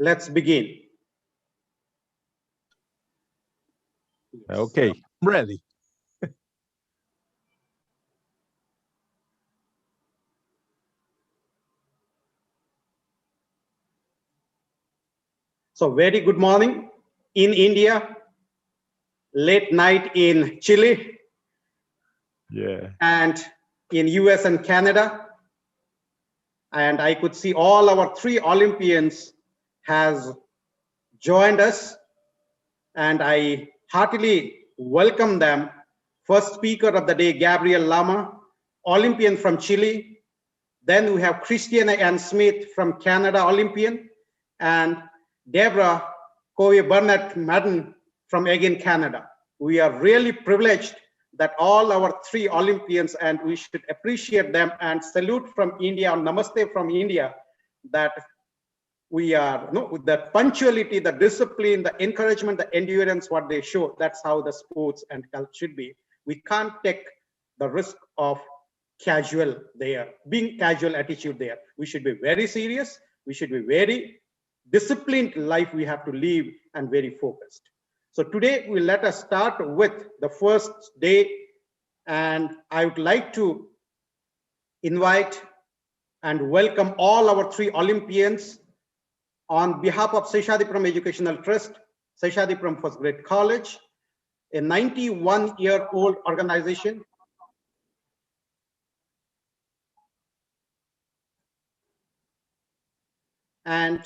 Let's begin. Okay, I'm ready. So very good morning in India, late night in Chile, and in US and Canada. And I could see all our 3 Olympians has joined us, and I heartily welcome them. First speaker of the day, Gabriel Lama, Olympian from Chile. Then we have Christiana Ann Smith from Canada, Olympian, and Deborah Covey Burnett Madden from again Canada. We are really privileged that all our 3 Olympians, and we should appreciate them and salute from India, namaste from India, that we are, with the punctuality, the discipline, the encouragement, the endurance, what they show, that's how the sports and culture should be. We can't take the risk of casual there, being casual attitude there. We should be very serious. We should be very disciplined life we have to live and very focused. So today we let us start with the first day, and I would like to invite and welcome all our 3 Olympians on behalf of Seshadipram Educational Trust, Seshadipram First Grade College, a 91-year-old organization. And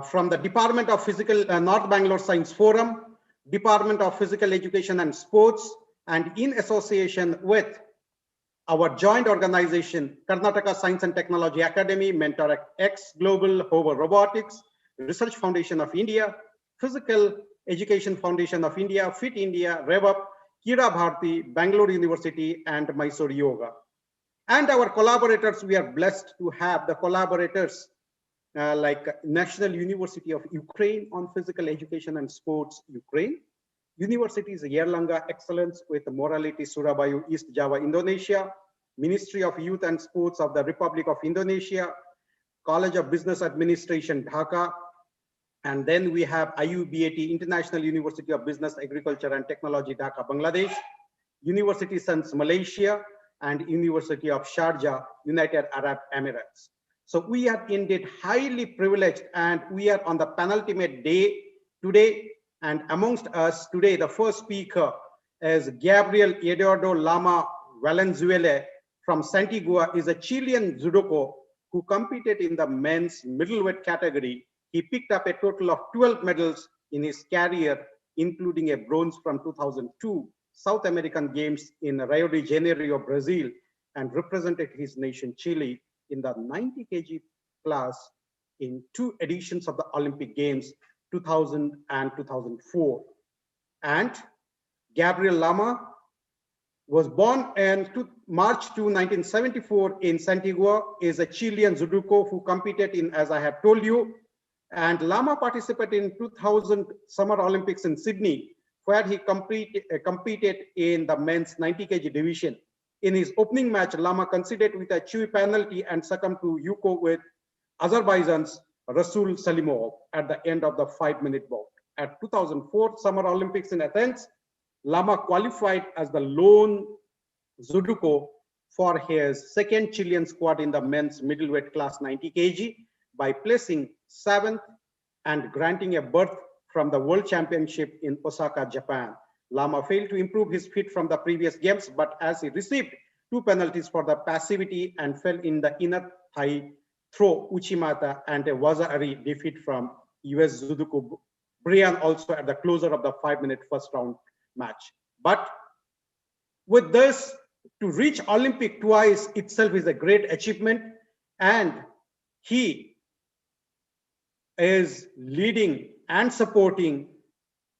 from the Department of Physical, North Bangalore Science Forum, Department of Physical Education and Sports, and in association with our joint organization, Karnataka Science and Technology Academy, Mentor X Global, Hover Robotics, Research Foundation of India, Physical Education Foundation of India, Fit India, RevUp, Kira Bharti, Bangalore University, and Mysore Yoga. And our collaborators, we are blessed to have the collaborators like National University of Ukraine on Physical Education and Sports, Ukraine, Universities Yerlanga Excellence with Morality Surabaya, East Java, Indonesia, Ministry of Youth and Sports of the Republic of Indonesia, College of Business Administration, Dhaka, and then we have IUBAT, International University of Business, Agriculture and Technology, Dhaka, Bangladesh, University Sans, Malaysia, and University of Sharjah, United Arab Emirates. So we are indeed highly privileged, and we are on the penultimate day today. And amongst us today, the first speaker is Gabriel Eduardo Lama Valenzuela from Santigua, is a Chilean judoka who competed in the men's middleweight category. He picked up a total of 12 medals in his career, including a bronze from 2002 South American Games in Rio de Janeiro, Brazil, and represented his nation, Chile, in the 90 kg class in 2 editions of the Olympic Games, 2000 and 2004. And Gabriel Lama was born in March 2, 1974 in Santigua, is a Chilean judoka who competed in, as I have told you, and Lama participated in 2000 Summer Olympics in Sydney, where he competed in the men's 90 kg division. In his opening match, Lama conceded with a chewy penalty and succumbed to Yuko with Azerbaijan's Rasul Salimov at the end of the 5-minute bout. At 2004 Summer Olympics in Athens, Lama qualified as the lone judoka for his second Chilean squad in the men's middleweight class 90 kg by placing 7th and granting a berth from the World Championship in Osaka, Japan. Lama failed to improve his feat from the previous games, but as he received 2 penalties for the passivity and fell in the inner thigh throw Uchimata and a Waza-Ari defeat from US judoka Brian also at the closer of the 5-minute first round match. But with this, to reach Olympic twice itself is a great achievement, and he is leading and supporting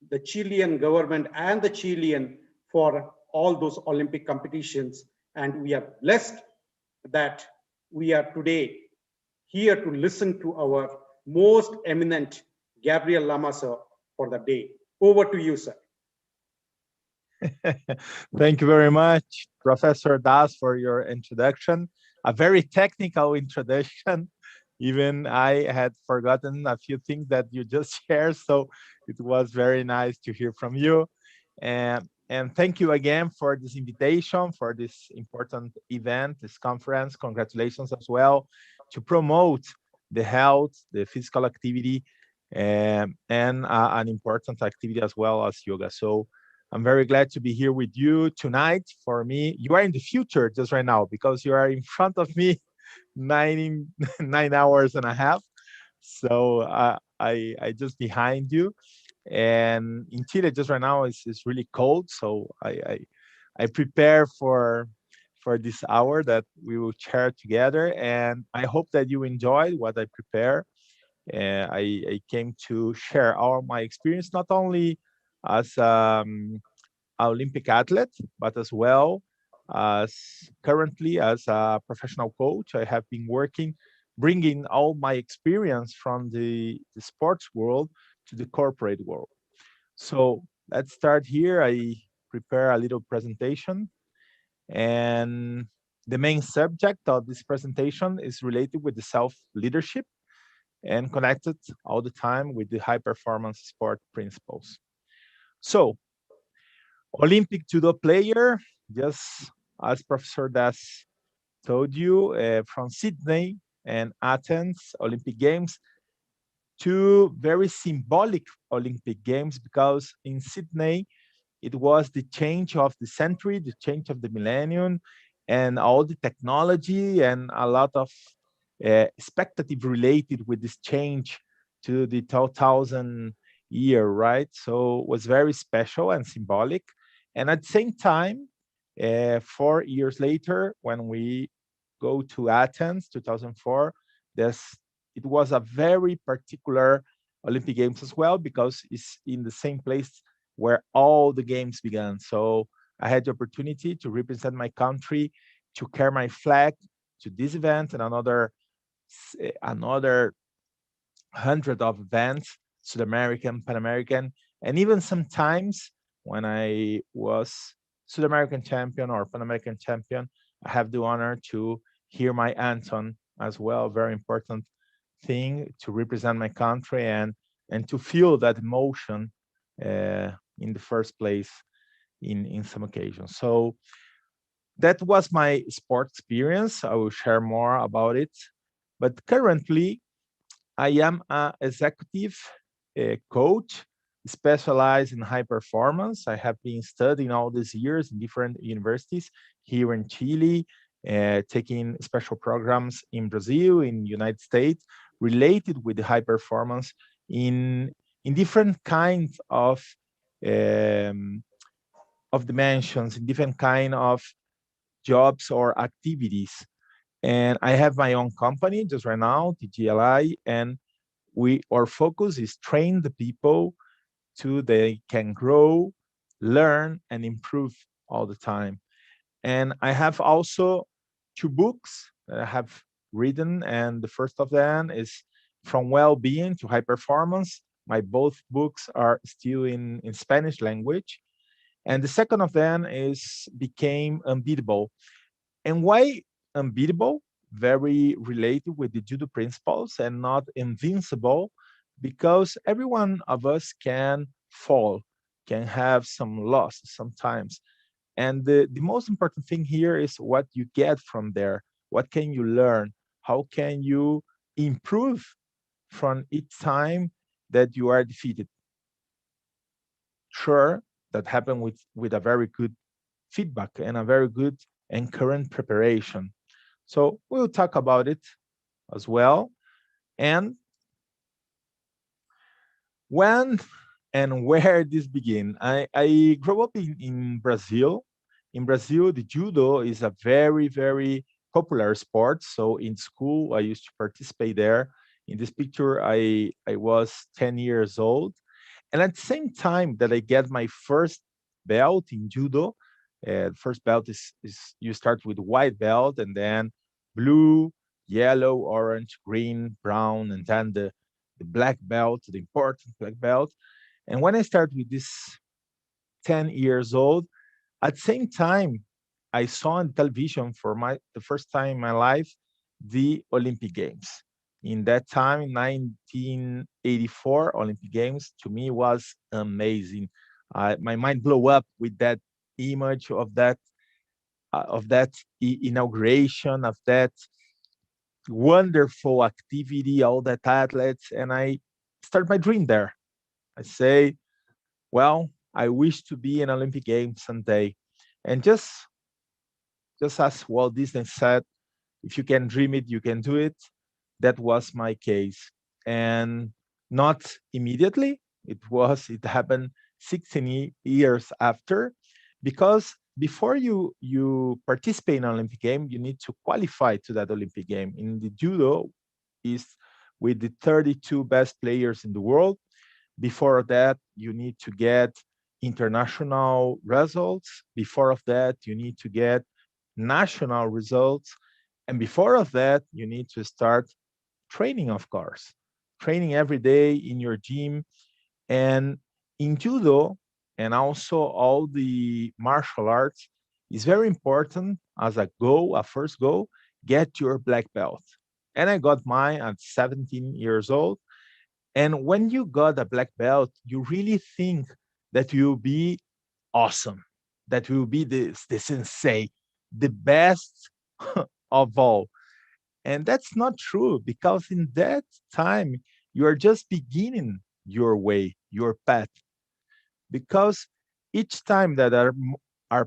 the Chilean government and the Chilean for all those Olympic competitions. And we are blessed that we are today here to listen to our most eminent Gabriel Lama sir for the day. Over to you, sir. Thank you very much, Professor Das, for your introduction. A very technical introduction. Even I had forgotten a few things that you just shared. So it was very nice to hear from you. And thank you again for this invitation, for this important event, this conference. Congratulations as well to promote the health, the physical activity, and an important activity as well as yoga. So I'm very glad to be here with you tonight. For me, you are in the future just right now because you are in front of me 9 hours and a half. So I just behind you, and in Chile just right now it's really cold. So I prepare for this hour that we will share together, and I hope that you enjoyed what I prepare. I came to share all my experience, not only as Olympic athlete, but as well as currently as a professional coach. I have been working, bringing all my experience from the sports world to the corporate world. So let's start here. I prepare a little presentation, and the main subject of this presentation is related with the self leadership and connected all the time with the high performance sport principles. So Olympic judo player, just as Professor Das told you, from Sydney and Athens Olympic Games, two very symbolic Olympic Games, because in Sydney it was the change of the century, the change of the millennium, and all the technology and a lot of expectative related with this change to the 2000 year, right? So it was very special and symbolic. And at the same time, 4 years later, when we go to Athens, 2004, there's, it was a very particular Olympic Games as well, because it's in the same place where all the games began. So I had the opportunity to represent my country, to carry my flag to this event and another hundred of events, South American, Pan American, and even sometimes when I was South American champion or Pan American champion, I have the honor to hear my anthem as well. Very important thing to represent my country and to feel that emotion in the first place in some occasions. So that was my sport experience. I will share more about it. But currently, I am an executive coach specialized in high performance. I have been studying all these years in different universities here in Chile, taking special programs in Brazil, in United States, related with the high performance in in different kinds um, of dimensions, in different kind of jobs or activities. And I have my own company just right now, TGLI, and we our focus is train the people to they can grow, learn, and improve all the time. And I have also two books that I have written, and the first of them is From Well-Being to High Performance. My both books are still in Spanish language. And the second of them is Became Unbeatable. And why unbeatable? Very related with the judo principles and not invincible, because every one of us can fall, can have some loss sometimes. And the most important thing here is what you get from there. What can you learn? How can you improve from each time that you are defeated? Sure, that happened with a very good feedback and a very good and current preparation. So we'll talk about it as well. And when and where this began, I grew up in Brazil. In Brazil, the judo is a very, very popular sport. So in school, I used to participate there. In this picture, I was 10 years old. And at the same time that I get my first belt in judo, first belt is you start with white belt and then blue, yellow, orange, green, brown, and then the black belt, the important black belt. And when I start with this 10 years old, at the same time, I saw on television for the first time in my life the Olympic Games. in that time, in 1984 Olympic Games, to me was amazing. My mind blew up with that image of that inauguration, of that wonderful activity, all that athletes, and I start my dream there. I say, well, I wish to be an Olympic Games someday, and just as Walt Disney said, if you can dream it, you can do it. That was my case, and not immediately. It happened 16 years after, because before you participate in an Olympic game, you need to qualify to that Olympic game. In the judo, is with the 32 best players in the world. Before that, you need to get international results. Before of that, you need to get national results. And before of that, you need to start training, of course, training every day in your gym. And in judo, and also all the martial arts, is very important as a goal, a first goal, get your black belt. And I got mine at 17 years old. And when you got a black belt, you really think that you'll be awesome, that will be the sensei, the best of all. And that's not true, because in that time, you are just beginning your way, your path. Because each time that I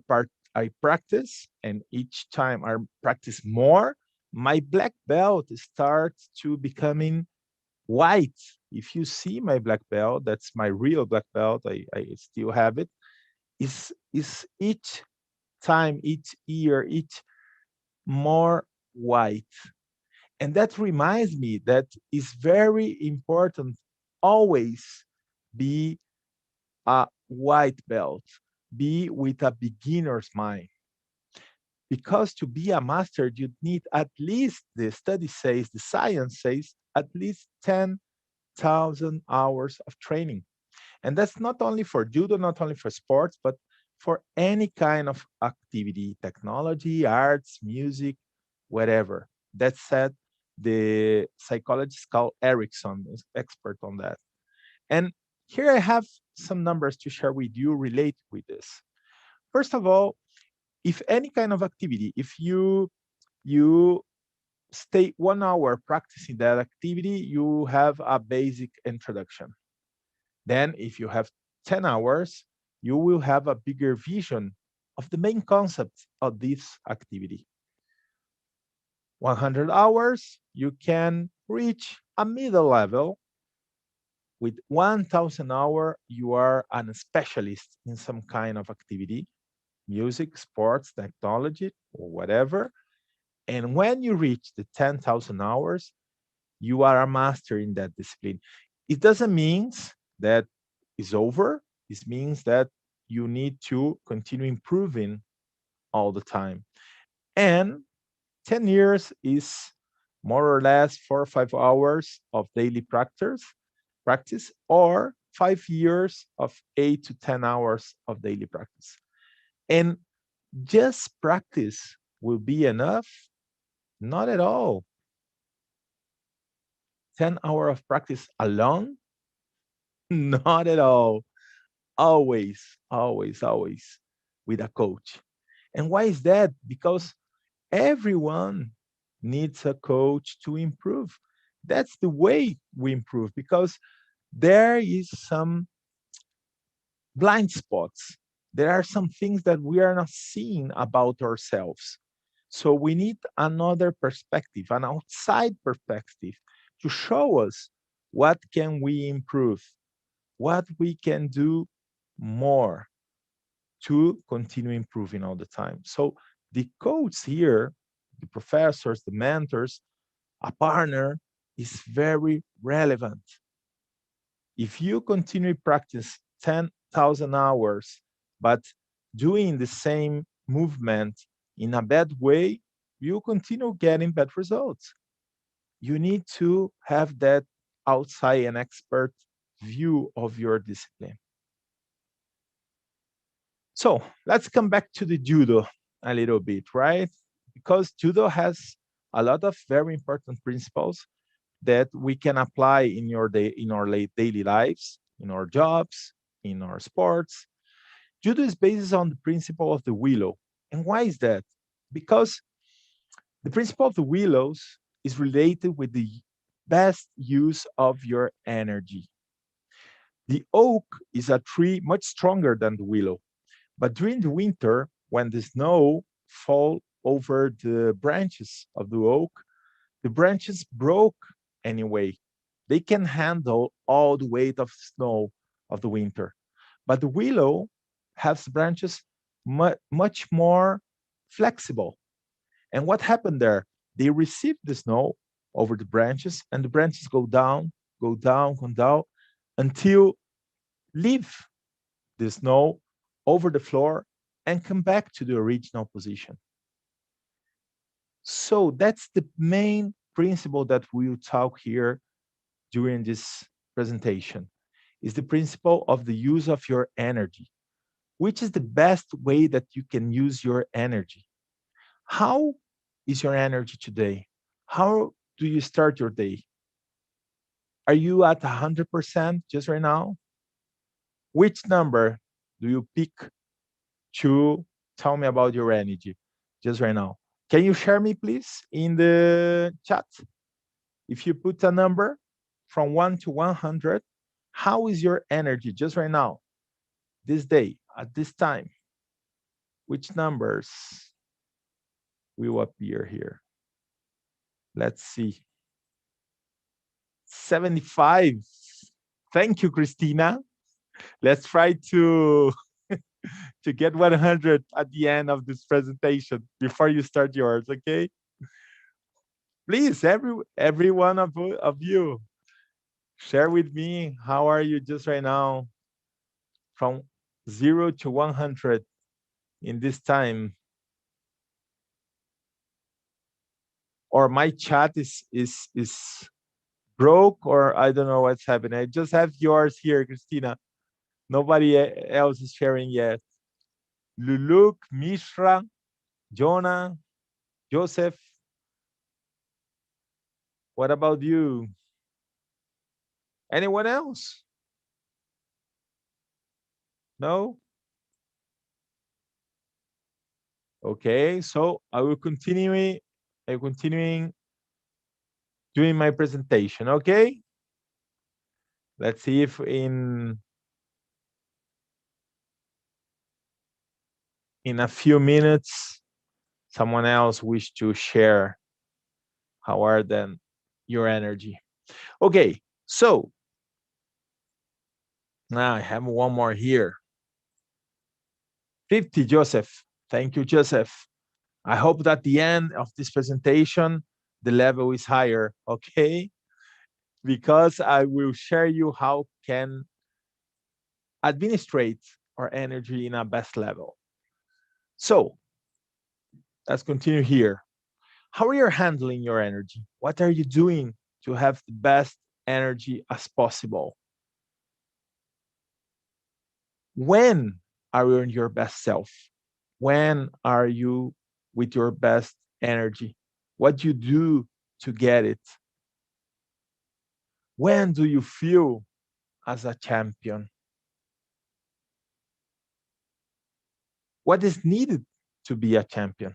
practice, and each time I practice more, my black belt starts to becoming white. If you see my black belt, that's my real black belt. I still have it. Is each time, each year, each more white. And that reminds me that it's very important always be a white belt, be with a beginner's mind. Because to be a master, you need at least, the study says, the science says, at least 10,000 hours of training. And that's not only for judo, not only for sports, but for any kind of activity, technology, arts, music, whatever. That said, the psychologist Carl Erickson is expert on that. And here I have some numbers to share with you related with this. First of all, if any kind of activity, if you stay 1 hour practicing that activity, you have a basic introduction. Then, if you have 10 hours, you will have a bigger vision of the main concepts of this activity. 100 hours, you can reach a middle level. With 1,000 hours, you are a specialist in some kind of activity, music, sports, technology, or whatever. And when you reach the 10,000 hours, you are a master in that discipline. It doesn't mean that it's over. It means that you need to continue improving all the time. And 10 years is more or less 4 or 5 hours of daily practice, or 5 years of 8 to 10 hours of daily practice. And just practice will be enough? Not at all. 10 hours of practice alone? Not at all. Always, always, always with a coach. And why is that? Because everyone needs a coach to improve. That's the way we improve, because there is some blind spots. There are some things that we are not seeing about ourselves. So we need another perspective, an outside perspective, to show us what can we improve, what we can do more to continue improving all the time. So the coach here, the professors, the mentors, a partner, is very relevant. If you continue practice 10,000 hours, but doing the same movement in a bad way, you continue getting bad results. You need to have that outside and expert view of your discipline. So let's come back to the judo a little bit, right? Because judo has a lot of very important principles that we can apply in our daily lives, in our jobs, in our sports. Judo is based on the principle of the willow. And why is that? Because the principle of the willows is related with the best use of your energy. The oak is a tree much stronger than the willow, but during the winter, when the snow fall over the branches of the oak, the branches broke anyway. They can handle all the weight of snow of the winter. But the willow has branches much more flexible. And what happened there? They receive the snow over the branches, and the branches go down, go down, go down until leave the snow over the floor and come back to the original position. So that's the main principle that we'll talk here during this presentation, is the principle of the use of your energy. Which is the best way that you can use your energy? How is your energy today? How do you start your day? Are you at 100% just right now? Which number do you pick to tell me about your energy just right now? Can you share me, please, in the chat? If you put a number from 1 to 100, how is your energy just right now, this day, at this time? Which numbers will appear here? Let's see. 75. Thank you, Christina. Let's try to to get 100 at the end of this presentation before you start yours, okay? Please, every one of you, share with me, how are you just right now from 0 to 100 in this time? Or my chat is broke, or I don't know what's happening. I just have yours here, Christina. Nobody else is sharing yet. Luluk, Mishra, Jonah, Joseph. What about you? Anyone else? No? Okay, so I will continuing doing my presentation, okay? Let's see if in a few minutes someone else wish to share how are then your energy. Okay, so now I have one more here. 50, Joseph. Thank you, Joseph. I hope that at the end of this presentation, the level is higher, okay? Because I will share you how can administrate our energy in a best level. So let's continue here. How are you handling your energy? What are you doing to have the best energy as possible? When are you in your best self? When are you with your best energy? What do you do to get it? When do you feel as a champion? What is needed to be a champion?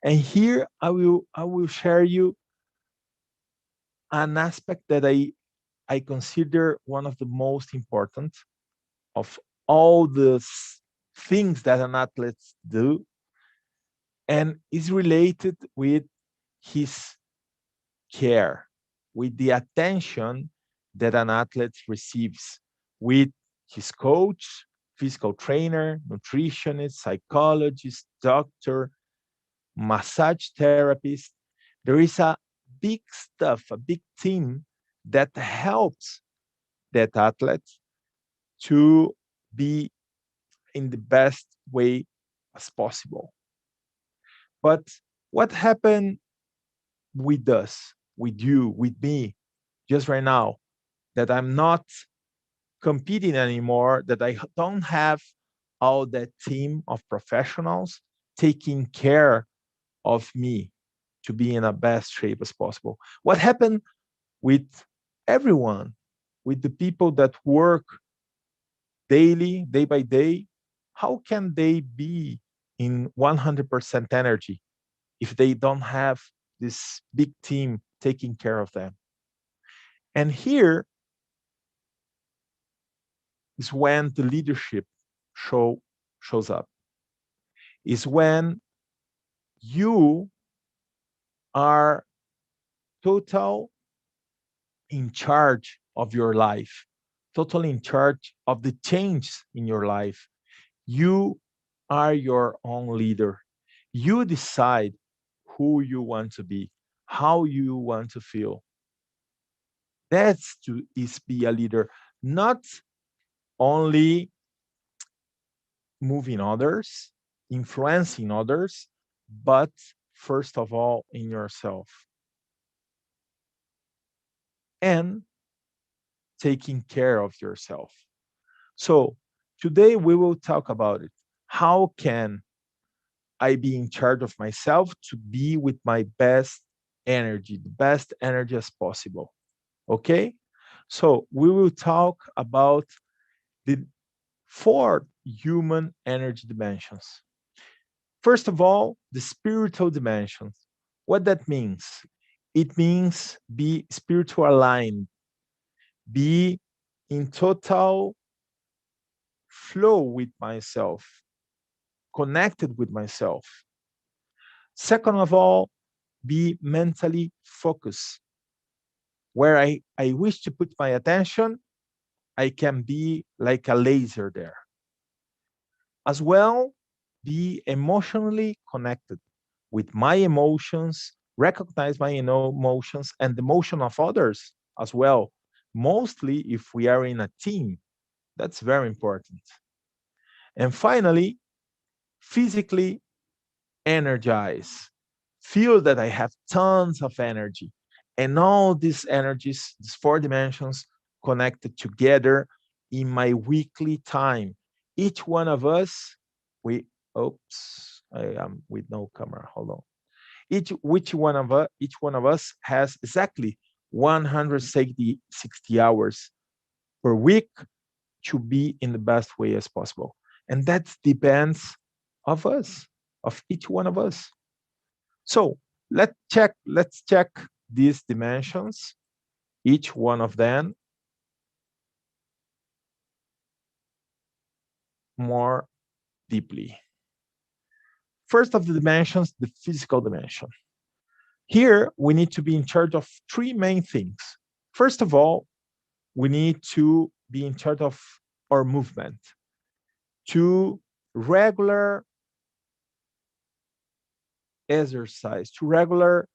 And here I will share you an aspect that I consider one of the most important of all the things that an athlete do, and is related with his care, with the attention that an athlete receives with his coach, physical trainer, nutritionist, psychologist, doctor, massage therapist. There is a big stuff, a big team that helps that athlete to be in the best way as possible. But what happened with us, with you, with me, just right now, that I'm not competing anymore, that I don't have all that team of professionals taking care of me to be in the best shape as possible. What happened with everyone, with the people that work daily, day by day? How can they be in 100% energy if they don't have this big team taking care of them? And here is when the leadership shows up. Is when you are total in charge of your life, totally in charge of the change in your life. You are your own leader. You decide who you want to be, how you want to feel. That's to is be a leader, not only moving others, influencing others, but first of all in yourself and taking care of yourself. So today we will talk about it. How can I be in charge of myself to be with my best energy, the best energy as possible? Okay. So we will talk about the 4 human energy dimensions. First of all, the spiritual dimensions. What that means? It means be spiritual aligned, be in total flow with myself, connected with myself. Second of all, be mentally focused. Where I wish to put my attention, I can be like a laser there. As well, be emotionally connected with my emotions, recognize my emotions and the emotion of others as well. Mostly if we are in a team, that's very important. And finally, physically energize. Feel that I have tons of energy. And all these energies, these 4 dimensions connected together in my weekly time. Each one of us, oops, I am with no camera, hold on. Each one of us has exactly 160 hours per week to be in the best way as possible. And that depends of us, of each one of us. So let's check these dimensions, each one of them more deeply. First of the dimensions, the physical dimension. Here, we need to be in charge of 3 main things. First of all, we need to be in charge of our movement, to regular exercise, to regular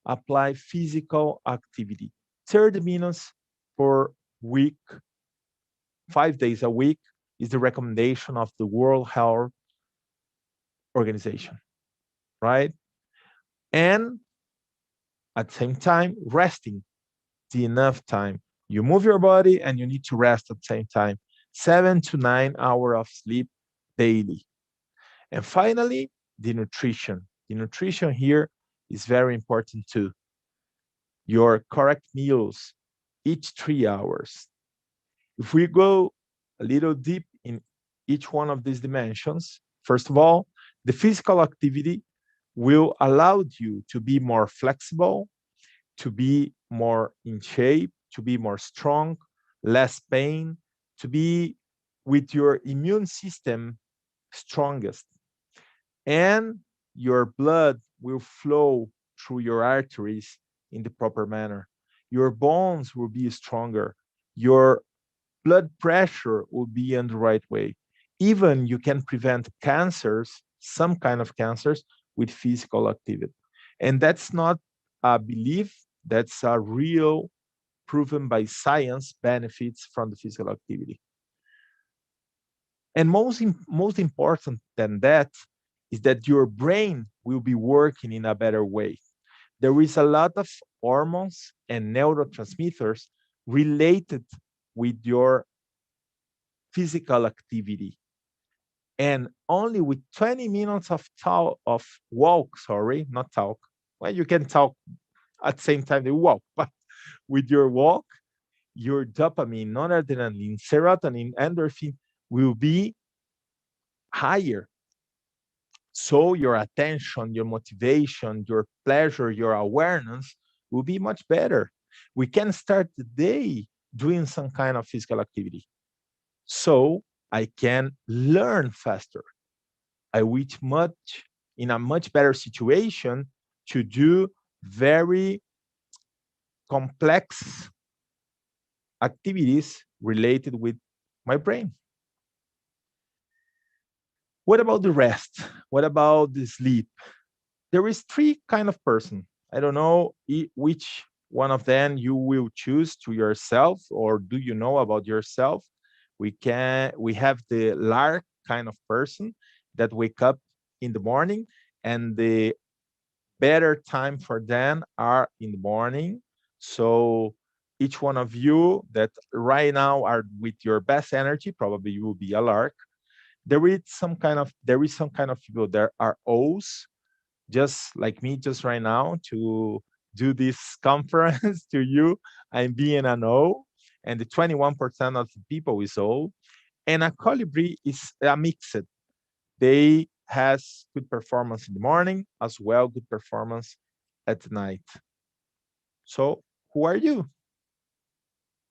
apply physical activity. 30 minutes per week, 5 days a week is the recommendation of the World Health Organization, right? And at the same time, resting the enough time. You move your body and you need to rest at the same time. 7 to 9 hours of sleep daily. And finally, the nutrition. The nutrition here is very important too. Your correct meals each 3 hours. If we go a little deep in each one of these dimensions, first of all, the physical activity will allow you to be more flexible, to be more in shape, to be more strong, less pain, to be with your immune system strongest. And your blood will flow through your arteries in the proper manner. Your bones will be stronger. Your blood pressure will be in the right way. Even you can prevent cancers, some kind of cancers, with physical activity. And that's not a belief, that's a real proven by science benefits from the physical activity. And most important than that is that your brain will be working in a better way. There is a lot of hormones and neurotransmitters related with your physical activity. And only with 20 minutes of walk, sorry, not talk, Well, you can talk at the same time they walk, but with your walk, your dopamine, noradrenaline, serotonin, endorphin will be higher. So your attention, your motivation, your pleasure, your awareness will be much better. We can start the day doing some kind of physical activity. So I can learn faster. I reach much in a much better situation to do very complex activities related with my brain. What about the rest? What about the sleep? There is three kind of person. I don't know which one of them you will choose to yourself, or do you know about yourself? We have the lark kind of person that wake up in the morning, and the better time for them are in the morning. So each one of you that right now are with your best energy, probably you will be a lark. There is some kind of people that are O's, just like me, just right now to do this conference to you. I'm being an O, and the 21% of the people is O. And a colibri is a mixed. They has good performance in the morning as well, good performance at night. So who are you?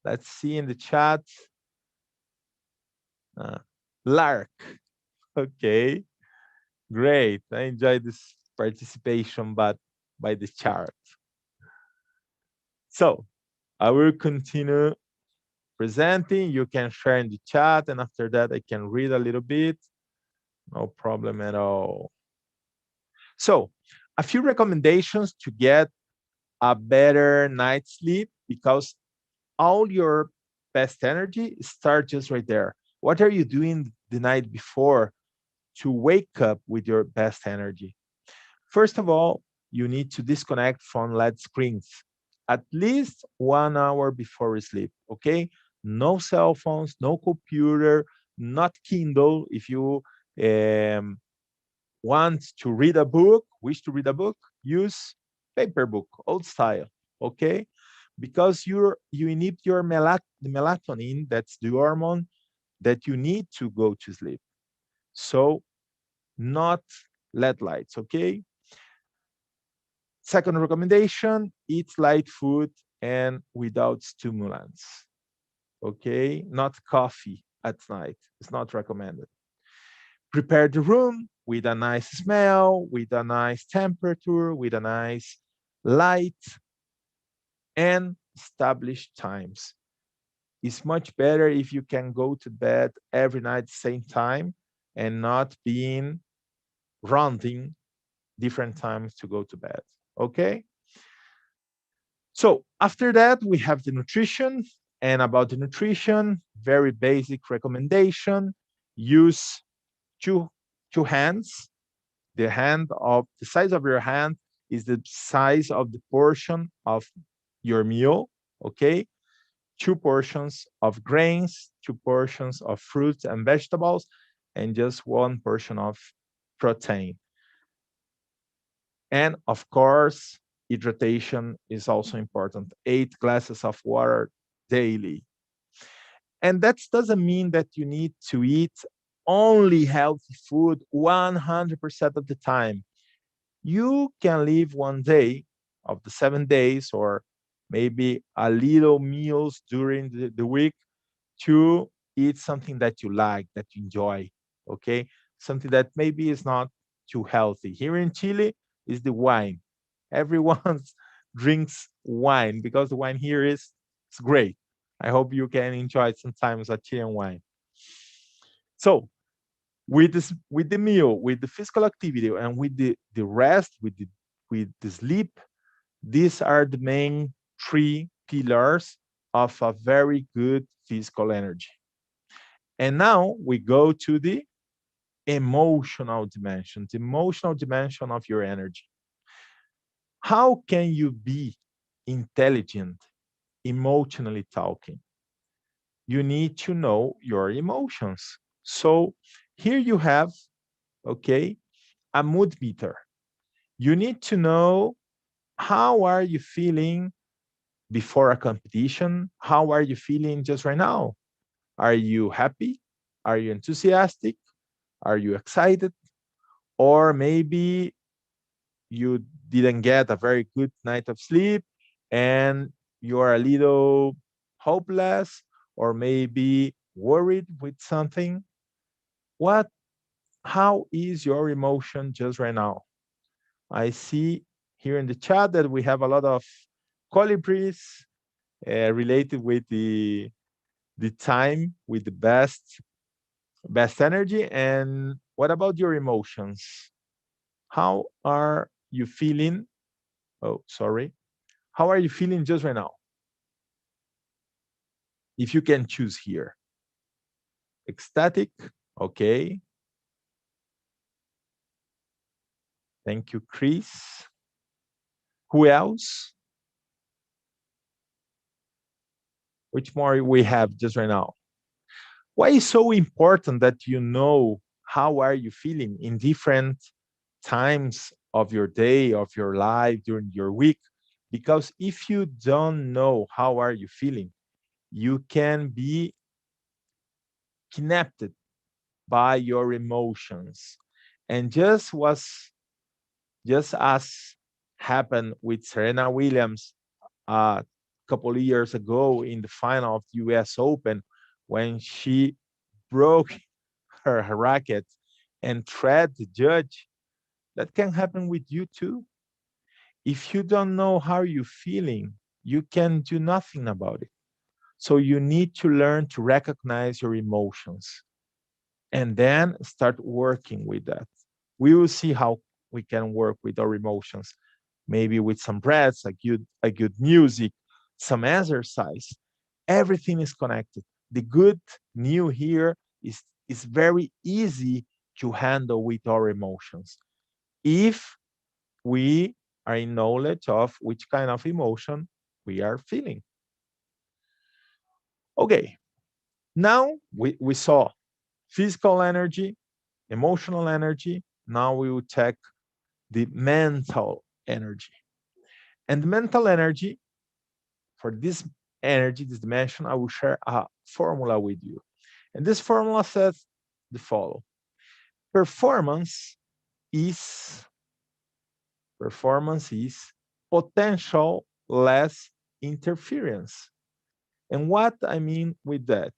Let's see in the chat. Uh, Lark. Okay, great. I enjoyed this participation, but by the chart. So I will continue presenting. You can share in the chat, and after that, I can read a little bit. No problem at all. So, a few recommendations to get a better night's sleep, because all your best energy starts just right there. What are you doing the night before to wake up with your best energy? First of all, you need to disconnect from LED screens at least 1 hour before you sleep. Okay, no cell phones, no computer, not Kindle. If you um, want to read a book, wish to read a book, use paper book, old style. Okay, because you need your the melatonin, that's the hormone that you need to go to sleep. So not LED lights. Okay. Second recommendation, eat light food and without stimulants. Okay, not coffee at night. It's not recommended. Prepare the room with a nice smell, with a nice temperature, with a nice light, and establish times. It's much better if you can go to bed every night same time and not being rounding different times to go to bed. Okay. So after that, we have the nutrition. And about the nutrition, very basic recommendation: use two two hands. The size of your hand is the size of the portion of your meal. Okay, 2 portions of grains, 2 portions of fruits and vegetables, and just 1 portion of protein. And of course, hydration is also important. 8 glasses of water daily. And that doesn't mean that you need to eat only healthy food 100% of the time. You can live one day of the 7 days, or maybe a little meals during the week, to eat something that you like, that you enjoy. Okay, something that maybe is not too healthy. Here in Chile is the wine. Everyone drinks wine because the wine here is it's great. I hope you can enjoy sometimes a Chilean wine. So with this, with the meal, with the physical activity, and with the rest, with the sleep, these are the main 3 pillars of a very good physical energy. And now we go to the emotional dimension of your energy. How can you be intelligent emotionally talking? You need to know your emotions. So here you have, okay, a mood meter. You need to know how are you feeling before a competition? How are you feeling just right now? Are you happy? Are you enthusiastic? Are you excited? Or maybe you didn't get a very good night of sleep and you're a little hopeless or maybe worried with something. What, how is your emotion just right now? I see here in the chat that we have a lot of colibris related with the time with the best energy. And what about your emotions? How are you feeling? Oh, sorry. How are you feeling just right now? If you can choose here, ecstatic. Okay. Thank you, Chris. Who else? Which more we have just right now? Why is so important that you know how are you feeling in different times of your day, of your life, during your week? Because if you don't know how are you feeling, you can be kidnapped by your emotions. And just as happened with Serena Williams a couple of years ago in the final of the US Open when she broke her racket and thread the judge, that can happen with you too. If you don't know how you're feeling, you can do nothing about it. So you need to learn to recognize your emotions and then start working with that. We will see how we can work with our emotions, maybe with some breaths, a good music, some exercise. Everything is connected. The good new here is very easy to handle with our emotions if we are in knowledge of which kind of emotion we are feeling. Okay, now we saw physical energy, emotional energy. Now we will check the mental energy. And the mental energy, for this energy, this dimension, I will share a formula with you. And this formula says the following. Performance is performance is potential less interference. And what I mean with that,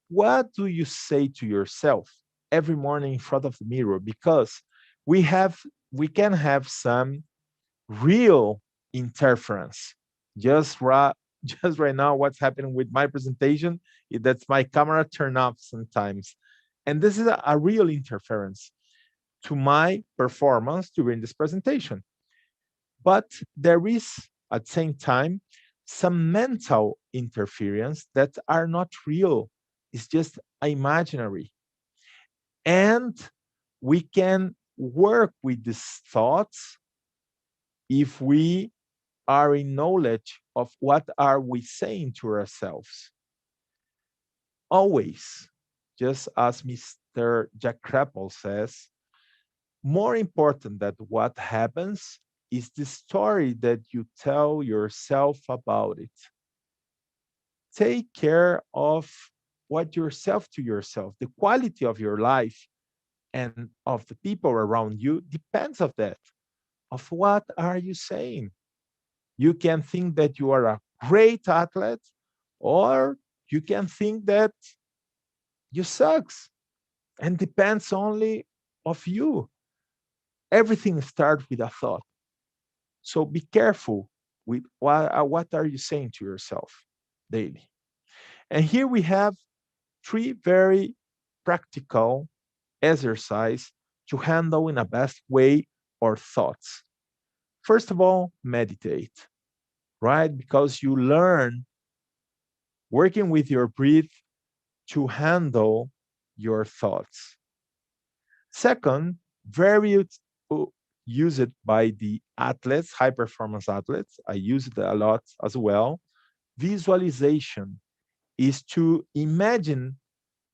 what do you say to yourself every morning in front of the mirror? Because we have we can have some real interference. Just right, just right now, what's happening with my presentation is that my camera turn off sometimes, and this is a real interference to my performance during this presentation. But there is at the same time some mental interference that are not real. It's just imaginary, and we can work with these thoughts if we are in knowledge of what are we saying to ourselves. Always, just as Mr. Jack Kreppel says, more important than what happens is the story that you tell yourself about it. Take care of what yourself to yourself. The quality of your life and of the people around you depends of that. Of what are you saying? You can think that you are a great athlete, or you can think that you sucks, and depends only of you. Everything starts with a thought. So be careful with what are you saying to yourself daily. And here we have three very practical exercise to handle in a best way our thoughts. First of all, meditate, right? Because you learn working with your breath to handle your thoughts. Second, very used by the athletes, high performance athletes. I use it a lot as well. Visualization is to imagine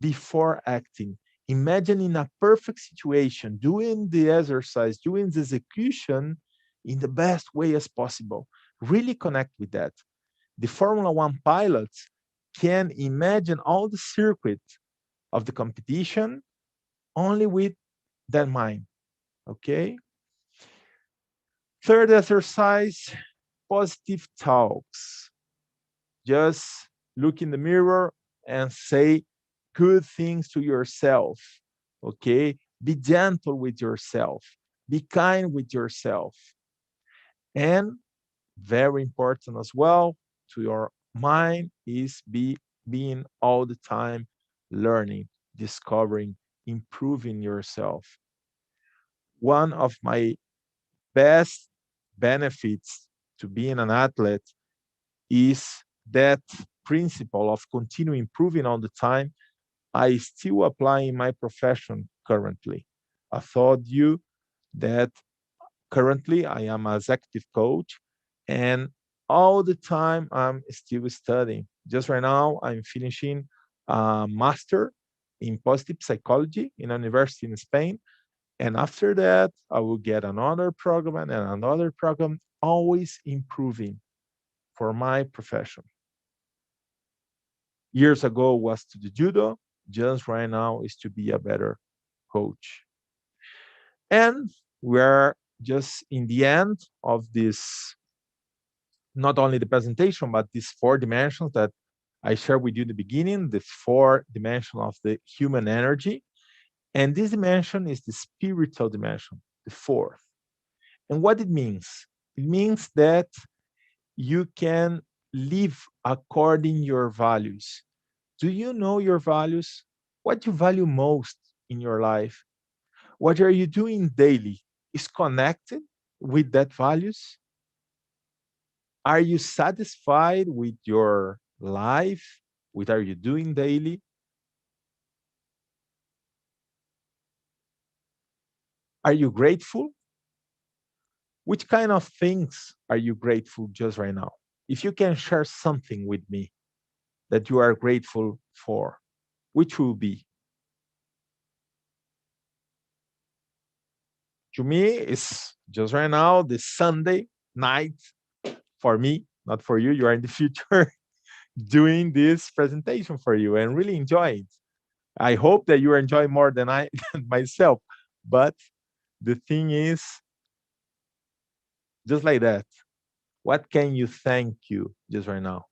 before acting. Imagine in a perfect situation, doing the exercise, doing the execution in the best way as possible. Really connect with that. The Formula One pilots can imagine all the circuits of the competition only with that mind. Okay. Third exercise, positive talks. Just look in the mirror and say good things to yourself. Okay. Be gentle with yourself. Be kind with yourself. And very important as well to your mind is being all the time learning, discovering, improving yourself. One of my best benefits to being an athlete is that principle of continue improving all the time. I still apply in my profession currently. I thought you that currently I am an executive coach, and all the time I'm still studying. Just right now, I'm finishing a master in positive psychology in a university in Spain. And after that, I will get another program and another program, always improving for my profession. Years ago was to the judo, just right now is to be a better coach. And we're just in the end of this, not only the presentation, but these four dimensions that I shared with you in the beginning, the four dimensions of the human energy. And this dimension is the spiritual dimension, the fourth. And what it means? It means that you can live according your values. Do you know your values? What you value most in your life? What are you doing daily is connected with that values? Are you satisfied with your life? What are you doing daily? Are you grateful? Which kind of things are you grateful just right now? If you can share something with me that you are grateful for, which will be? To me, it's just right now, this Sunday night for me, not for you. You are in the future doing this presentation for you and really enjoy it. I hope that you enjoy more than I than myself. But the thing is, just like that, what can you thank you just right now?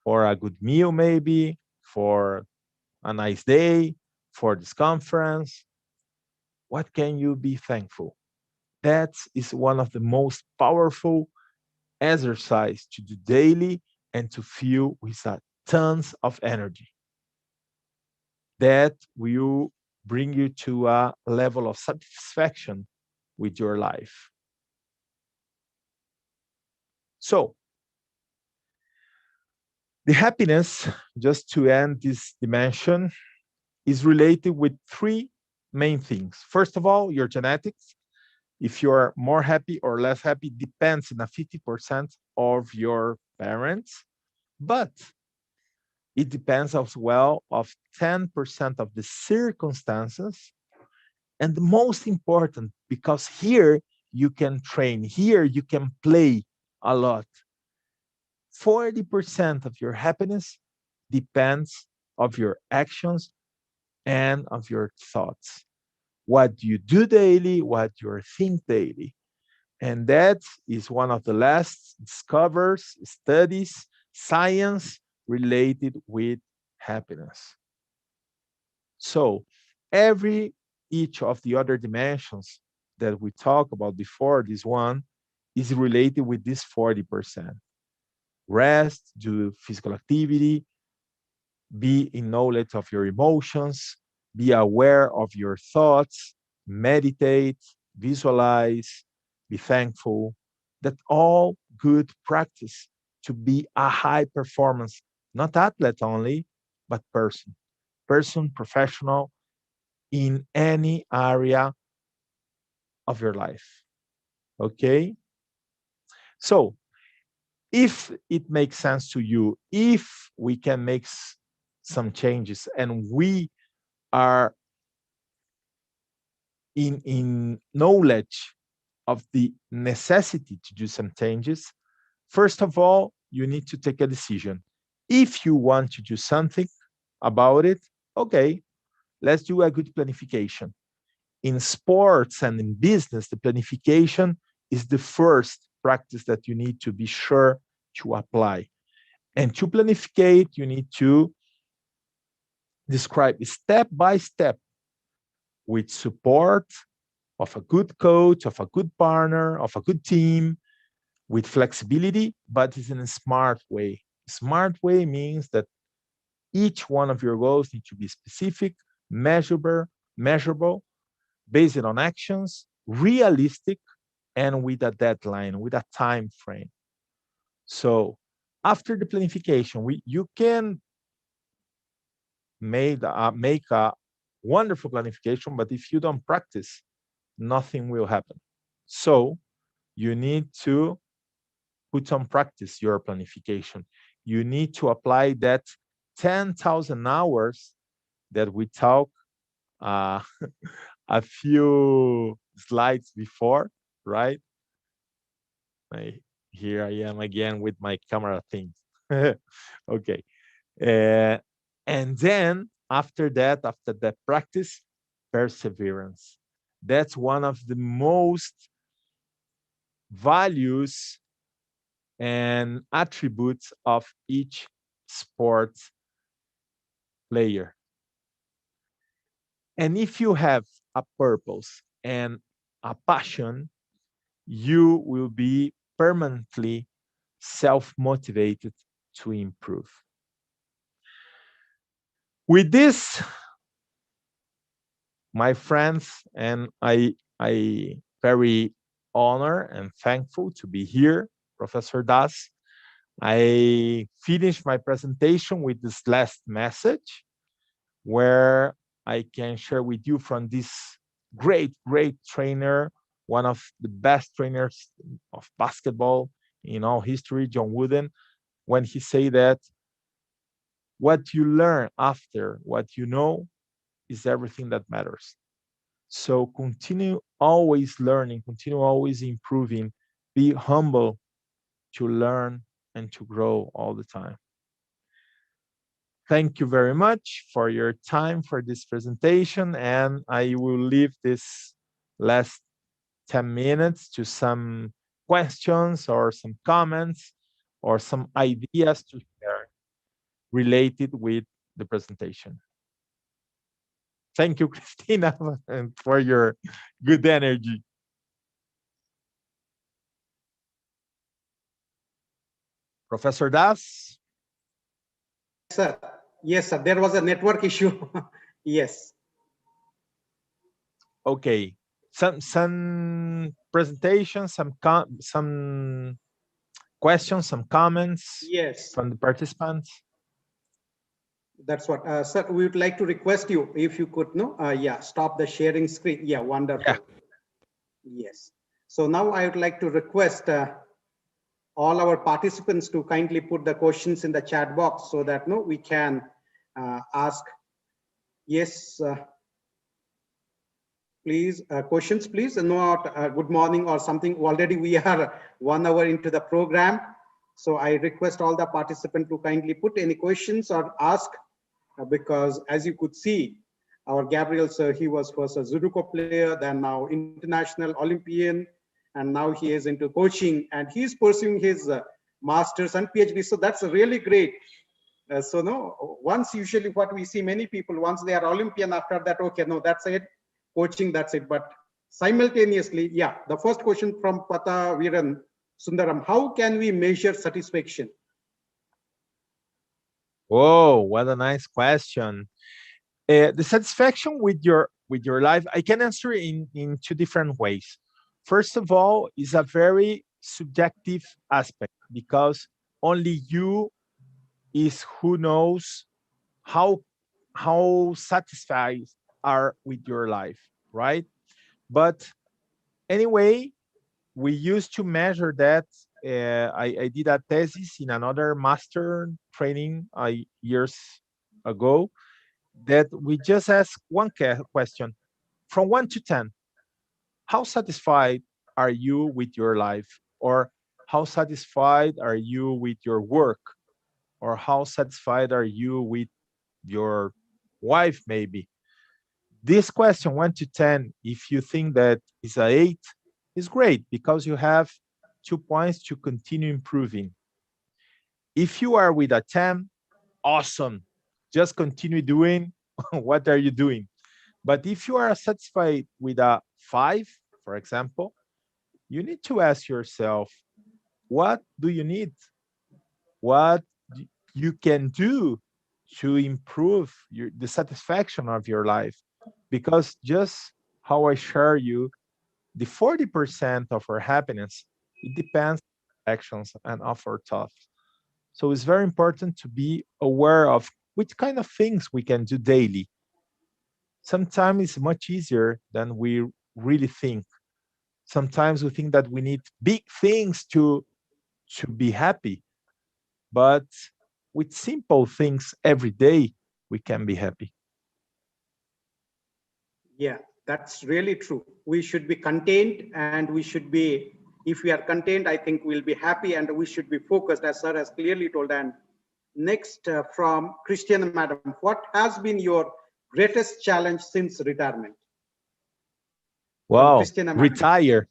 For a good meal, maybe, for a nice day, for this conference. What can you be thankful? That is one of the most powerful exercise to do daily and to feel with a tons of energy. That will bring you to a level of satisfaction with your life. So, the happiness, just to end this dimension, is related with three main things. First of all, your genetics. If you're more happy or less happy depends on a 50% of your parents, but it depends as well of 10% of the circumstances. And the most important, because here you can train, here you can play a lot. 40% of your happiness depends of your actions and of your thoughts. What you do daily, what you think daily. And that is one of the last discoveries, studies, science related with happiness. So every each of the other dimensions that we talked about before, this one is related with this 40%. Rest, do physical activity, be in knowledge of your emotions, be aware of your thoughts, meditate, visualize, be thankful. That all good practice to be a high performance, not athlete only, but person, professional in any area of your life. Okay? So, if it makes sense to you, if we can make some changes and we are in knowledge of the necessity to do some changes, first of all, you need to take a decision. If you want to do something about it, okay, let's do a good planification. In sports and in business, the planification is the first practice that you need to be sure to apply. And to planificate, you need to describe step by step with support of a good coach, of a good partner, of a good team, with flexibility, but it's in a smart way. Smart way means that each one of your goals need to be specific, measurable, based on actions, realistic, and with a deadline, with a time frame. So after the planification, you can make a wonderful planification, but if you don't practice, nothing will happen. So you need to put on practice your planification. You need to apply that 10,000 hours that we talked uh, a few slides before, right? Here I am again with my camera thing. Okay. Uh, and then after that practice, perseverance. That's one of the most values and attributes of each sports player. And if you have a purpose and a passion, you will be permanently self-motivated to improve. With this, my friends, and I very honored and thankful to be here, Professor Das. I finished my presentation with this last message where I can share with you from this great trainer, one of the best trainers of basketball in all history, John Wooden, when he say that what you learn after what you know is everything that matters. So continue always learning, continue always improving, be humble to learn and to grow all the time. Thank you very much for your time for this presentation, and I will leave this last 10 minutes to some questions or some comments or some ideas to share related with the presentation. Thank you, Christina, for your good energy. Professor Das? Sir. Yes, sir. There was a network issue. Yes. Okay. Some presentations, some questions, some comments Yes. from the participants. That's what, sir, we would like to request you if you could, yeah, stop the sharing screen. Yeah, wonderful. Yeah. Yes. So now I would like to request all our participants to kindly put the questions in the chat box so that we can ask. Yes, please, questions, please. Not good morning or something. Already we are 1 hour into the program. So I request all the participants to kindly put any questions or ask, because as you could see, our Gabriel sir, he was first a Sudoku player, then now international Olympian, and now he is into coaching and he's pursuing his masters and PhD. So that's really great. So no, once usually what we see many people, once they are Olympian, after that, okay, no, that's it, coaching, that's it. But simultaneously, yeah, the first question from Pata Viran Sundaram, how can we measure satisfaction? Whoa, what a nice question. The satisfaction with your life, I can answer in two different ways. First of all, is a very subjective aspect because only you is who knows how satisfied are with your life, right? But anyway, we used to measure that. I did a thesis in another master training years ago that we just ask one question from 1 to 10. How satisfied are you with your life? Or how satisfied are you with your work? Or how satisfied are you with your wife, maybe? This question, 1 to 10, if you think that is an 8, is great because you have 2 points to continue improving. If you are with a 10, awesome. Just continue doing what are you doing. But if you are satisfied with a 5, for example, you need to ask yourself, what do you need? What you can do to improve the satisfaction of your life? Because just how I share you, the 40% of our happiness, it depends on actions and of our thoughts. So it's very important to be aware of which kind of things we can do daily. Sometimes it's much easier than we really think. Sometimes we think that we need big things to be happy, but with simple things every day, we can be happy. Yeah, that's really true. We should be contained, and we should be, if we are contained, I think we'll be happy, and we should be focused, as sir has clearly told. And next, from Christian Madam, what has been your greatest challenge since retirement? From Wow, Christian Madam. retire.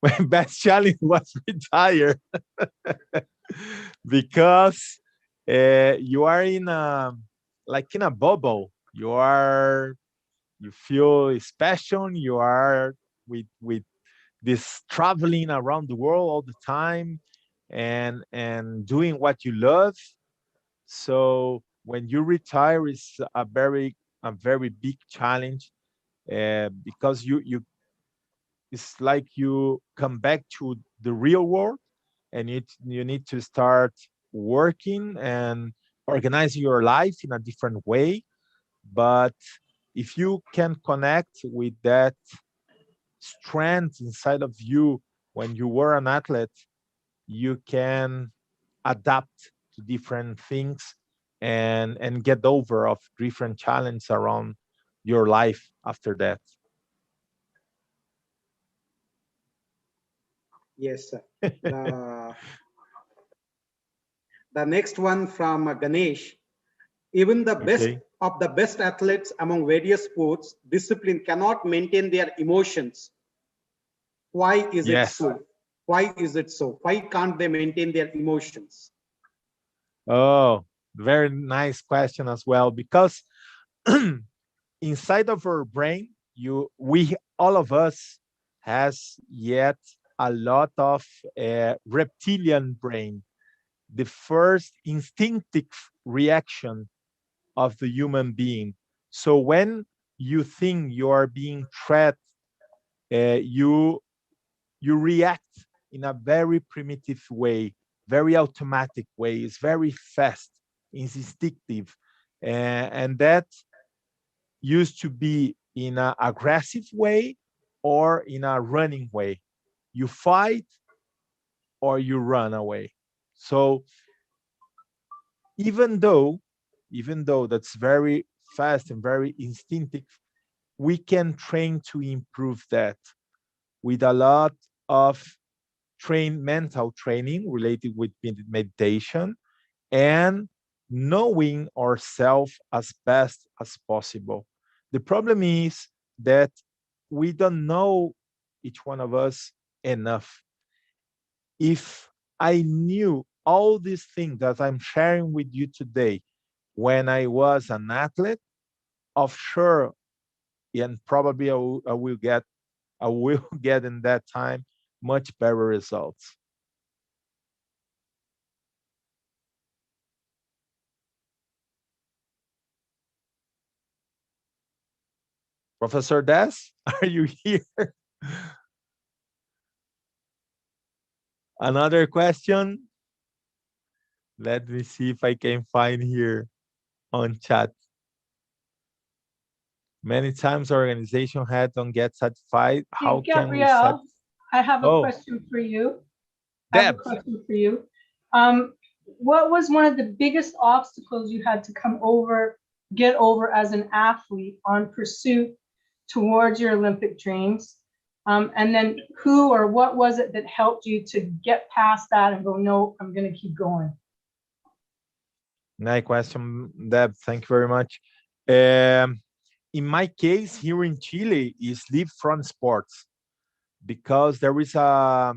My best challenge was retire because you are in a like in a bubble. You feel special. You are with this traveling around the world all the time and doing what you love. So when you retire, it's a very big challenge because you it's like you come back to the real world and you need to start working and organizing your life in a different way. But if you can connect with that strength inside of you when you were an athlete, you can adapt to different things and get over of different challenges around your life after that. Yes, sir. The next one from Ganesh. Even the best Okay. of the best athletes among various sports discipline cannot maintain their emotions. Why is it Yes. so? Why is it so? Why can't they maintain their emotions? Oh, very nice question as well. Because inside of our brain, we all of us has yet a lot of reptilian brain, the first instinctive reaction of the human being. So when you think you are being threatened, you react in a very primitive way, very automatic way. It's very fast, it's instinctive, and that used to be in an aggressive way or in a running way. You fight or you run away. So even though even though that's very fast and very instinctive, we can train to improve that with a lot of mental training related with meditation and knowing ourselves as best as possible. The problem is that we don't know each one of us enough. If I knew all these things that I'm sharing with you today when I was an athlete, of sure, and probably I will get in that time much better results. Professor Des, are you here? Another question? Let me see if I can find here on chat. Many times organization head don't get satisfied. How Hey, can we set? Gabrielle, I have a Oh, question for you. Deb. Um, what was one of the biggest obstacles you had to come over get over as an athlete on pursuit towards your Olympic dreams? And then who or what was it that helped you to get past that and go, no, I'm going to keep going? Nice question, Deb. Thank you very much. In my case, here in Chile, is live from sports because there is not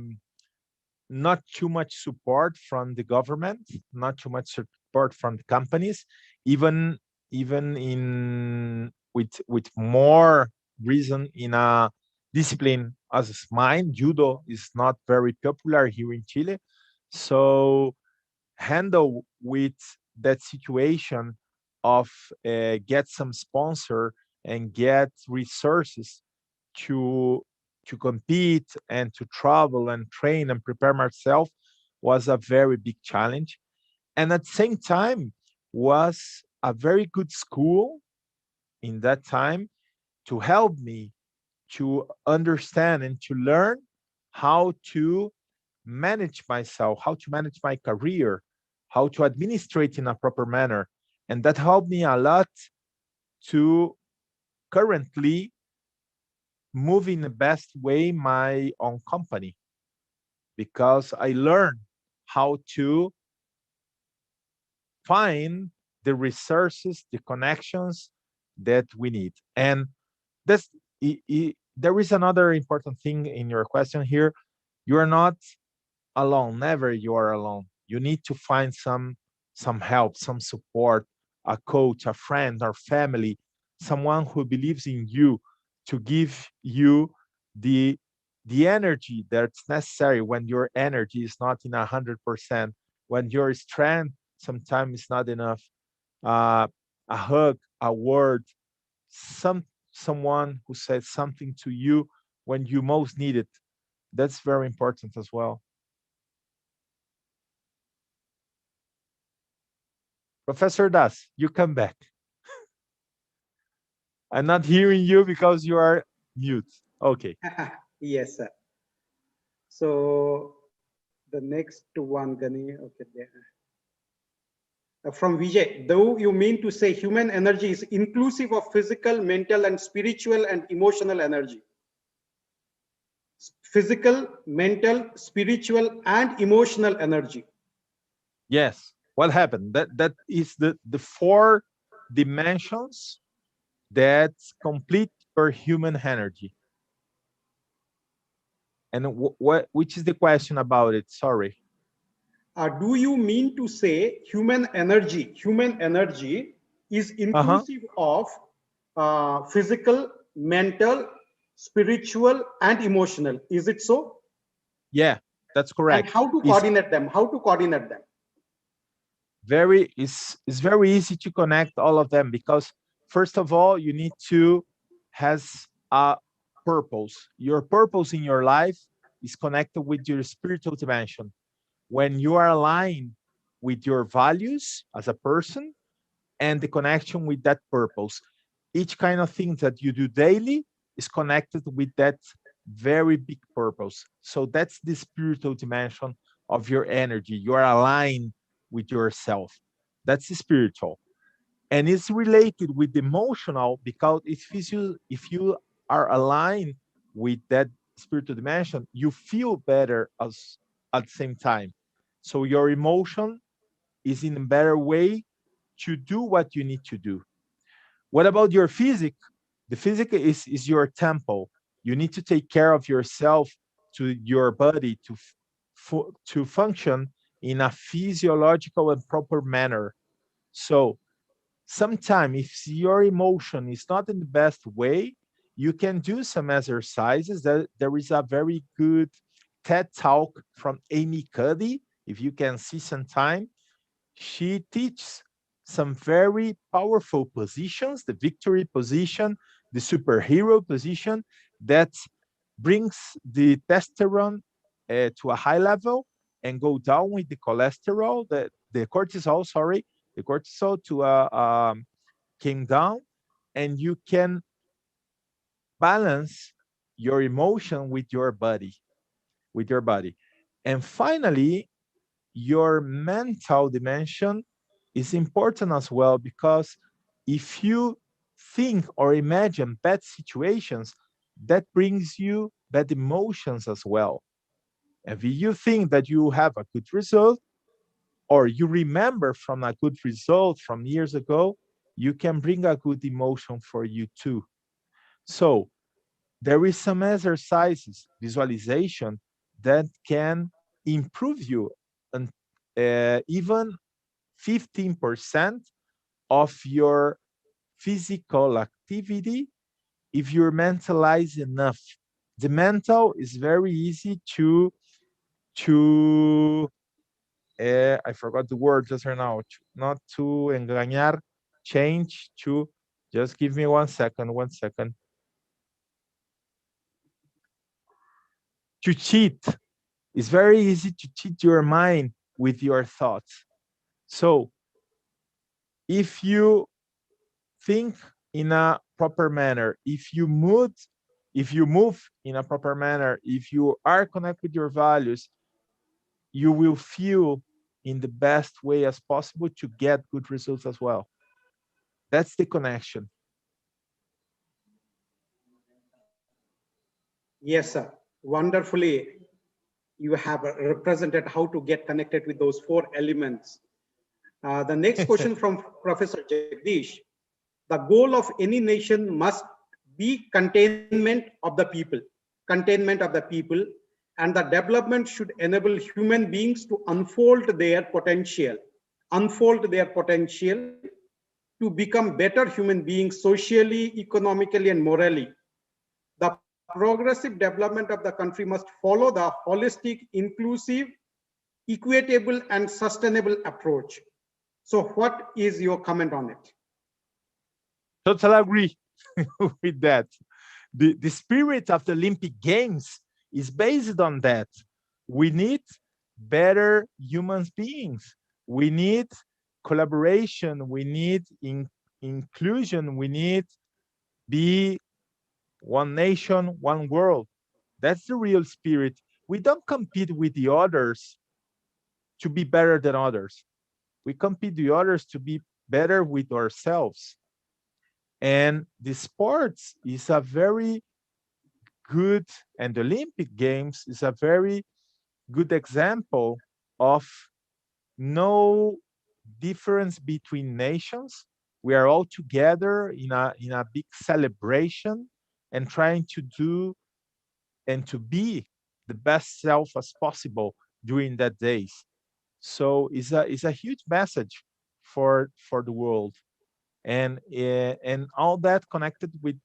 too much support from the government, not too much support from the companies, even in with more reason in a discipline as mine. Judo is not very popular here in Chile, so handle with that situation of get some sponsor and get resources to compete and to travel and train and prepare myself was a very big challenge, and at the same time was a very good school in that time to help me to understand and to learn how to manage myself, how to manage my career, how to administrate in a proper manner. And that helped me a lot to currently move in the best way my own company, because I learned how to find the resources, the connections that we need. And that's there is another important thing in your question here. You are not alone. Never you are alone. You need to find some help, some support, a coach, a friend, or family, someone who believes in you to give you the the energy that's necessary when your energy is not in 100%, when your strength sometimes is not enough. uh, a hug, a word, someone who says something to you when you most need it. That's very important as well. Professor Das, you come back. I'm not hearing you because you are mute. Okay. Yes, sir. So the next one, Gani, okay, there. From Vijay, though you mean to say human energy is inclusive of physical, mental, and spiritual and emotional energy. Physical, mental, spiritual, and emotional energy. Yes. What happened? That is the four dimensions that complete your human energy. And what which is the question about it? Sorry. Do you mean to say human energy is Uh-huh. inclusive of physical, mental, spiritual, and emotional? Is it so? Yeah, that's And correct. how to It's coordinate them? How to coordinate them? very it's very easy to connect all of them, because first of all you need to has a purpose. Your purpose in your life is connected with your spiritual dimension. When you are aligned with your values as a person and the connection with that purpose, each kind of thing that you do daily is connected with that very big purpose. So that's the spiritual dimension of your energy. You are aligned with yourself. That's spiritual. And it's related with emotional, because if you are aligned with that spiritual dimension, you feel better as at the same time. So your emotion is in a better way to do what you need to do. What about your physic? The physic is your temple. You need to take care of yourself, to your body to function in a physiological and proper manner. So sometimes if your emotion is not in the best way, you can do some exercises. There is a very good TED talk from Amy Cuddy. If you can see some time, she teaches some very powerful positions, the victory position, the superhero position, that brings the testosterone to a high level and go down with the cholesterol, the cortisol, sorry, the cortisol to came down, and you can balance your emotion with your body. And finally, your mental dimension is important as well, because if you think or imagine bad situations, that brings you bad emotions as well. If you think that you have a good result, or you remember from a good result from years ago, you can bring a good emotion for you too. So there is some exercises, visualization, that can improve you, and even 15% of your physical activity if you're mentalized enough. The mental is very easy to I forgot the word just right now. Not to engañar, change to. Just give me 1 second. 1 second. To cheat. It's very easy to cheat your mind with your thoughts. So if you think in a proper manner, if you move in a proper manner, if you are connected with your values, you will feel in the best way as possible to get good results as well. That's the connection. Yes, sir. Wonderfully, you have represented how to get connected with those four elements. The next question from Professor Jagdish. The goal of any nation must be containment of the people, and the development should enable human beings to unfold their potential to become better human beings socially, economically, and morally. The progressive development of the country must follow the holistic, inclusive, equitable, and sustainable approach. So what is your comment on it? Totally agree with that. The spirit of the Olympic Games is based on that. We need better human beings. We need collaboration. We need inclusion. We need be one nation, one world. That's the real spirit. We don't compete with the others to be better than others. We compete with the others to be better with ourselves. And the sports is a very good, and the Olympic Games is a very good example of no difference between nations. We are all together in a big celebration and trying to do and to be the best self as possible during that days. So it's a huge message for the world, and all that connected with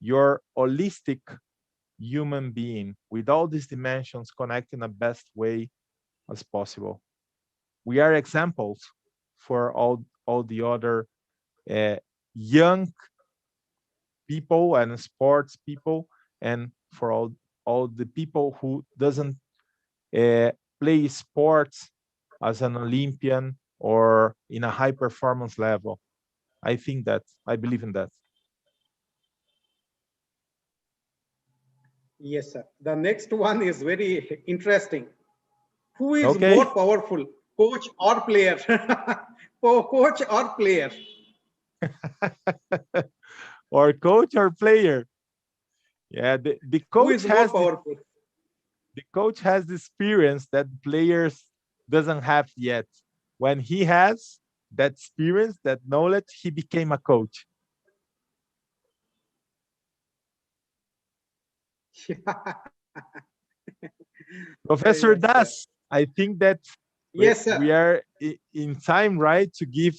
your holistic human being, with all these dimensions connected in the best way as possible. We are examples for all the other uh, young people and sports people, and for all the people who doesn't play sports as an Olympian or in a high performance level. I think that I believe in that. Yes, sir. The next one is very interesting. Who is more Okay. powerful, coach or player? Coach or player? Or coach or player. Yeah, the Who coach is more has powerful? the coach has the experience that players doesn't have yet. When he has that experience, that knowledge, he became a coach. Professor Yes, sir. Das, I think that Yes, we sir. are in time, right? To give,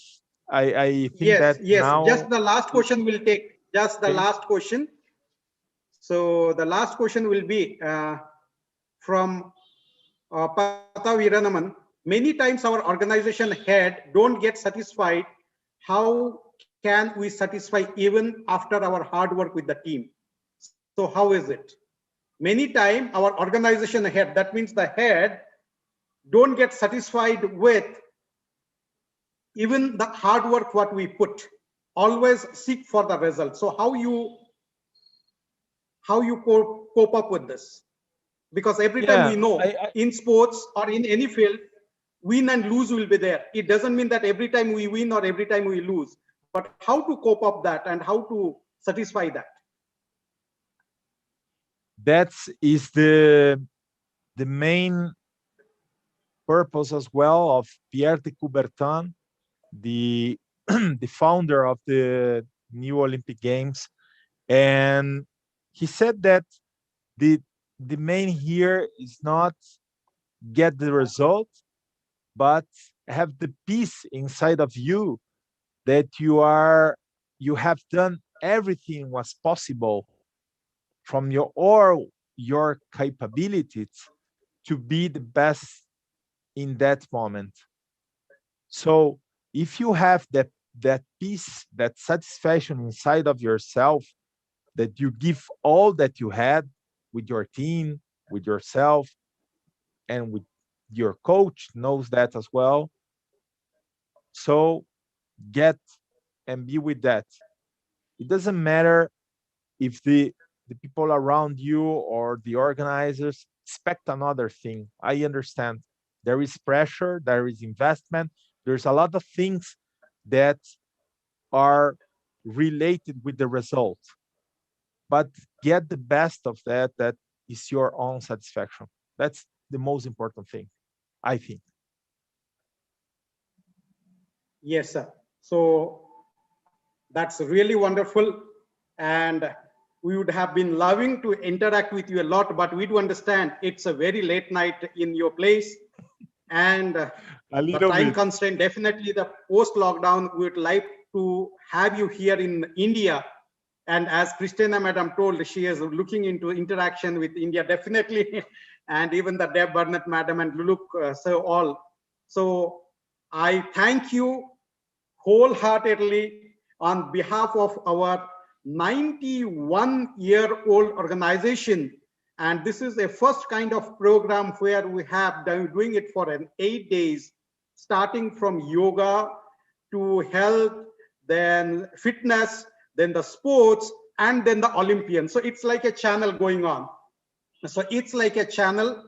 I think Yes, that yes. Just now, the last question will take. Just the okay, last question. So the last question will be from Pata Viranaman. Many times our organization head don't get satisfied. How can we satisfy even after our hard work with the team? So how is it? Many times our organization head, that means the head, don't get satisfied with even the hard work what we put. Always seek for the result. So how you cope up with this? Because every time yeah, we know in sports or in any field, win and lose will be there. It doesn't mean that every time we win or every time we lose, but how to cope up that and how to satisfy that? That is the main purpose as well of Pierre de Coubertin, the the founder of the new Olympic Games, and he said that the main here is not get the result, but have the peace inside of you that you have done everything was possible from your capabilities to be the best in that moment. So if you have that peace, that satisfaction inside of yourself, that you give all that you had with your team, with yourself, and with your coach knows that as well. So get and be with that. It doesn't matter if the people around you or the organizers expect another thing. I understand there is pressure, there is investment, there's a lot of things that are related with the result, but get the best of that. That is your own satisfaction. That's the most important thing, I think. Yes, sir. So that's really wonderful. And we would have been loving to interact with you a lot, but we do understand it's a very late night in your place. And the time constraint, definitely the post-lockdown, we would like to have you here in India. And as Christina Madam told, she is looking into interaction with India, definitely. And even the Deb Burnett Madam and Luluk, so all. So I thank you wholeheartedly on behalf of our 91-year-old organization. And this is a first kind of program where we have doing it for 8 days, starting from yoga to health, then fitness, then the sports, and then the Olympians. So it's like a channel going on. So it's like a channel.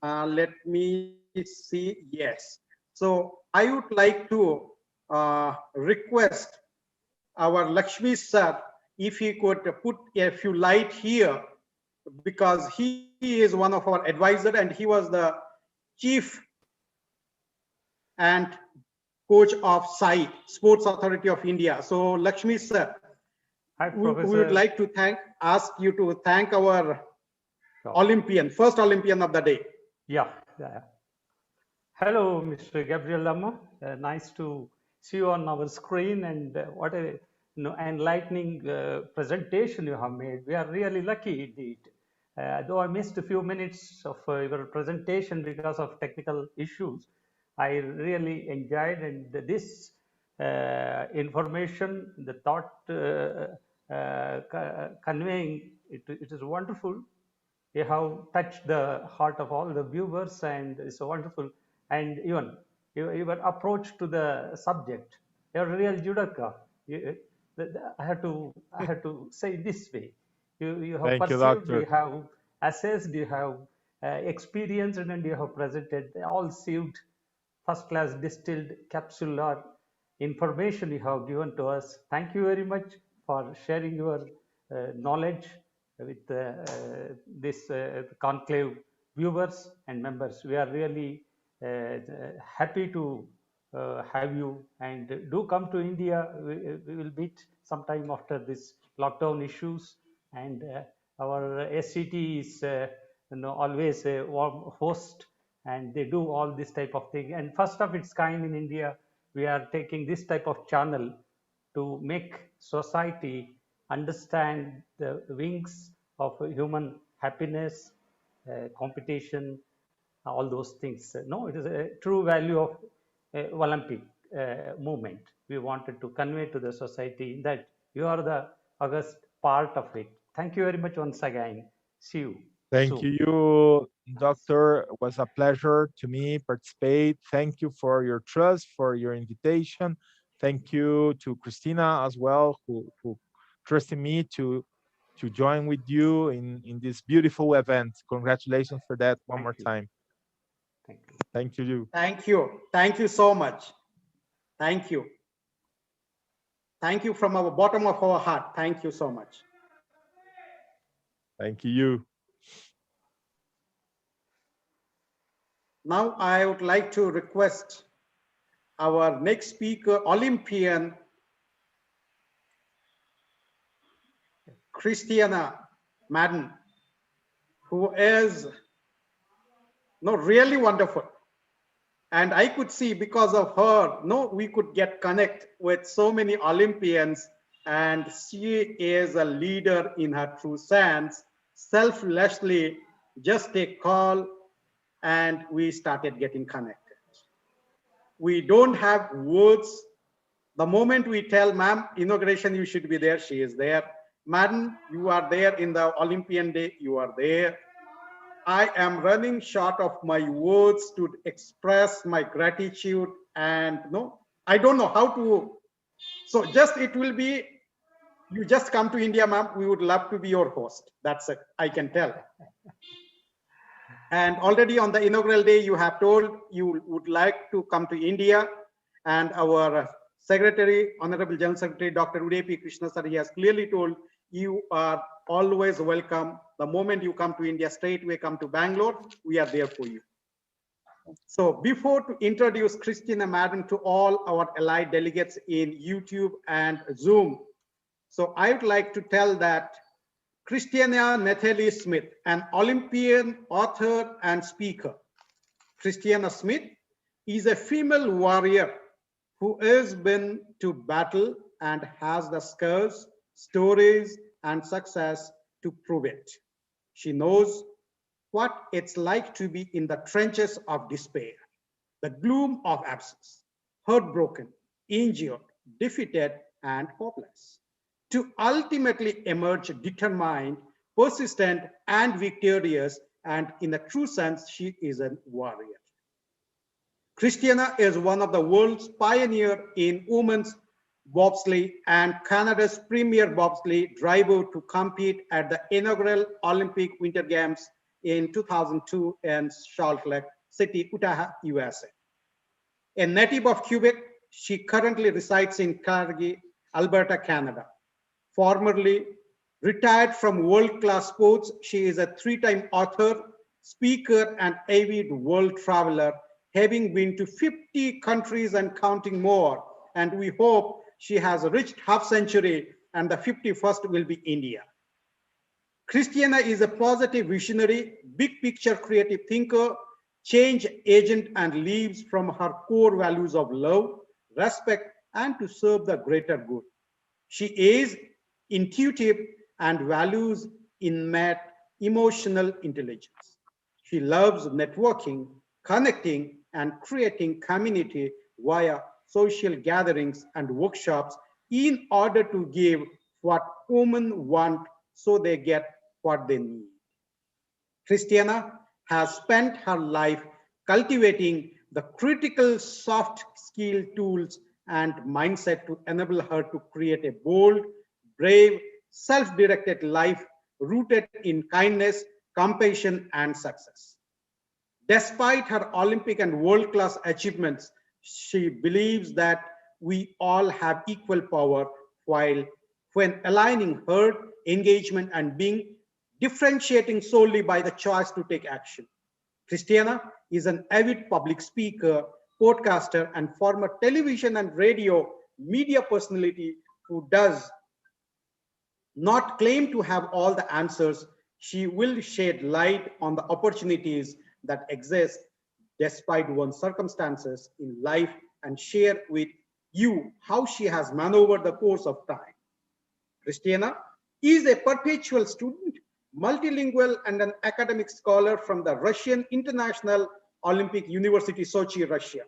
Let me see. Yes. So I would like to request our Lakshmi sir if he could put a few light here, because he is one of our advisor and he was the chief and coach of SAI, Sports Authority of India. So Lakshmi sir, Hi, we would like to ask you to thank our Olympian, first Olympian of the day. Yeah. Hello, Mr. Gabriel Lama. Nice to see you on our screen, and what a enlightening presentation you have made. We are really lucky indeed. Though I missed a few minutes of your presentation because of technical issues, I really enjoyed, and this information, the thought conveying, it is wonderful. You have touched the heart of all the viewers, and it's wonderful. And even your approach to the subject, you're a real judaka. I have to say this way. You have perceived, you have assessed, you have experienced, and you have presented all sieved, first-class distilled capsular information you have given to us. Thank you very much for sharing your knowledge with this conclave viewers and members. We are really happy to have you, and do come to India. We will meet sometime after this lockdown issues, and our SCT is always a warm host, and they do all this type of thing. And first of its kind in India, we are taking this type of channel to make society understand the wings of human happiness, competition, all those things. No, it is a true value of Olympic movement. We wanted to convey to the society that you are the august part of it. Thank you very much once again. See you. Thank you, Doctor. It was a pleasure to me participate. Thank you for your trust, for your invitation. Thank you to Christina as well, who trusted me to join with you in this beautiful event. Congratulations for that one more time. Thank you. Thank you. Thank you. Thank you so much. Thank you. Thank you so much. Thank you. Thank you from our bottom of our heart. Thank you so much. Thank you. Now I would like to request our next speaker, Olympian, Christiana Madden, who is really wonderful. And I could see because of her, we could get connect with so many Olympians, and she is a leader in her true sense, selflessly just take call, and we started getting connected. We don't have words. The moment we tell, ma'am, inauguration, you should be there, she is there. Madam, you are there in the Olympian Day, you are there. I am running short of my words to express my gratitude, and I don't know how to. So just it will be, you just come to India, ma'am, we would love to be your host. That's it, I can tell. And already on the inaugural day, you have told you would like to come to India, and our Secretary, Honorable General Secretary, Dr. Udupi Krishna sir, he has clearly told you are always welcome. The moment you come to India, straightway come to Bangalore, we are there for you. So before to introduce Christina Madden to all our allied delegates in YouTube and Zoom, so I would like to tell that Christiana Nathalie Smith, an Olympian, author, and speaker. Christiana Smith is a female warrior who has been to battle and has the skills, stories, and success to prove it. She knows what it's like to be in the trenches of despair, the gloom of absence, heartbroken, injured, defeated, and hopeless, to ultimately emerge determined, persistent, and victorious, and in a true sense, she is a warrior. Christiana is one of the world's pioneers in women's bobsleigh and Canada's premier bobsleigh driver to compete at the inaugural Olympic Winter Games in 2002 in Salt Lake City, Utah, USA. A native of Quebec, she currently resides in Calgary, Alberta, Canada. Formerly retired from world-class sports, she is a three-time author, speaker, and avid world traveler, having been to 50 countries and counting more. And we hope she has reached half century, and the 51st will be India. Christiana is a positive visionary, big picture creative thinker, change agent, and lives from her core values of love, respect, and to serve the greater good. She is intuitive and values innate emotional intelligence. She loves networking, connecting, and creating community via social gatherings and workshops in order to give what women want so they get what they need. Christiana has spent her life cultivating the critical soft skill tools and mindset to enable her to create a bold, brave, self-directed life rooted in kindness, compassion, and success. Despite her Olympic and world-class achievements, she believes that we all have equal power when aligning her engagement and being differentiating solely by the choice to take action. Christiana is an avid public speaker, podcaster, and former television and radio media personality who does not claim to have all the answers. She will shed light on the opportunities that exist despite one's circumstances in life and share with you how she has maneuvered the course of time. Christiana is a perpetual student, multilingual, and an academic scholar from the Russian International Olympic University, Sochi, Russia,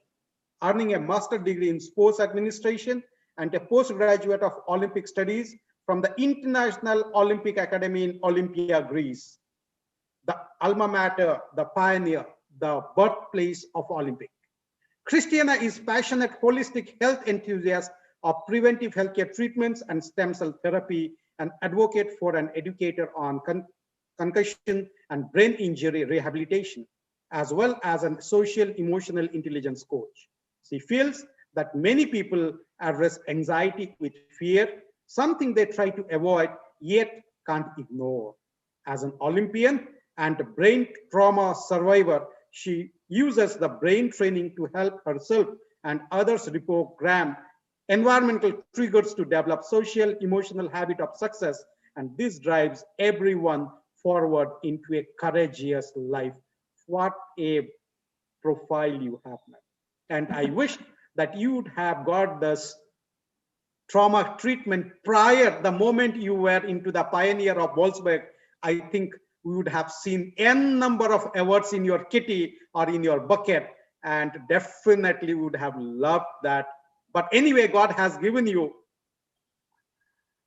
earning a master's degree in sports administration and a postgraduate of Olympic studies from the International Olympic Academy in Olympia, Greece, the alma mater, the pioneer, the birthplace of Olympic. Christiana is passionate holistic health enthusiast of preventive healthcare treatments and stem cell therapy, and advocate for an educator on concussion and brain injury rehabilitation, as well as a social emotional intelligence coach. She feels that many people address anxiety with fear, something they try to avoid yet can't ignore. As an Olympian and a brain trauma survivor, she uses the brain training to help herself and others reprogram environmental triggers to develop social, emotional habit of success. And this drives everyone forward into a courageous life. What a profile you have, man. And I wish that you would have got this trauma treatment prior, the moment you were into the pioneer of Wolfsburg. I think we would have seen n number of awards in your kitty or in your bucket, and definitely would have loved that. But anyway, God has given you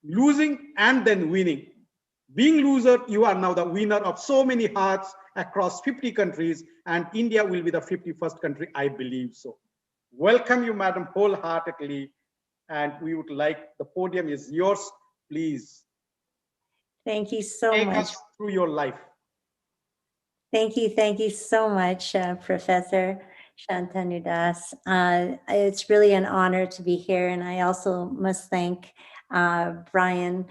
losing and then winning. Being loser, you are now the winner of so many hearts across 50 countries, and India will be the 51st country, I believe so. Welcome you, madam, wholeheartedly, and we would like, the podium is yours, please. Thank you so Take much. us through your life. Thank you so much, Professor Shantanu Das. It's really an honor to be here, and I also must thank Brian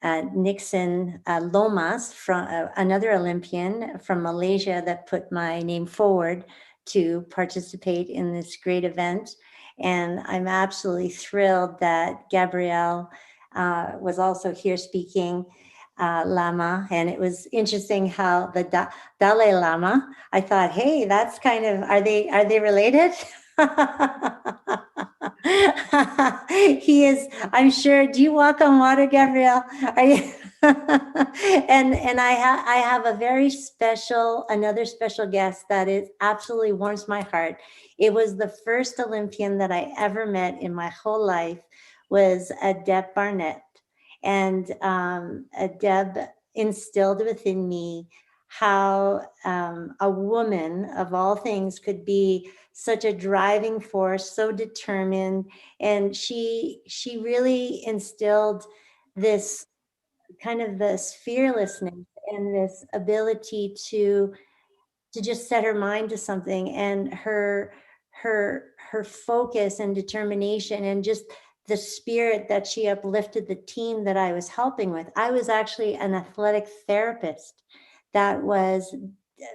Nixon Lomas, from another Olympian from Malaysia, that put my name forward to participate in this great event. And I'm absolutely thrilled that Gabrielle was also here speaking, Lama. And it was interesting how the Dalai Lama, I thought, hey, that's kind of, are they related? He is, I'm sure. Do you walk on water, Gabrielle? Are you? and I have a very special, another special guest that is absolutely warms my heart. It was the first Olympian that I ever met in my whole life, was Deb Barnett. And Deb instilled within me how a woman of all things could be such a driving force, so determined. And she really instilled this kind of this fearlessness and this ability to just set her mind to something, and her focus and determination, and just the spirit that she uplifted the team that I was helping with. I was actually an athletic therapist that was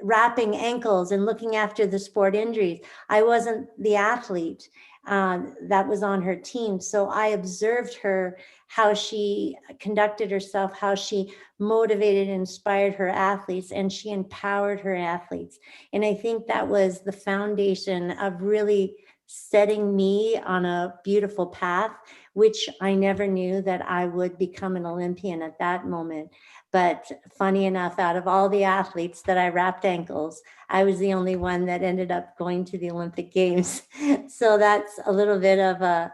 wrapping ankles and looking after the sport injuries. I wasn't the athlete that was on her team. So I observed her, how she conducted herself, how she motivated and inspired her athletes, and she empowered her athletes. And I think that was the foundation of really setting me on a beautiful path, which I never knew that I would become an Olympian at that moment. But funny enough, out of all the athletes that I wrapped ankles, I was the only one that ended up going to the Olympic Games. So that's a little bit of a,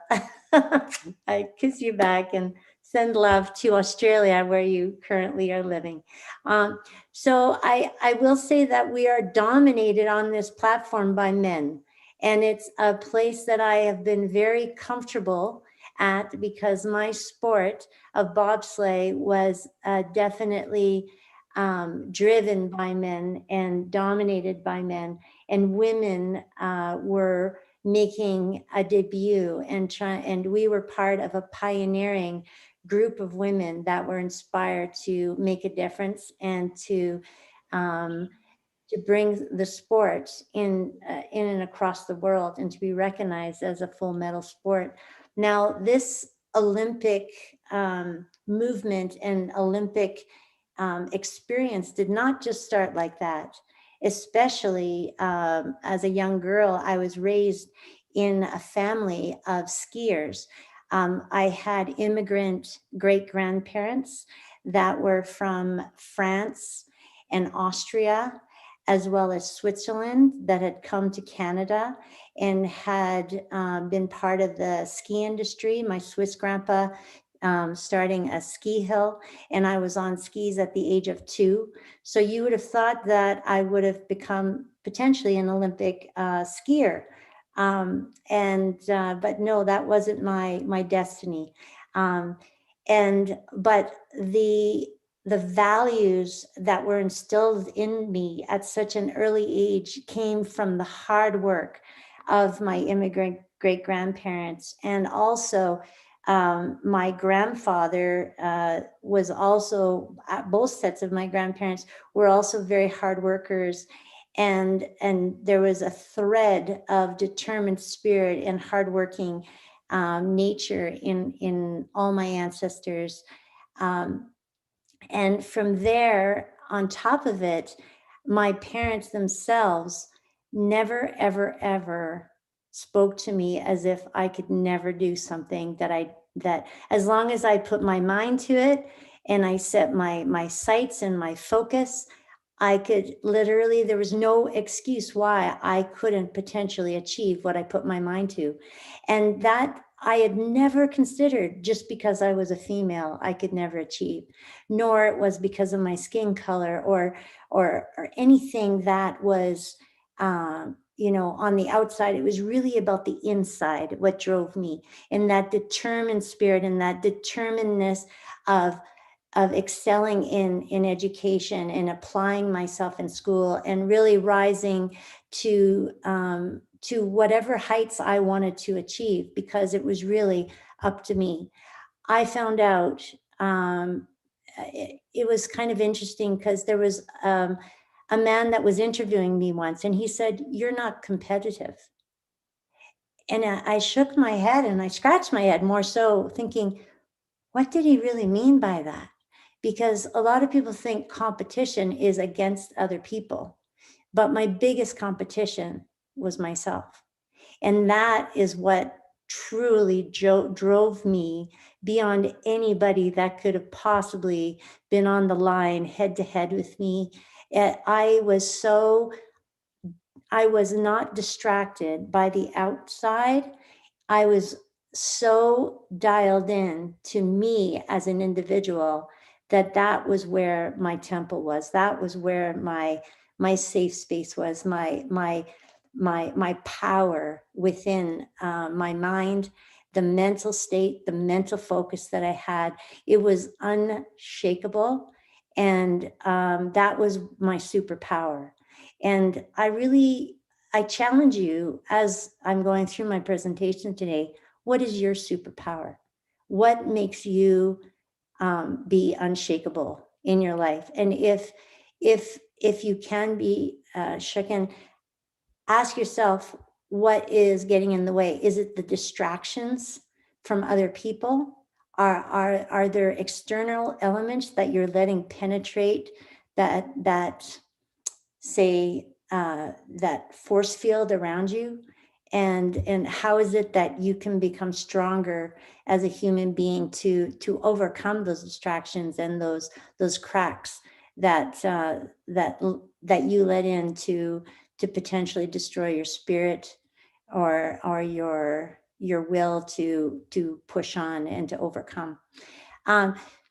I kiss you back and send love to Australia, where you currently are living. So I will say that we are dominated on this platform by men. And it's a place that I have been very comfortable at, because my sport of bobsleigh was definitely driven by men and dominated by men, and women were making a debut, and we were part of a pioneering group of women that were inspired to make a difference and to bring the sport in and across the world, and to be recognized as a full medal sport. Now, this Olympic movement and Olympic experience did not just start like that. Especially as a young girl, I was raised in a family of skiers. I had immigrant great-grandparents that were from France and Austria, as well as Switzerland, that had come to Canada and had been part of the ski industry. My Swiss grandpa starting a ski hill, and I was on skis at the age of 2. So you would have thought that I would have become potentially an Olympic skier. But no, that wasn't my destiny. But the values that were instilled in me at such an early age came from the hard work. of my immigrant great-grandparents. And also my grandfather was also, both sets of my grandparents were also very hard workers. And there was a thread of determined spirit and hardworking nature in all my ancestors. And from there, on top of it, my parents themselves never, ever, ever spoke to me as if I could never do something that as long as I put my mind to it and I set my sights and my focus, I could literally, there was no excuse why I couldn't potentially achieve what I put my mind to. And that I had never considered, just because I was a female, I could never achieve, nor it was because of my skin color or anything that was, you know, on the outside. It was really about the inside, what drove me, and that determined spirit and that determinedness of excelling in education and applying myself in school and really rising to whatever heights I wanted to achieve, because it was really up to me. I found out, it was kind of interesting because there was a man that was interviewing me once, and he said, "You're not competitive." And I shook my head and I scratched my head, more so thinking, what did he really mean by that? Because a lot of people think competition is against other people, but my biggest competition was myself. And that is what truly drove me beyond anybody that could have possibly been on the line head to head with me. I was not distracted by the outside. I was so dialed in to me as an individual that was where my temple was. That was where my safe space was, my power within my mind, the mental state, the mental focus that I had. It was unshakable. And that was my superpower. And I challenge you, as I'm going through my presentation today, what is your superpower? What makes you be unshakable in your life? And if you can be shaken, ask yourself, what is getting in the way? Is it the distractions from other people? Are there external elements that you're letting penetrate that say that force field around you? And how is it that you can become stronger as a human being to overcome those distractions and those cracks that you let in to potentially destroy your spirit or your will to push on and to overcome.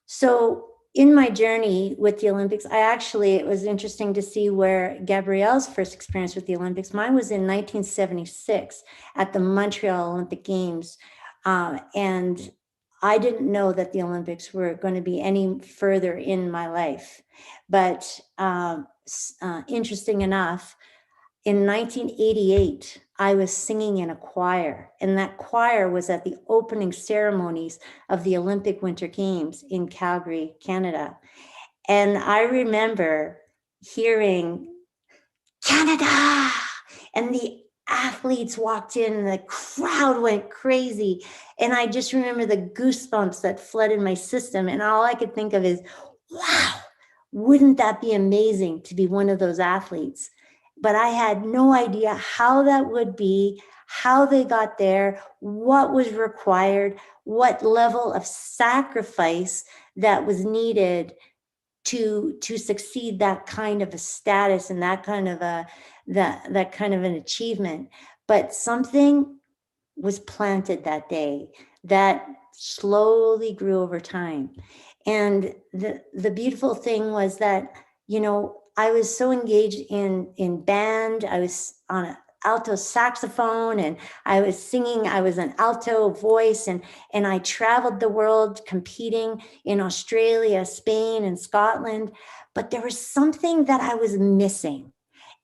So in my journey with the Olympics, it was interesting to see where Gabrielle's first experience with the Olympics. Mine was in 1976 at the Montreal Olympic Games. And I didn't know that the Olympics were going to be any further in my life. But interesting enough, in 1988, I was singing in a choir, and that choir was at the opening ceremonies of the Olympic Winter Games in Calgary, Canada. And I remember hearing Canada, and the athletes walked in and the crowd went crazy. And I just remember the goosebumps that flooded my system. And all I could think of is, wow, wouldn't that be amazing to be one of those athletes? But I had no idea how that would be, how they got there, what was required, what level of sacrifice that was needed to succeed that kind of a status and that kind of an achievement. But something was planted that day that slowly grew over time. And the beautiful thing was that, you know, I was so engaged in band. I was on an alto saxophone and I was singing. I was an alto voice, and I traveled the world competing in Australia, Spain, and Scotland. But there was something that I was missing.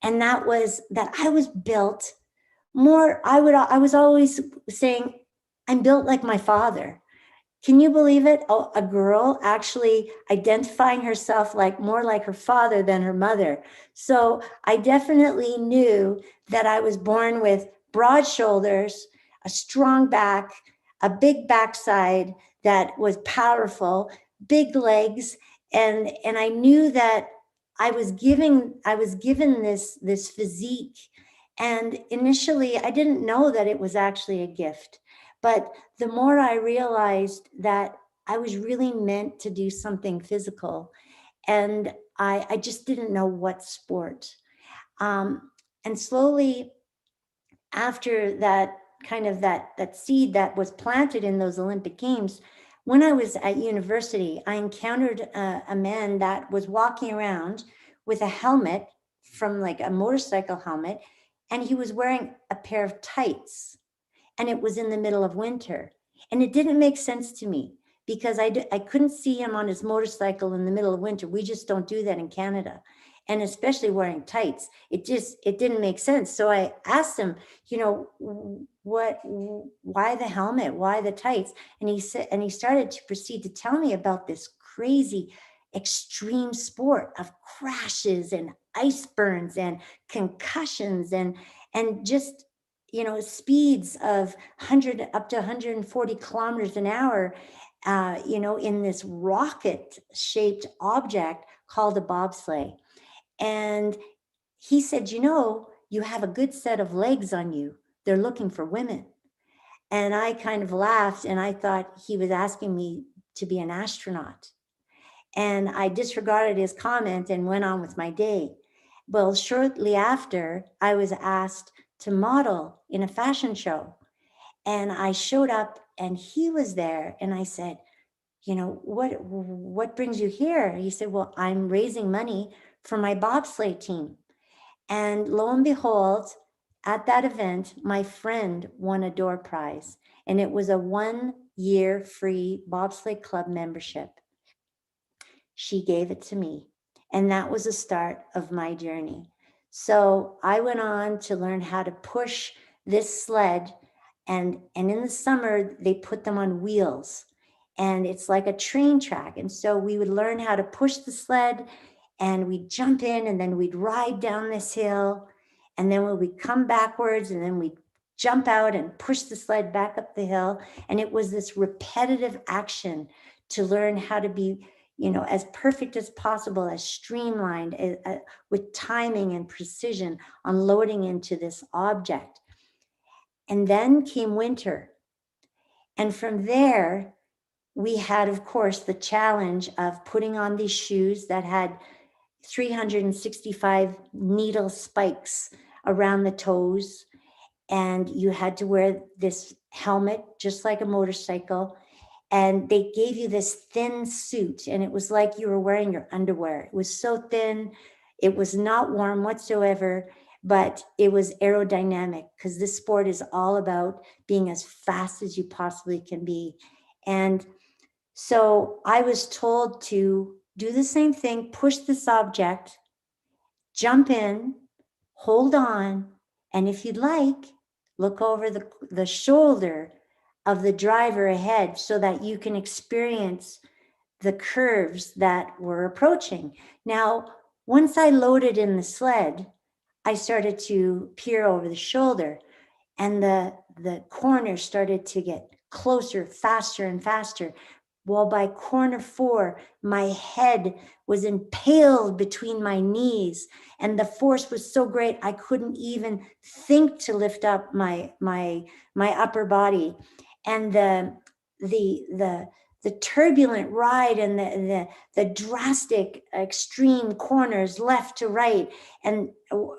And that was that I was built I was always saying, I'm built like my father. Can you believe it? Oh, a girl actually identifying herself like more like her father than her mother. So I definitely knew that I was born with broad shoulders, a strong back, a big backside that was powerful, big legs, and I knew that I was given this physique. And initially I didn't know that it was actually a gift. But the more I realized that I was really meant to do something physical, and I just didn't know what sport. And slowly after that, kind of that seed that was planted in those Olympic Games, when I was at university, I encountered a man that was walking around with a helmet from like a motorcycle helmet, and he was wearing a pair of tights. And it was in the middle of winter. And it didn't make sense to me because I couldn't see him on his motorcycle in the middle of winter. We just don't do that in Canada. And especially wearing tights, it didn't make sense. So I asked him, you know, why the helmet? Why the tights? And he started to proceed to tell me about this crazy extreme sport of crashes and ice burns and concussions and just, you know, speeds of 100 up to 140 kilometers an hour, you know, in this rocket shaped object called a bobsleigh. And he said, you know, you have a good set of legs on you. They're looking for women. And I kind of laughed and I thought he was asking me to be an astronaut. And I disregarded his comment and went on with my day. Well, shortly after, I was asked to model in a fashion show. And I showed up and he was there. And I said, you know, what brings you here? He said, well, I'm raising money for my bobsleigh team. And lo and behold, at that event, my friend won a door prize. And it was a 1-year free bobsleigh club membership. She gave it to me. And that was the start of my journey. So I went on to learn how to push this sled. And in the summer, they put them on wheels. And it's like a train track. And so we would learn how to push the sled and we'd jump in and then we'd ride down this hill. And then we'd come backwards and then we'd jump out and push the sled back up the hill. And it was this repetitive action to learn how to be, you know, as perfect as possible, as streamlined, with timing and precision on loading into this object. And then came winter. And from there, we had, of course, the challenge of putting on these shoes that had 365 needle spikes around the toes. And you had to wear this helmet, just like a motorcycle. And they gave you this thin suit, and it was like you were wearing your underwear. It was so thin. It was not warm whatsoever, but it was aerodynamic because this sport is all about being as fast as you possibly can be. And so I was told to do the same thing, push this object, jump in, hold on, and if you'd like, look over the shoulder of the driver ahead so that you can experience the curves that were approaching. Now, once I loaded in the sled, I started to peer over the shoulder and the corners started to get closer, faster and faster. Well, by corner 4, my head was impaled between my knees and the force was so great I couldn't even think to lift up my upper body. And the turbulent ride and the drastic extreme corners left to right and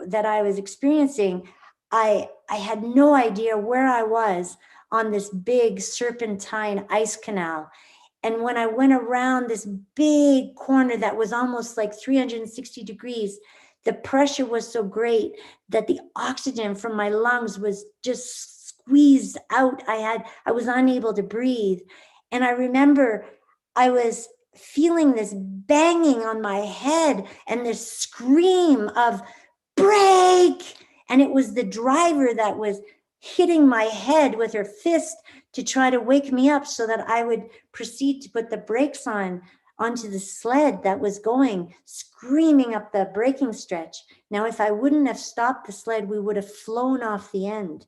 that I was experiencing, I had no idea where I was on this big serpentine ice canal. And when I went around this big corner that was almost like 360 degrees, the pressure was so great that the oxygen from my lungs was just squeezed out. I was unable to breathe. And I remember I was feeling this banging on my head and this scream of brake. And it was the driver that was hitting my head with her fist to try to wake me up so that I would proceed to put the brakes onto the sled that was going, screaming up the braking stretch. Now, if I wouldn't have stopped the sled, we would have flown off the end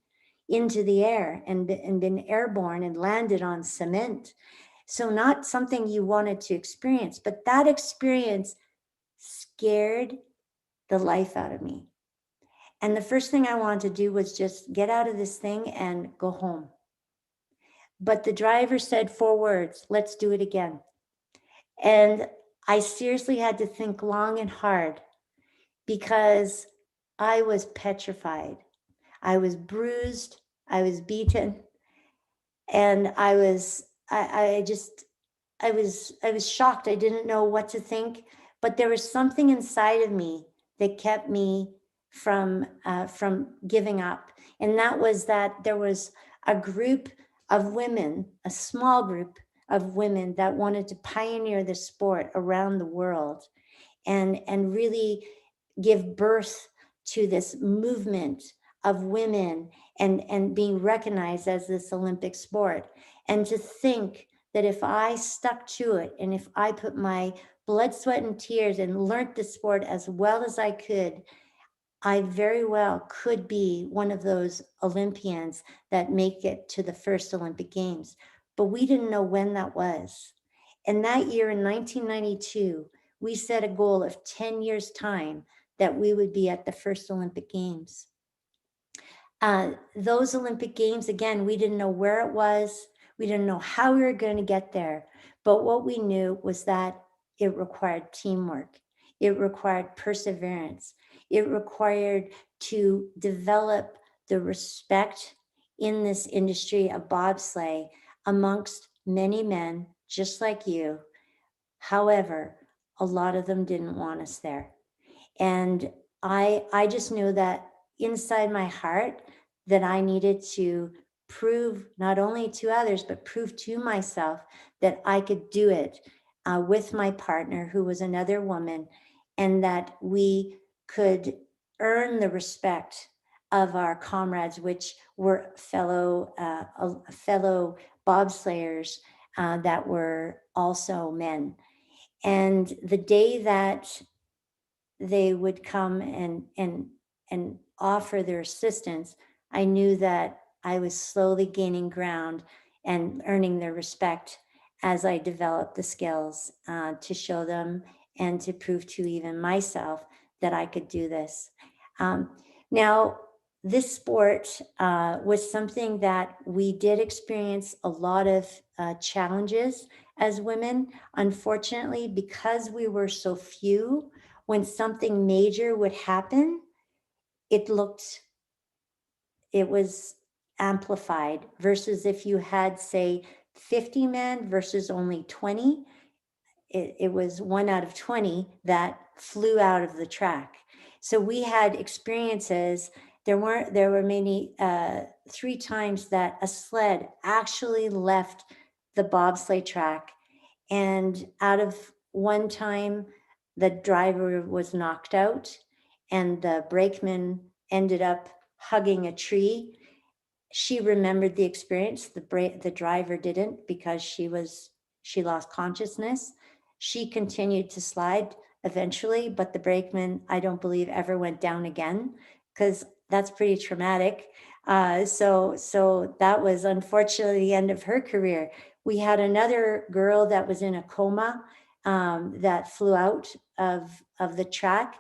into the air and been airborne and landed on cement. So not something you wanted to experience, but that experience scared the life out of me. And the first thing I wanted to do was just get out of this thing and go home. But the driver said 4 words, let's do it again. And I seriously had to think long and hard because I was petrified. I was bruised, I was beaten, and I was shocked. I didn't know what to think, but there was something inside of me that kept me from giving up. And that was that there was a group of women, a small group of women that wanted to pioneer the sport around the world and really give birth to this movement of women and being recognized as this Olympic sport. And to think that if I stuck to it and if I put my blood, sweat, and tears and learned the sport as well as I could, I very well could be one of those Olympians that make it to the first Olympic Games. But we didn't know when that was. And that year in 1992, we set a goal of 10 years' time that we would be at the first Olympic Games. Those Olympic Games, again, we didn't know where it was. We didn't know how we were going to get there. But what we knew was that it required teamwork. It required perseverance. It required to develop the respect in this industry of bobsleigh amongst many men just like you. However, a lot of them didn't want us there. And I just knew that inside my heart that I needed to prove not only to others, but prove to myself that I could do it with my partner, who was another woman, and that we could earn the respect of our comrades, which were fellow bobsleighers that were also men. And the day that they would come and offer their assistance, I knew that I was slowly gaining ground and earning their respect as I developed the skills to show them and to prove to even myself that I could do this. Now, this sport was something that we did experience a lot of challenges as women. Unfortunately, because we were so few, when something major would happen, it was amplified versus if you had, say, 50 men versus only 20, it was 1 out of 20 that flew out of the track. So we had experiences. There were many 3 times that a sled actually left the bobsleigh track, and out of 1 time, the driver was knocked out, and the brakeman ended up hugging a tree. She remembered the experience. The driver didn't, because she lost consciousness. She continued to slide eventually, but the brakeman, I don't believe, ever went down again, because that's pretty traumatic. So that was unfortunately the end of her career. We had another girl that was in a coma that flew out of the track,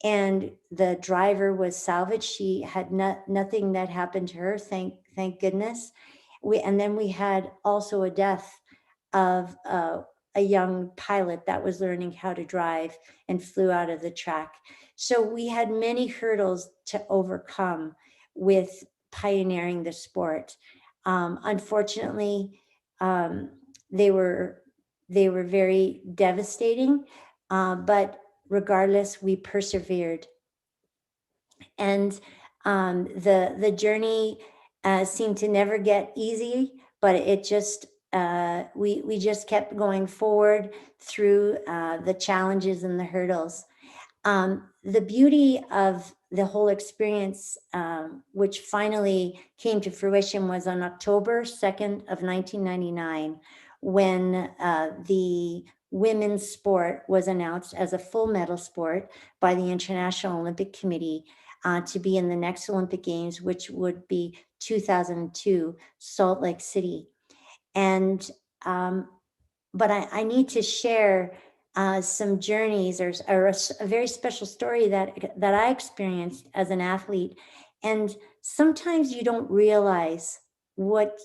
and the driver was salvaged. She had nothing that happened to her, thank goodness. And then we had also a death of a young pilot that was learning how to drive and flew out of the track. So we had many hurdles to overcome with pioneering the sport. Unfortunately, they were very devastating, but regardless, we persevered. And the journey seemed to never get easy, but it just, we just kept going forward through the challenges and the hurdles. The beauty of the whole experience, which finally came to fruition, was on October 2nd of 1999, when the women's sport was announced as a full medal sport by the International Olympic Committee to be in the next Olympic Games, which would be 2002 Salt Lake City. And but I need to share some journeys or a very special story that I experienced as an athlete. And sometimes you don't realize what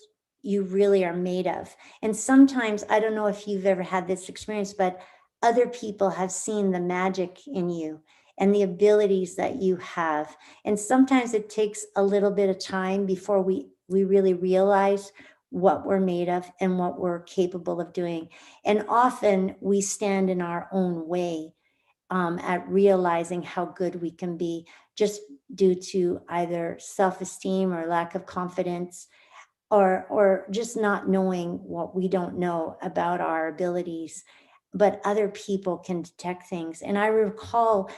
you really are made of. And sometimes, I don't know if you've ever had this experience, but other people have seen the magic in you and the abilities that you have. And sometimes it takes a little bit of time before we really realize what we're made of and what we're capable of doing. And often we stand in our own way at realizing how good we can be, just due to either self-esteem or lack of confidence, or just not knowing what we don't know about our abilities. But other people can detect things. And I recall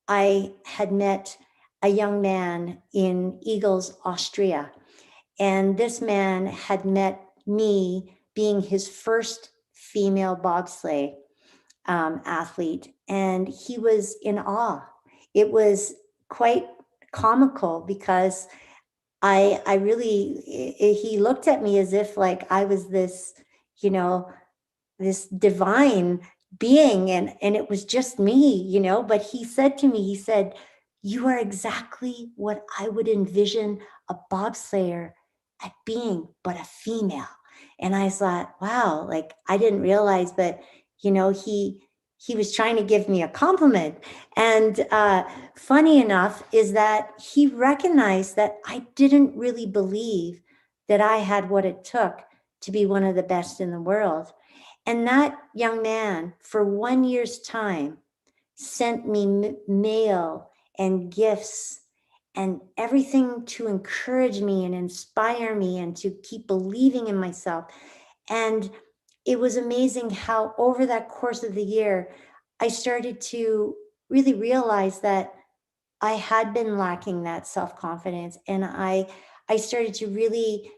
I had met a young man in Eagles, Austria. And this man had met me being his first female bobsleigh athlete, and he was in awe. It was quite comical because I really, he looked at me as if like I was this, you know, this divine being, and it was just me, you know. But he said to me, he said, "You are exactly what I would envision a bobslayer at being, but a female." And I thought, wow, like I didn't realize, but you know, he was trying to give me a compliment. And funny enough is that he recognized that I didn't really believe that I had what it took to be one of the best in the world. And that young man, for 1 year's time, sent me mail and gifts and everything to encourage me and inspire me and to keep believing in myself. And it was amazing how over that course of the year, I started to really realize that I had been lacking that self-confidence, and I started to really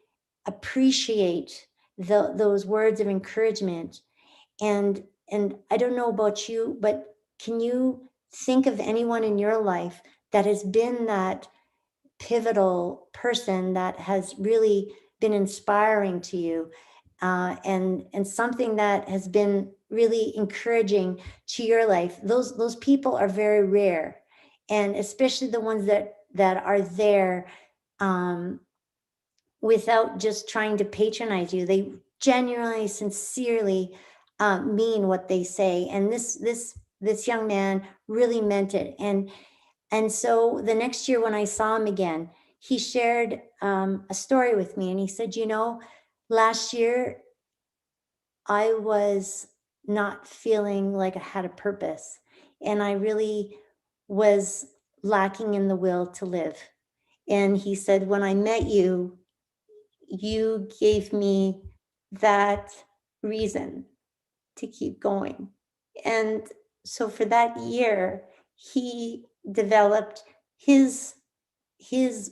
appreciate those words of encouragement. And I don't know about you, but can you think of anyone in your life that has been that pivotal person that has really been inspiring to you, and something that has been really encouraging to your life? Those people are very rare, and especially the ones that are there without just trying to patronize you. They genuinely, sincerely mean what they say. And this young man really meant it. And so the next year when I saw him again, he shared a story with me, and he said, you know, last year I was not feeling like I had a purpose, and I really was lacking in the will to live. And he said, when I met you, you gave me that reason to keep going. And so for that year, he developed his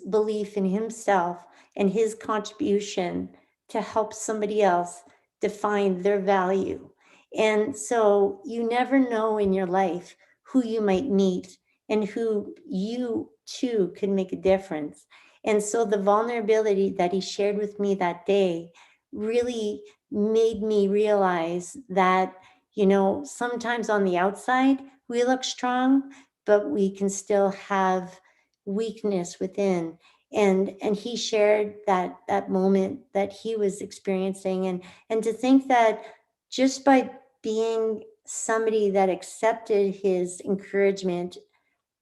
belief in himself and his contribution to help somebody else define their value. And so you never know in your life who you might meet and who you too can make a difference. And so the vulnerability that he shared with me that day really made me realize that, you know, sometimes on the outside we look strong, but we can still have weakness within. And he shared that moment that he was experiencing, and to think that just by being somebody that accepted his encouragement,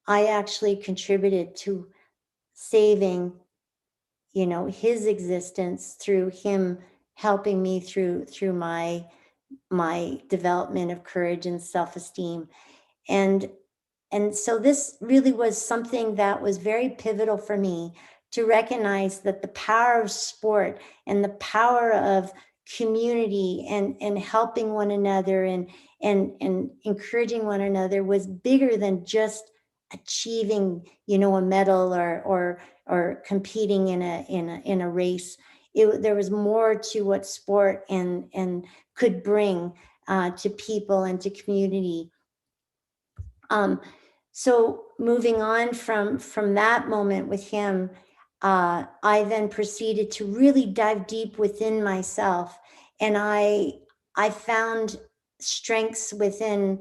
I actually contributed to saving, you know, his existence through him helping me through my development of courage and self-esteem. And so this really was something that was very pivotal for me, to recognize that the power of sport and the power of community and helping one another and encouraging one another was bigger than just achieving, you know, a medal or competing in a race. There was more to what sport and could bring to people and to community. So moving on from that moment with him, I then proceeded to really dive deep within myself, and I found strengths within,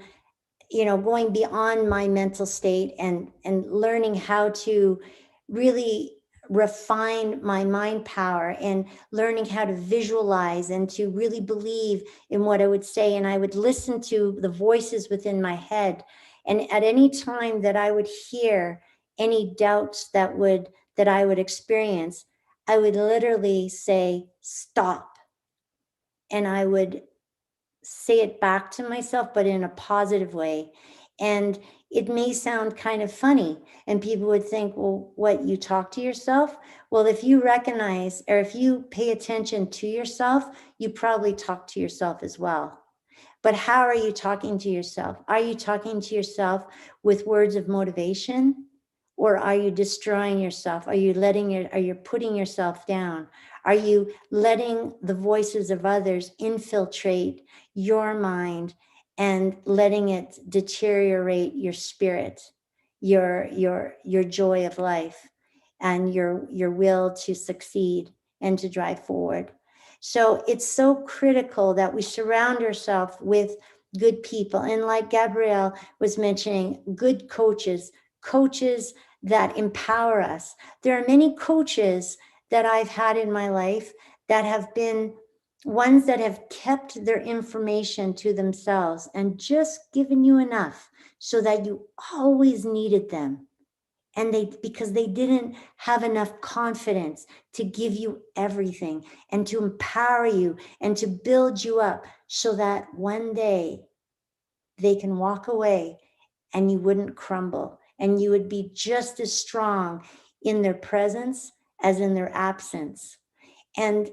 you know, going beyond my mental state and learning how to really refine my mind power and learning how to visualize and to really believe in what I would say. And I would listen to the voices within my head. And at any time that I would hear any doubts that I would experience, I would literally say, stop. And I would say it back to myself, but in a positive way. And it may sound kind of funny, and people would think, well, what, you talk to yourself? Well, if you recognize, or if you pay attention to yourself, you probably talk to yourself as well. But how are you talking to yourself? Are you talking to yourself with words of motivation? Or are you destroying yourself? Are you putting yourself down? Are you letting the voices of others infiltrate your mind and letting it deteriorate your spirit, your joy of life, and your will to succeed and to drive forward? So it's so critical that we surround ourselves with good people. And like Gabrielle was mentioning, good coaches that empower us. There are many coaches that I've had in my life that have been ones that have kept their information to themselves and just given you enough so that you always needed them. And because they didn't have enough confidence to give you everything and to empower you and to build you up so that one day they can walk away and you wouldn't crumble and you would be just as strong in their presence as in their absence. And,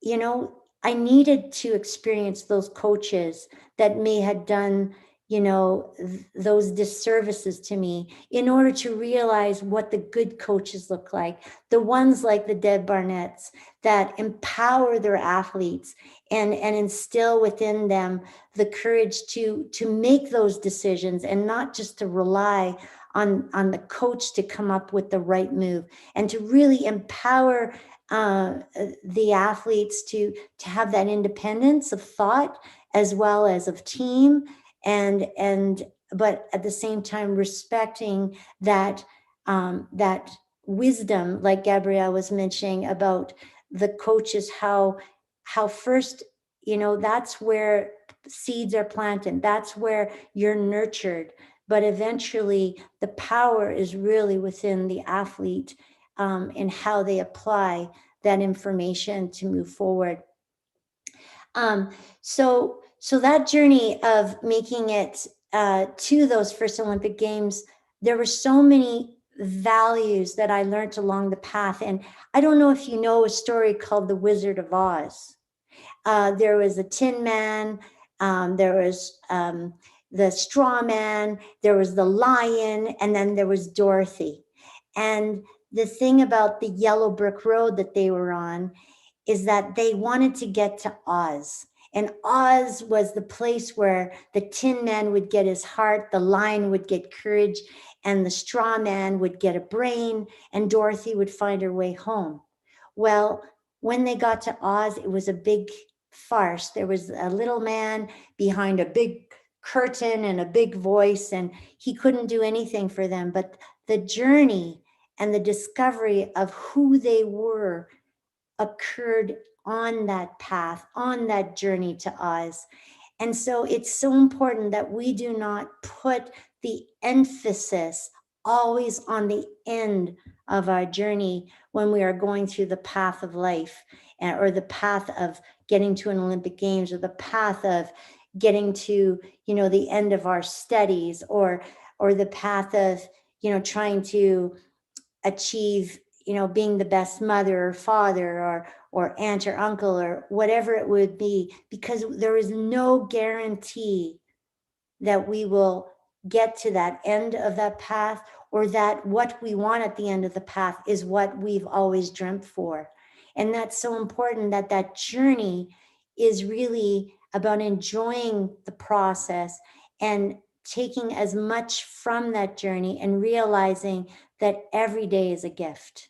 you know, I needed to experience those coaches that may have done, you know, those disservices to me in order to realize what the good coaches look like. The ones like the Deb Barnetts that empower their athletes and instill within them the courage to make those decisions and not just to rely on the coach to come up with the right move, and to really empower the athletes to have that independence of thought as well as of team, but at the same time respecting that that wisdom, like Gabrielle was mentioning about the coaches, how first, you know, that's where seeds are planted, that's where you're nurtured, but eventually the power is really within the athlete and how they apply that information to move forward. So that journey of making it to those first Olympic Games, there were so many values that I learned along the path. And I don't know if you know a story called The Wizard of Oz. There was a Tin Man, there was the Straw Man, there was the Lion, and then there was Dorothy. And the thing about the yellow brick road that they were on is that they wanted to get to Oz. And Oz was the place where the Tin Man would get his heart, the Lion would get courage, and the Straw Man would get a brain, and Dorothy would find her way home. Well, when they got to Oz, it was a big farce. There was a little man behind a big curtain and a big voice, and he couldn't do anything for them. But the journey and the discovery of who they were occurred on that path, on that journey to Oz. And so it's so important that we do not put the emphasis always on the end of our journey when we are going through the path of life, or the path of getting to an Olympic Games, or the path of getting to, you know, the end of our studies, or the path of, you know, trying to achieve, you know, being the best mother or father or aunt or uncle or whatever it would be, because there is no guarantee that we will get to that end of that path, or that what we want at the end of the path is what we've always dreamt for. And that's so important, that that journey is really about enjoying the process and taking as much from that journey and realizing that every day is a gift,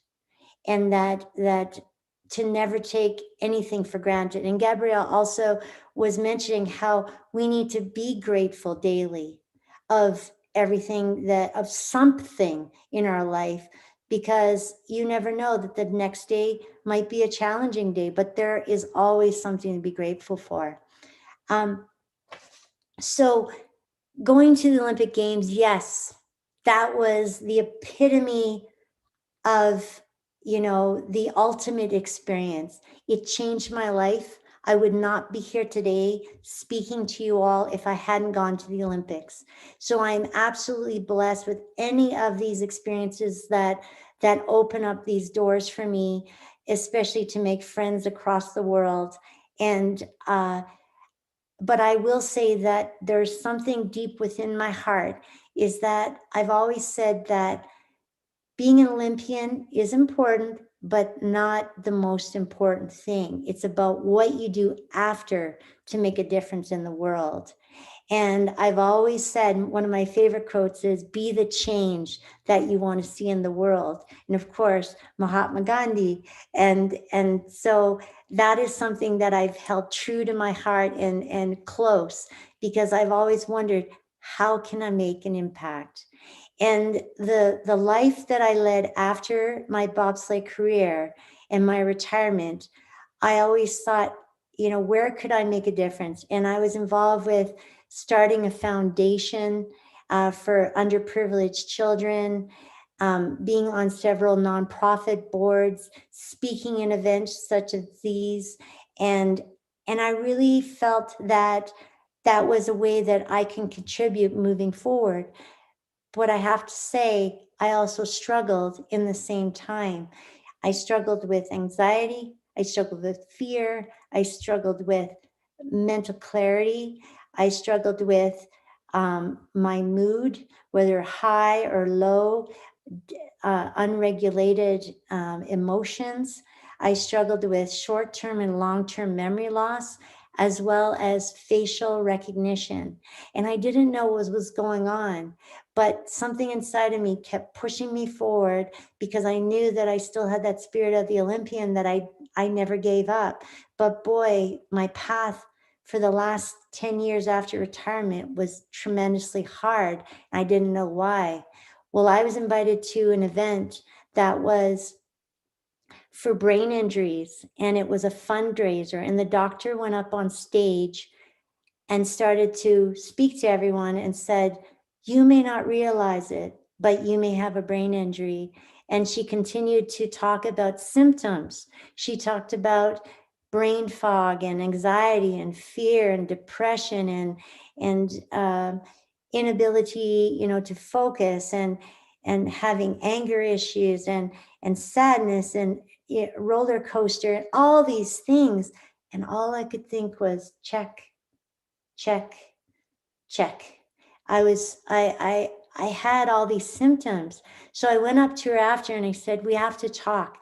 and that to never take anything for granted. And Gabrielle also was mentioning how we need to be grateful daily of everything, that of something in our life, because you never know that the next day might be a challenging day, but there is always something to be grateful for. So going to the Olympic Games, yes, that was the epitome of, you know, the ultimate experience. It changed my life. I would not be here today speaking to you all if I hadn't gone to the Olympics. So I'm absolutely blessed with any of these experiences that open up these doors for me, especially to make friends across the world. And but I will say that there's something deep within my heart, is that I've always said that being an Olympian is important, but not the most important thing. It's about what you do after to make a difference in the world. And I've always said, one of my favorite quotes is, be the change that you want to see in the world. And of course, Mahatma Gandhi. And so that is something that I've held true to my heart and close, because I've always wondered, how can I make an impact? And the life that I led after my bobsleigh career and my retirement, I always thought, you know, where could I make a difference? And I was involved with starting a foundation for underprivileged children, being on several nonprofit boards, speaking in events such as these. And I really felt that that was a way that I can contribute moving forward. But I have to say, I also struggled in the same time. I struggled with anxiety. I struggled with fear. I struggled with mental clarity. I struggled with my mood, whether high or low, unregulated emotions. I struggled with short-term and long-term memory loss, as well as facial recognition. And I didn't know what was going on, but something inside of me kept pushing me forward, because I knew that I still had that spirit of the Olympian, that I never gave up. But boy, my path for the last 10 years after retirement was tremendously hard. I didn't know why. Well, I was invited to an event that was for brain injuries, and it was a fundraiser, and the doctor went up on stage and started to speak to everyone and said, you may not realize it, but you may have a brain injury. And she continued to talk about symptoms. She talked about brain fog and anxiety and fear and depression and inability, you know, to focus, and having anger issues and sadness and roller coaster and all these things. And all I could think was, check, check, check. I had all these symptoms. So I went up to her after and I said, we have to talk.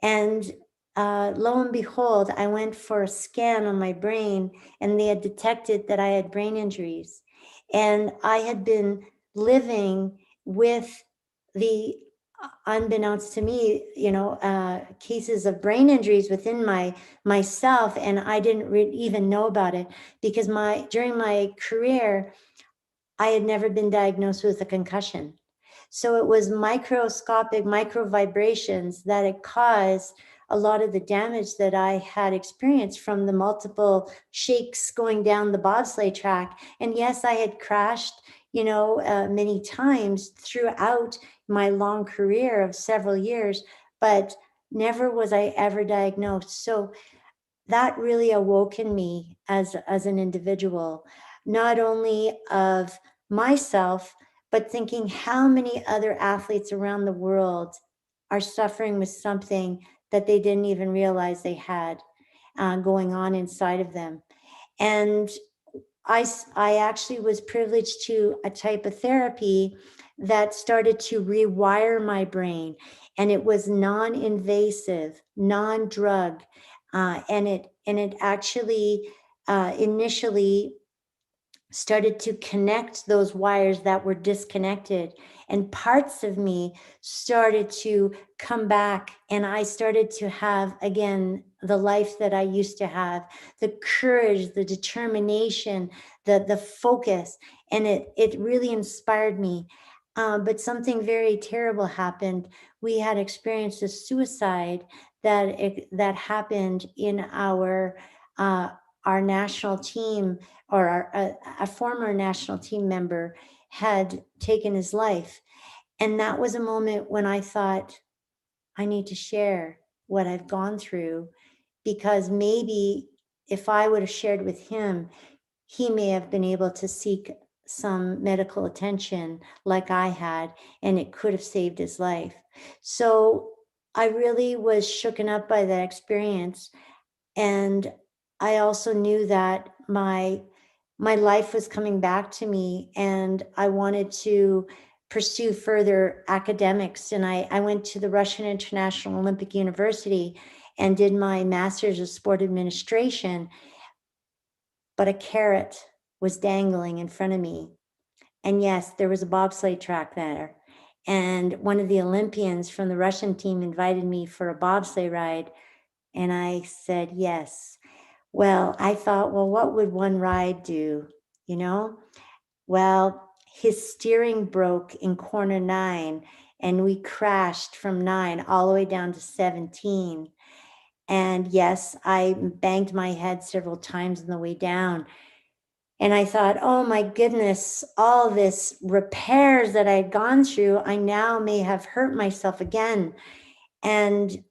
And lo and behold, I went for a scan on my brain, and they had detected that I had brain injuries. And I had been living with the, unbeknownst to me, you know, cases of brain injuries within myself, and I didn't even know about it, because during my career, I had never been diagnosed with a concussion. So it was microscopic micro vibrations that had caused a lot of the damage that I had experienced from the multiple shakes going down the bobsleigh track. And yes, I had crashed, you know, many times throughout my long career of several years, but never was I ever diagnosed. So that really awoke in me as an individual, not only of myself, but thinking how many other athletes around the world are suffering with something that they didn't even realize they had going on inside of them. And I actually was privileged to a type of therapy that started to rewire my brain, and it was non-invasive, non-drug, and it actually initially started to connect those wires that were disconnected, and parts of me started to come back, and I started to have again the life that I used to have, the courage, the determination, the focus, and it really inspired me. But something very terrible happened. We had experienced a suicide that happened in our national team, or a former national team member had taken his life. And that was a moment when I thought, I need to share what I've gone through, because maybe if I would have shared with him, he may have been able to seek some medical attention like I had, and it could have saved his life. So I really was shooken up by that experience. And I also knew that my life was coming back to me, and I wanted to pursue further academics. And I went to the Russian International Olympic University and did my master's of sport administration, but a carrot was dangling in front of me. And yes, there was a bobsleigh track there. And one of the Olympians from the Russian team invited me for a bobsleigh ride. And I said, yes. Well, I thought, well, what would one ride do? You know? Well, his steering broke in corner 9, and we crashed from 9 all the way down to 17. And yes, I banged my head several times on the way down. And I thought, oh my goodness, all this repairs that I had gone through, I now may have hurt myself again. And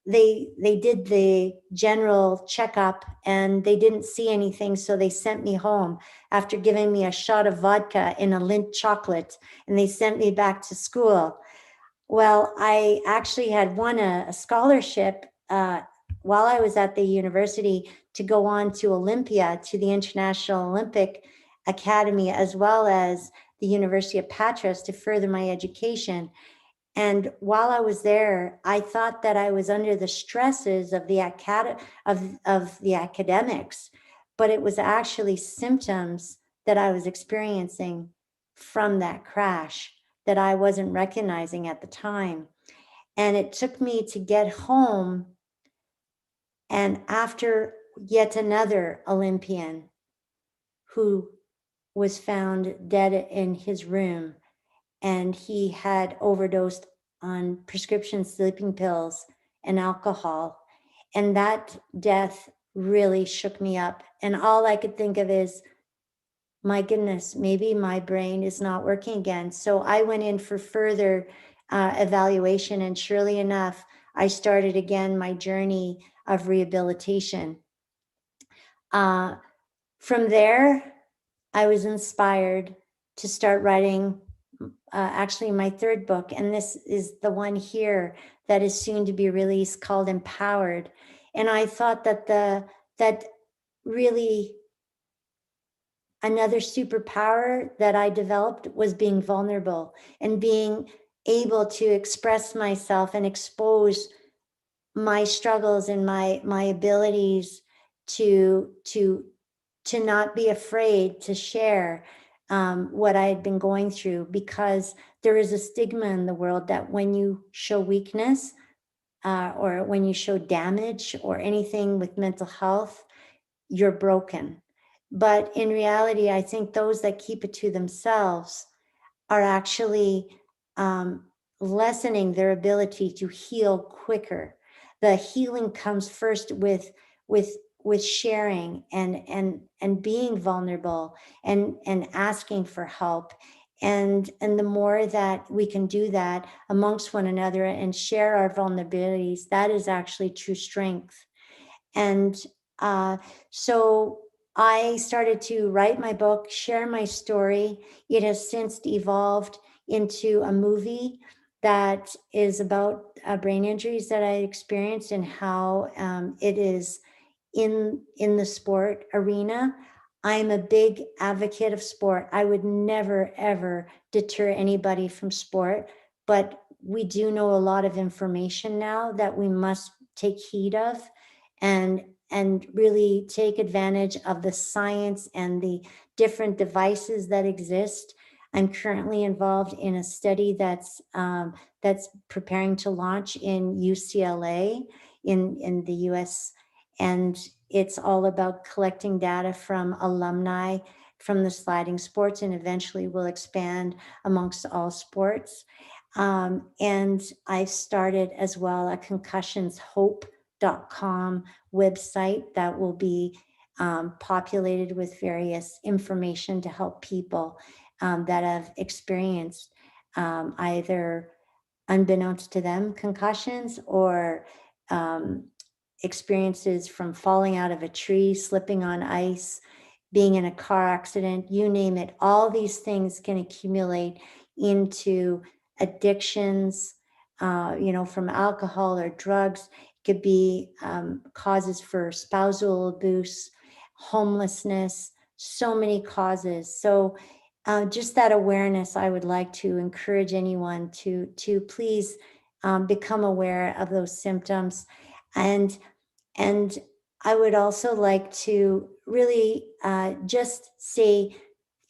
they did the general checkup and they didn't see anything. So they sent me home after giving me a shot of vodka in a Lindt chocolate, and they sent me back to school. Well, I actually had won a scholarship while I was at the university to go on to Olympia, to the International Olympic Academy, as well as the University of Patras, to further my education. And while I was there, I thought that I was under the stresses of the academics, but it was actually symptoms that I was experiencing from that crash that I wasn't recognizing at the time. And it took me to get home, and after yet another Olympian who was found dead in his room, and he had overdosed on prescription sleeping pills and alcohol. And that death really shook me up. And all I could think of is, my goodness, maybe my brain is not working again. So I went in for further evaluation, and surely enough, I started again my journey of rehabilitation. From there, I was inspired to start writing actually my third book, and this is the one here that is soon to be released, called Empowered. And I thought that really another superpower that I developed was being vulnerable and being able to express myself and expose my struggles and my abilities to not be afraid to share what I had been going through, because there is a stigma in the world that when you show weakness or when you show damage or anything with mental health, you're broken. But in reality, I think those that keep it to themselves are actually lessening their ability to heal quicker. The healing comes first with sharing and being vulnerable and asking for help. And the more that we can do that amongst one another and share our vulnerabilities, that is actually true strength. And so I started to write my book, share my story. It has since evolved into a movie that is about brain injuries that I experienced and how it is in the sport arena. I'm a big advocate of sport. I would never, ever deter anybody from sport, but we do know a lot of information now that we must take heed of and really take advantage of the science and the different devices that exist. I'm currently involved in a study that's preparing to launch in UCLA in the US, and it's all about collecting data from alumni from the sliding sports, and eventually will expand amongst all sports. And I've started as well a concussions.hope.com website that will be populated with various information to help people that have experienced either unbeknownst to them concussions or experiences from falling out of a tree, slipping on ice, being in a car accident, you name it. All these things can accumulate into addictions, from alcohol or drugs. It could be causes for spousal abuse, homelessness, so many causes. So just that awareness, I would like to encourage anyone to please become aware of those symptoms. And I would also like to really just say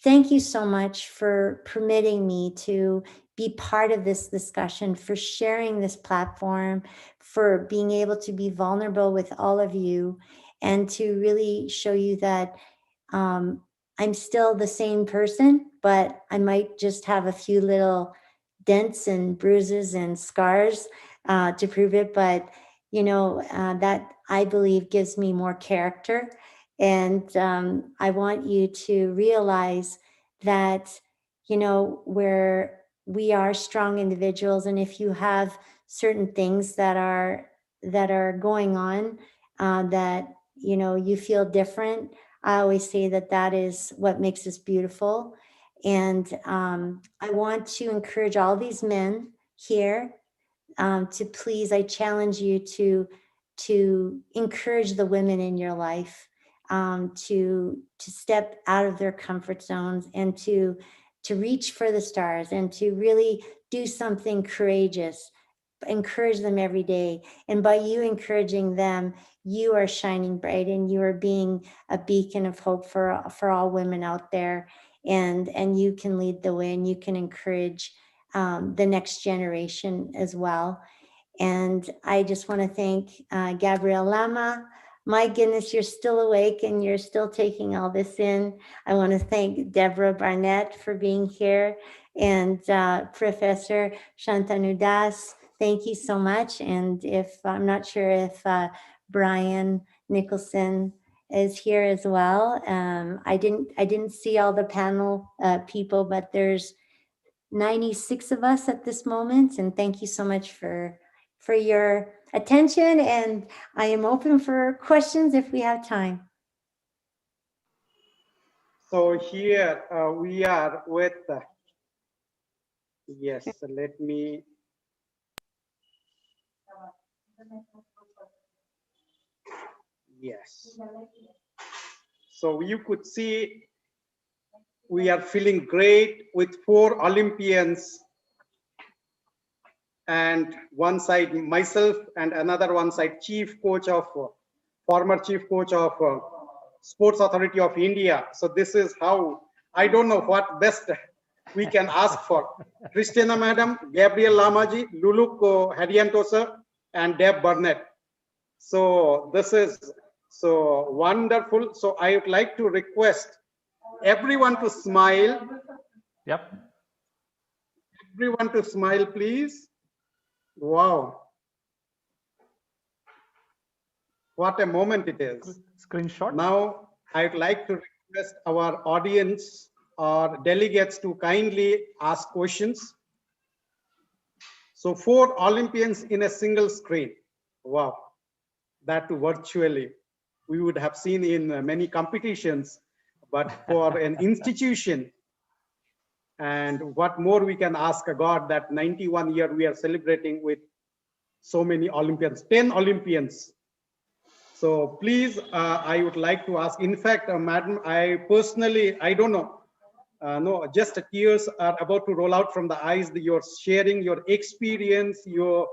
thank you so much for permitting me to be part of this discussion, for sharing this platform, for being able to be vulnerable with all of you, and to really show you that I'm still the same person, but I might just have a few little dents and bruises and scars to prove it. But that I believe gives me more character. And I want you to realize that, where we are strong individuals, and if you have certain things that are going on that, you feel different, I always say that is what makes us beautiful. And I want to encourage all these men here to please, I challenge you to encourage the women in your life to step out of their comfort zones and to reach for the stars and to really do something courageous. Encourage them every day. And by you encouraging them, you are shining bright and you are being a beacon of hope for all women out there. And you can lead the way and you can encourage the next generation as well. And I just want to thank Gabriel Lama. My goodness, you're still awake and you're still taking all this in. I want to thank Deborah Barnett for being here, and Professor Shantanu Das. Thank you so much. And if I'm not sure if Brian Nicholson is here as well. I didn't see all the panel people, but there's 96 of us at this moment. And thank you so much for your attention. And I am open for questions if we have time. So here we are with, yes, let me. Yes. So you could see we are feeling great with 4 Olympians, and one side myself and another one side former chief coach of Sports Authority of India. So this is how, I don't know what best we can ask for. Christina Madam, Gabriel Lamaji, Lulu Hadiantosa, and Deb Burnett. So this is so wonderful. So I would like to request everyone to smile. Yep. Everyone to smile, please. Wow. What a moment it is. Screenshot. Now, I'd like to request our audience or delegates to kindly ask questions. So 4 Olympians in a single screen. Wow. That virtually. We would have seen in many competitions, but for an institution, and what more we can ask God that 91 year we are celebrating with so many Olympians, 10 Olympians. So please, I would like to ask, in fact, madam, I personally, I don't know, no, just tears are about to roll out from the eyes. You're sharing your experience, your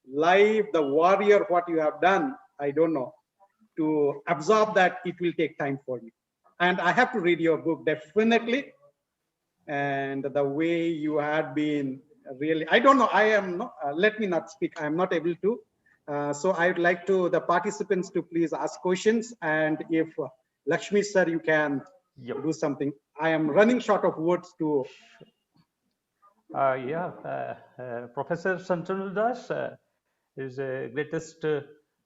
life, the warrior, what you have done. I don't know. To absorb that, it will take time for me. And I have to read your book, definitely. And the way you had been really, I don't know, I am not, let me not speak, I am not able to. So I would like to the participants to please ask questions, and if Lakshmi sir, you can do something. I am running short of words to. Professor Shantanu Das is a greatest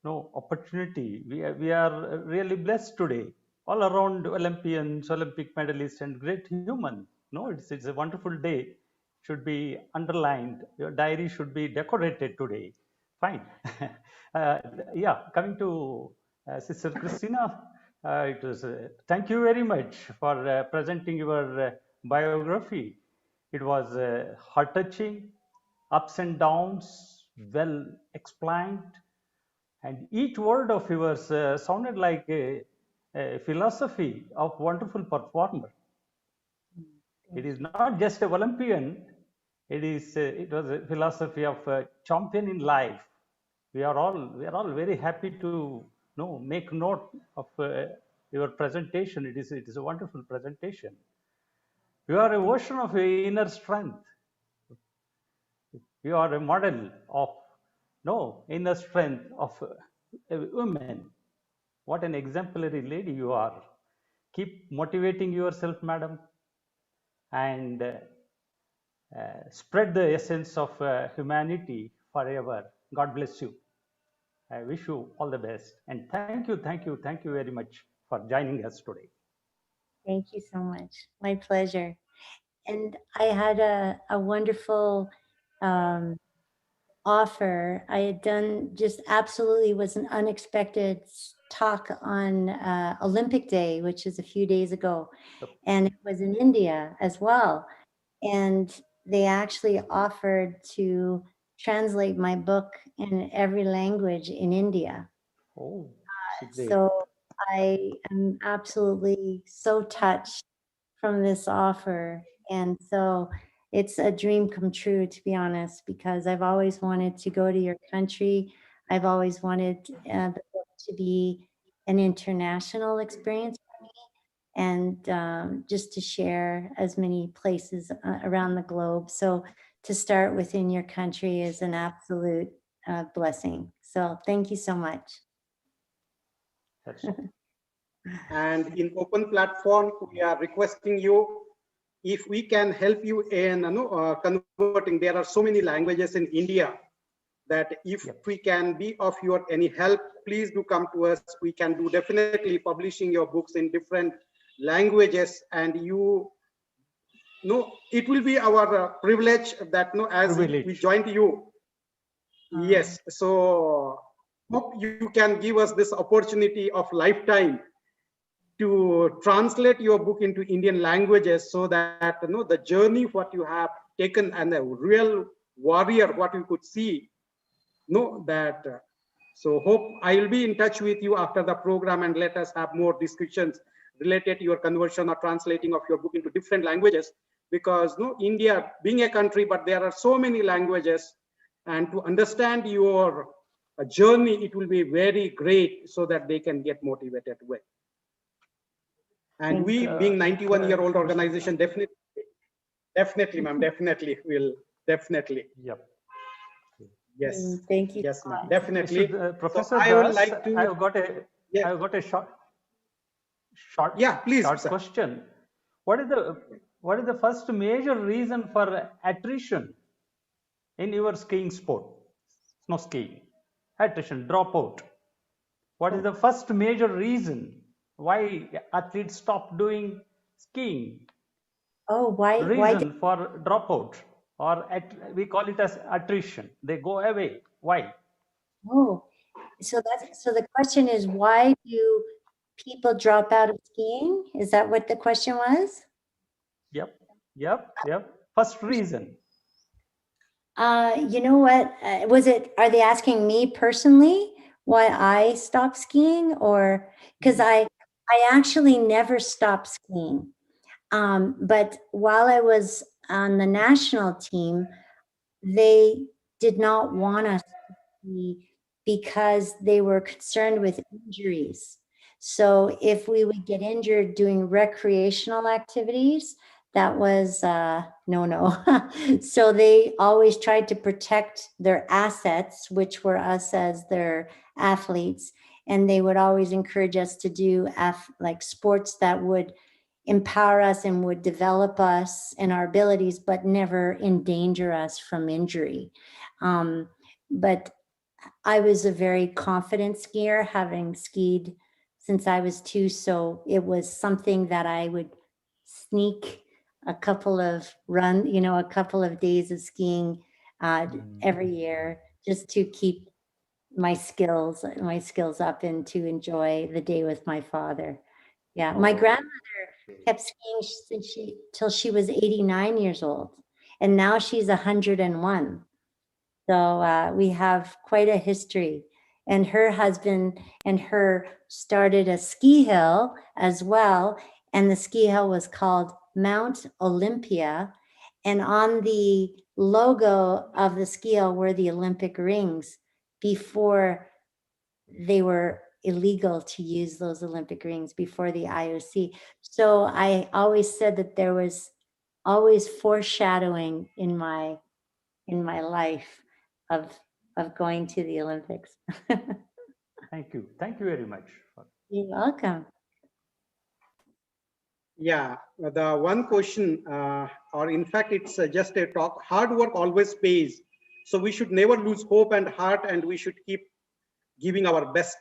opportunity. We are really blessed today. All around Olympians, Olympic medalists, and great human. No, it's a wonderful day. Should be underlined. Your diary should be decorated today. Fine. Coming to Sister Christina, it was. Thank you very much for presenting your biography. It was heart-touching, ups and downs, well explained, and each word of yours sounded like a philosophy of wonderful performer. It is not just a Olympian; it was a philosophy of a champion in life. We are all very happy to make note of your presentation. It is a wonderful presentation. You are a version of your inner strength. You are a model of inner strength of a woman. What an exemplary lady you are. Keep motivating yourself, madam, and spread the essence of humanity forever. God bless you. I wish you all the best. And thank you very much for joining us today. Thank you so much. My pleasure. And I had a wonderful offer. I had done just absolutely was an unexpected talk on Olympic Day, which is a few days ago. And it was in India as well. And they actually offered to translate my book in every language in India. Oh, so I am absolutely so touched from this offer. And so it's a dream come true, to be honest, because I've always wanted to go to your country. I've always wanted the book to be an international experience for me, and just to share as many places around the globe. So to start within your country is an absolute blessing. So thank you so much. And in open platform, we are requesting you, if we can help you in converting. There are so many languages in India that if we can be of your any help, please do come to us. We can do definitely publishing your books in different languages, and it will be our privilege that as we joined you. Yes, so hope you can give us this opportunity of lifetime to translate your book into Indian languages, so that the journey what you have taken and the real warrior what you could see, so hope I will be in touch with you after the program, and let us have more discussions related to your conversion or translating of your book into different languages, because India being a country, but there are so many languages, and to understand your journey, it will be very great, so that they can get motivated with. And we, being 91-year-old organization, definitely, ma'am, definitely will, definitely. Yep. Yes. Thank you. Yes, ma'am, definitely. Professor, so I would like to. I've got a short. Yeah, please. Short question. What is the first major reason for attrition in your skiing sport? Snow skiing, attrition, dropout. What is the first major reason why athletes stop doing skiing? Oh, why? Reason for dropout, or we call it as attrition. They go away. Why? Oh, so the question is, why do people drop out of skiing? Is that what the question was? Yep. First reason. You know what? Are they asking me personally? why I stopped skiing, or because I actually never stopped skiing. But while I was on the national team, they did not want us to ski because they were concerned with injuries. So if we would get injured doing recreational activities, that was no. So they always tried to protect their assets, which were us as their athletes. And they would always encourage us to do like sports that would empower us and would develop us and our abilities, but never endanger us from injury. But I was a very confident skier, having skied since I was 2. So it was something that I would sneak a couple of a couple of days of skiing every year, just to keep my skills up and to enjoy the day with my father. Yeah, my grandmother kept skiing till she was 89 years old, and now she's 101. So we have quite a history. And her husband and her started a ski hill as well, and the ski hill was called Mount Olympia. And on the logo of the ski hill were the Olympic rings before they were illegal to use those Olympic rings, before the IOC. So I always said that there was always foreshadowing in my life of going to the Olympics. Thank you very much. You're welcome. Yeah, the one question, or in fact, it's just a talk. Hard work always pays. So we should never lose hope and heart, and we should keep giving our best.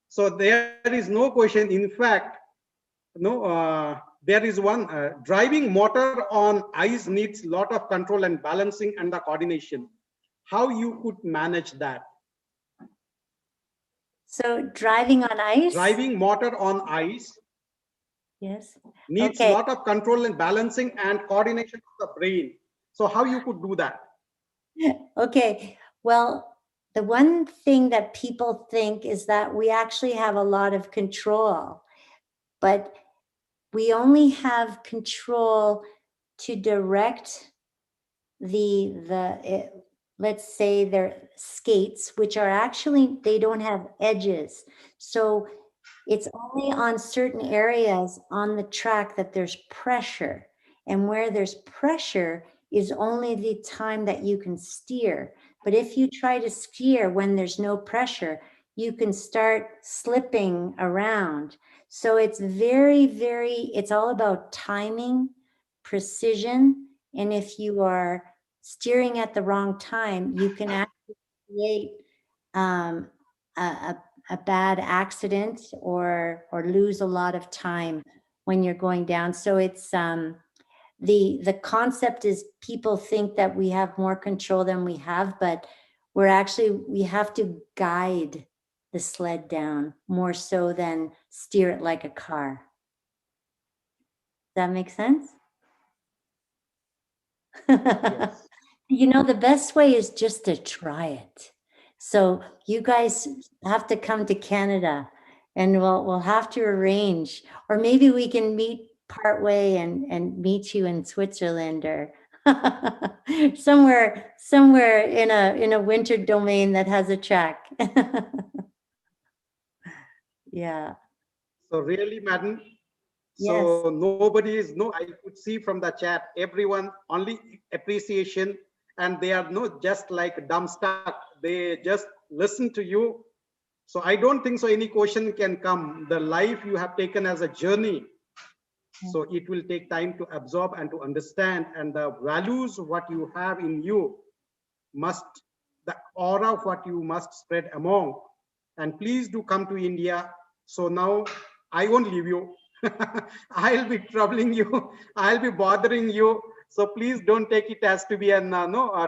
So there is no question. In fact, there is one driving motor on ice needs a lot of control and balancing and the coordination. How you could manage that? So driving on ice? Driving motor on ice. Yes. Needs a lot of control and balancing and coordination of the brain. So how you could do that? Okay. Well, the one thing that people think is that we actually have a lot of control, but we only have control to direct let's say their skates, which are actually, they don't have edges. So it's only on certain areas on the track that there's pressure. And where there's pressure is only the time that you can steer. But if you try to steer when there's no pressure, you can start slipping around. So it's it's all about timing, precision. And if you are steering at the wrong time, you can actually create a bad accident or lose a lot of time when you're going down. So it's the concept is, people think that we have more control than we have, but we have to guide the sled down more so than steer it like a car. Does that make sense? Yes. The best way is just to try it. So you guys have to come to Canada, and we'll have to arrange, or maybe we can meet partway and meet you in Switzerland or somewhere in a winter domain that has a track. Yeah. So really, madam. Yes. So I could see from the chat, everyone only appreciation, and they are not just like dumb stuck. They just listen to you. So I don't think so any question can come. The life you have taken as a journey. So it will take time to absorb and to understand, and the values what you have in you the aura of what you must spread among. And please do come to India. So now I won't leave you. I'll be troubling you. I'll be bothering you. So please don't take it as to be a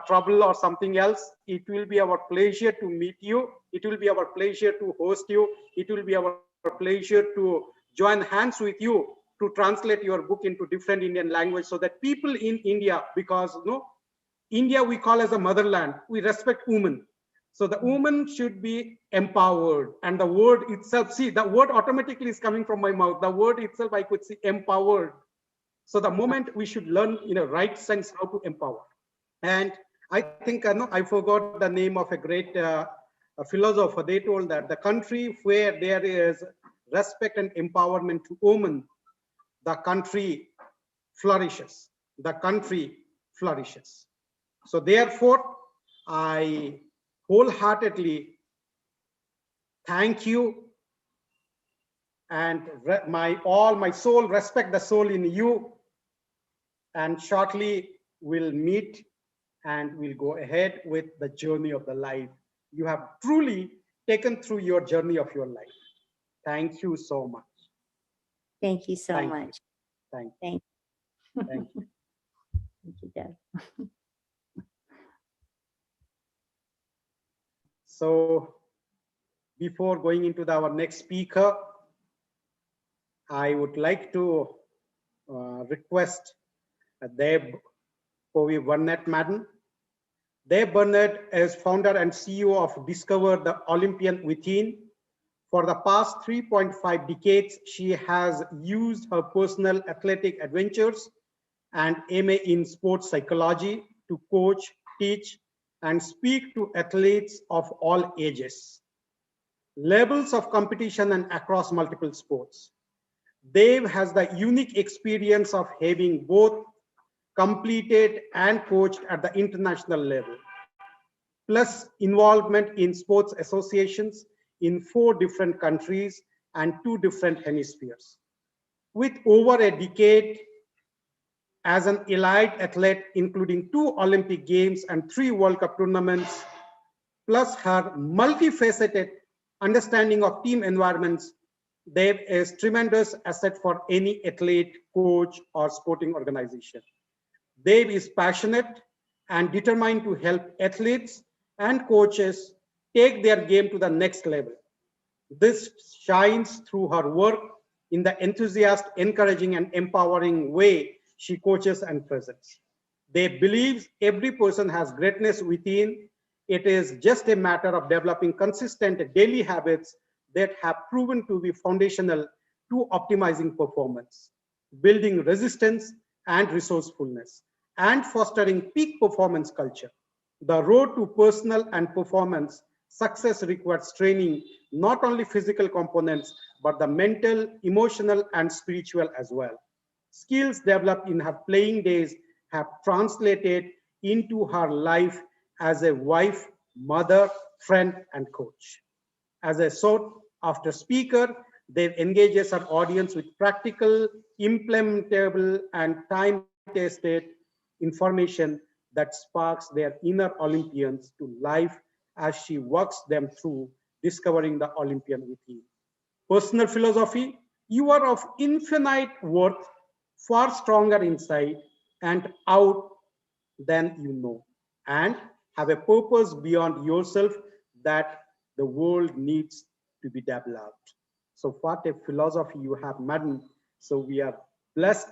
trouble or something else. It will be our pleasure to meet you. It will be our pleasure to host you. It will be our pleasure to join hands with you to translate your book into different Indian language, so that people in India, because India we call as a motherland, we respect women. So the woman should be empowered, and the word itself, see, the word automatically is coming from my mouth. The word itself, I could see empowered. So the moment we should learn in a right sense how to empower. And I think, I forgot the name of a great philosopher. They told that the country where there is respect and empowerment to women, the country flourishes. The country flourishes. So therefore, I wholeheartedly thank you, and all my soul, respect the soul in you, and shortly we'll meet and we'll go ahead with the journey of the life. You have truly taken through your journey of your life. Thank you so much. Thank you so Thank you. much. Thank Thank you. Thank you. Thank you, Deb. So before going into our next speaker, I would like to request Deb Povey Burnett, Madam. Deb Burnett is founder and CEO of Discover the Olympian Within. For the past 3.5 decades, she has used her personal athletic adventures and MA in sports psychology to coach, teach, and speak to athletes of all ages, levels of competition, and across multiple sports. Dave has the unique experience of having both completed and coached at the international level, plus involvement in sports associations in 4 different countries and 2 different hemispheres. With over a decade as an elite athlete, including 2 Olympic Games and 3 World Cup tournaments, plus her multifaceted understanding of team environments, Dave is tremendous asset for any athlete, coach, or sporting organization. Dave is passionate and determined to help athletes and coaches take their game to the next level. This shines through her work in the enthusiastic, encouraging, and empowering way she coaches and presents. Dave believes every person has greatness within. It is just a matter of developing consistent daily habits that have proven to be foundational to optimizing performance, building resistance and resourcefulness, and fostering peak performance culture. The road to personal and performance success requires training not only physical components, but the mental, emotional, and spiritual as well. Skills developed in her playing days have translated into her life as a wife, mother, friend, and coach. As a sought-after speaker, Dave engages her audience with practical, implementable, and time-tested information that sparks their inner Olympians to life as she walks them through discovering the Olympian within. Personal philosophy: you are of infinite worth, far stronger inside and out than you know, and have a purpose beyond yourself that the world needs to be developed. So what a philosophy you have, madam. So we are blessed,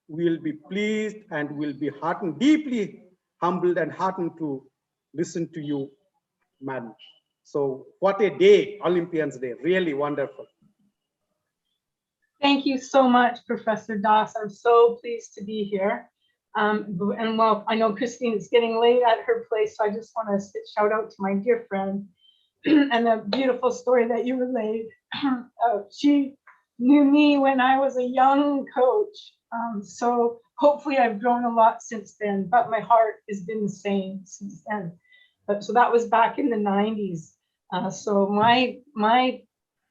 we'll be pleased, and we'll be heartened, deeply humbled and heartened to listen to you, madam. So what a day, Olympians Day, really wonderful. Thank you so much, Professor Das. I'm so pleased to be here. And well, I know Christine is getting late at her place, so I just want to shout out to my dear friend and the beautiful story that you relayed. She knew me when I was a young coach. So hopefully I've grown a lot since then, but my heart has been the same since then. So that was back in the 90s. So my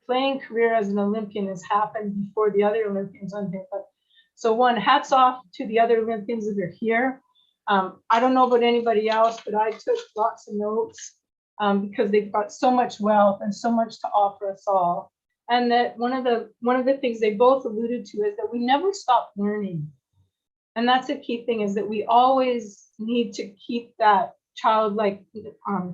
playing career as an Olympian has happened before the other Olympians on here. But so one, hats off to the other Olympians that are here. I don't know about anybody else, but I took lots of notes because they've got so much wealth and so much to offer us all. And that one of the things they both alluded to is that we never stop learning. And that's a key thing, is that we always need to keep that childlike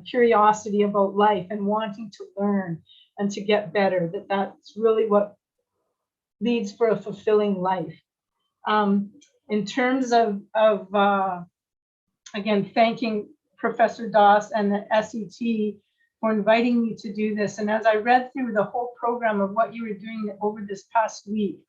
curiosity about life and wanting to learn and to get better. That's really what leads for a fulfilling life. In terms of again, thanking Professor Das and the SET for inviting me to do this. And as I read through the whole program of what you were doing over this past week,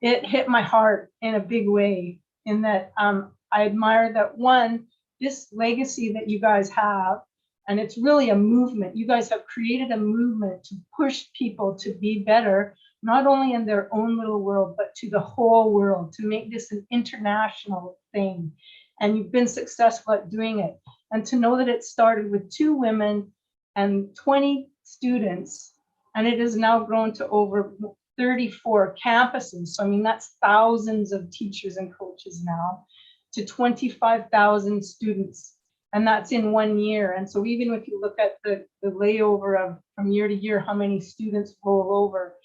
it hit my heart in a big way, in that I admire that, one, this legacy that you guys have, and it's really a movement. You guys have created a movement to push people to be better, not only in their own little world, but to the whole world, to make this an international thing. And you've been successful at doing it. And to know that it started with 2 women and 20 students, and it has now grown to over 34 campuses. So I mean, that's thousands of teachers and coaches now, to 25,000 students. And that's in 1 year. And so even if you look at the layover of from year to year, how many students roll over,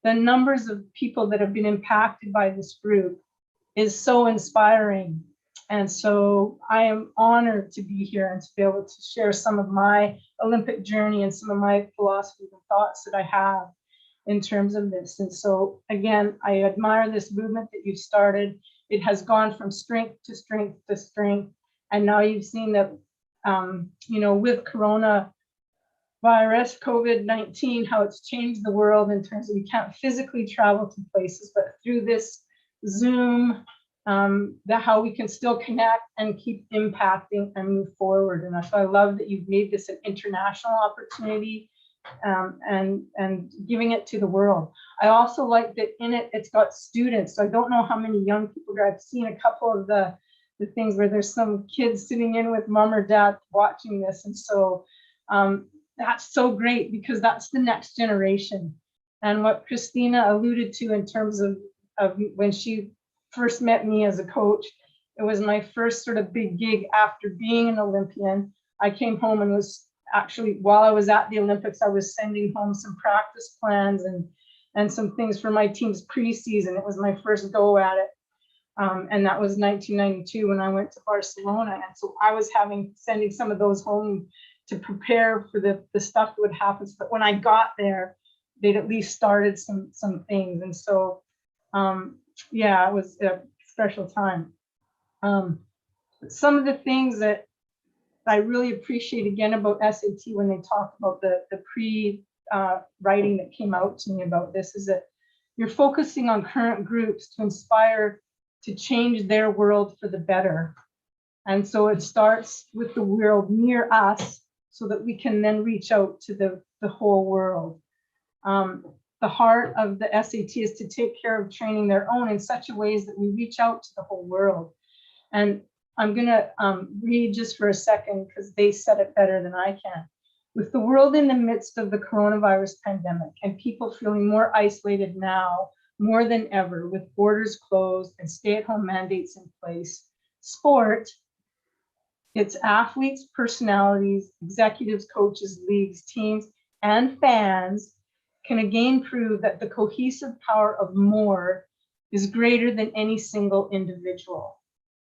the numbers of people that have been impacted by this group is so inspiring. And so I am honored to be here and to be able to share some of my Olympic journey and some of my philosophies and thoughts that I have in terms of this. And so again, I admire this movement that you've started. It has gone from strength to strength to strength. And now you've seen that, you know, with coronavirus, COVID-19, how it's changed the world in terms of we can't physically travel to places, but through this Zoom, how we can still connect and keep impacting and move forward. And so I love that you've made this an international opportunity, and giving it to the world. I also like that in it, it's got students. So I don't know how many young people there. I've seen a couple of the things where there's some kids sitting in with mom or dad watching this. And so that's so great, because that's the next generation. And what Christina alluded to in terms of when she first met me as a coach, it was my first sort of big gig after being an Olympian. I came home and was actually, while I was at the Olympics, I was sending home some practice plans and some things for my team's preseason. It was my first go at it. And that was 1992 when I went to Barcelona. And so I was sending some of those home to prepare for the stuff that would happen. But when I got there, they'd at least started some things. And so, yeah, it was a special time. Some of the things that I really appreciate again about SAT when they talk about the pre-writing that came out to me about this is that you're focusing on current groups to inspire to change their world for the better. And so it starts with the world near us so that we can then reach out to the whole world. The heart of the SAT is to take care of training their own in such a ways that we reach out to the whole world. And I'm gonna read just for a second because they said it better than I can. With the world in the midst of the coronavirus pandemic and people feeling more isolated now more than ever, with borders closed and stay-at-home mandates in place, sport, its athletes, personalities, executives, coaches, leagues, teams, and fans can again prove that the cohesive power of more is greater than any single individual.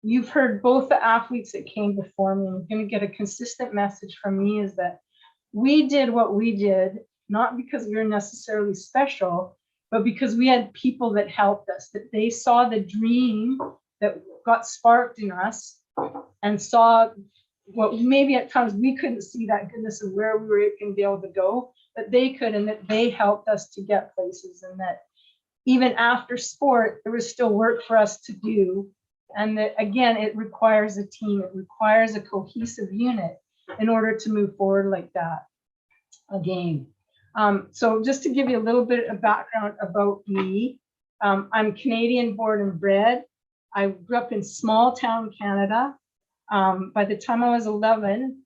You've heard both the athletes that came before me, and you're going to get a consistent message from me is that we did what we did, not because we were necessarily special, but because we had people that helped us, that they saw the dream that got sparked in us and saw what maybe at times we couldn't see that goodness of where we were going to be able to go, but they could, and that they helped us to get places, and that even after sport, there was still work for us to do. And that, again, it requires a team, it requires a cohesive unit in order to move forward like that again. So just to give you a little bit of background about me, I'm Canadian born and bred. I grew up in small town Canada. By the time I was 11,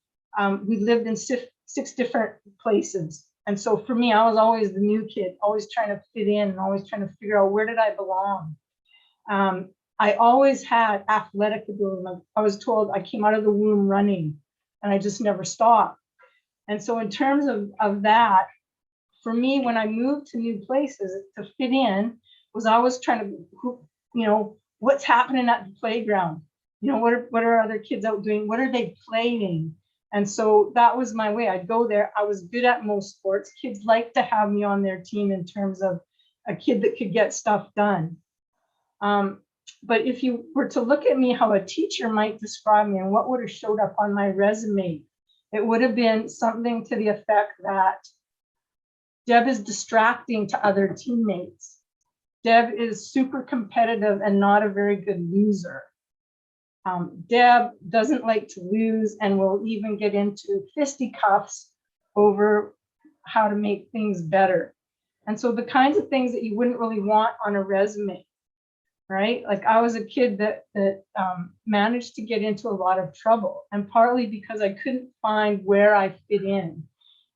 we lived in six different places. And so for me, I was always the new kid, always trying to fit in and always trying to figure out where did I belong. I always had athletic ability. I was told I came out of the womb running and I just never stopped. And so in terms of that, for me, when I moved to new places to fit in, was always trying to, you know, what's happening at the playground? You know, what are other kids out doing? What are they playing? And so that was my way. I'd go there. I was good at most sports. Kids liked to have me on their team in terms of a kid that could get stuff done. But if you were to look at me, how a teacher might describe me and what would have showed up on my resume, it would have been something to the effect that Deb is distracting to other teammates. Deb is super competitive and not a very good loser. Deb doesn't like to lose and will even get into fisticuffs over how to make things better. And so the kinds of things that you wouldn't really want on a resume, right? Like I was a kid that managed to get into a lot of trouble, and partly because I couldn't find where I fit in.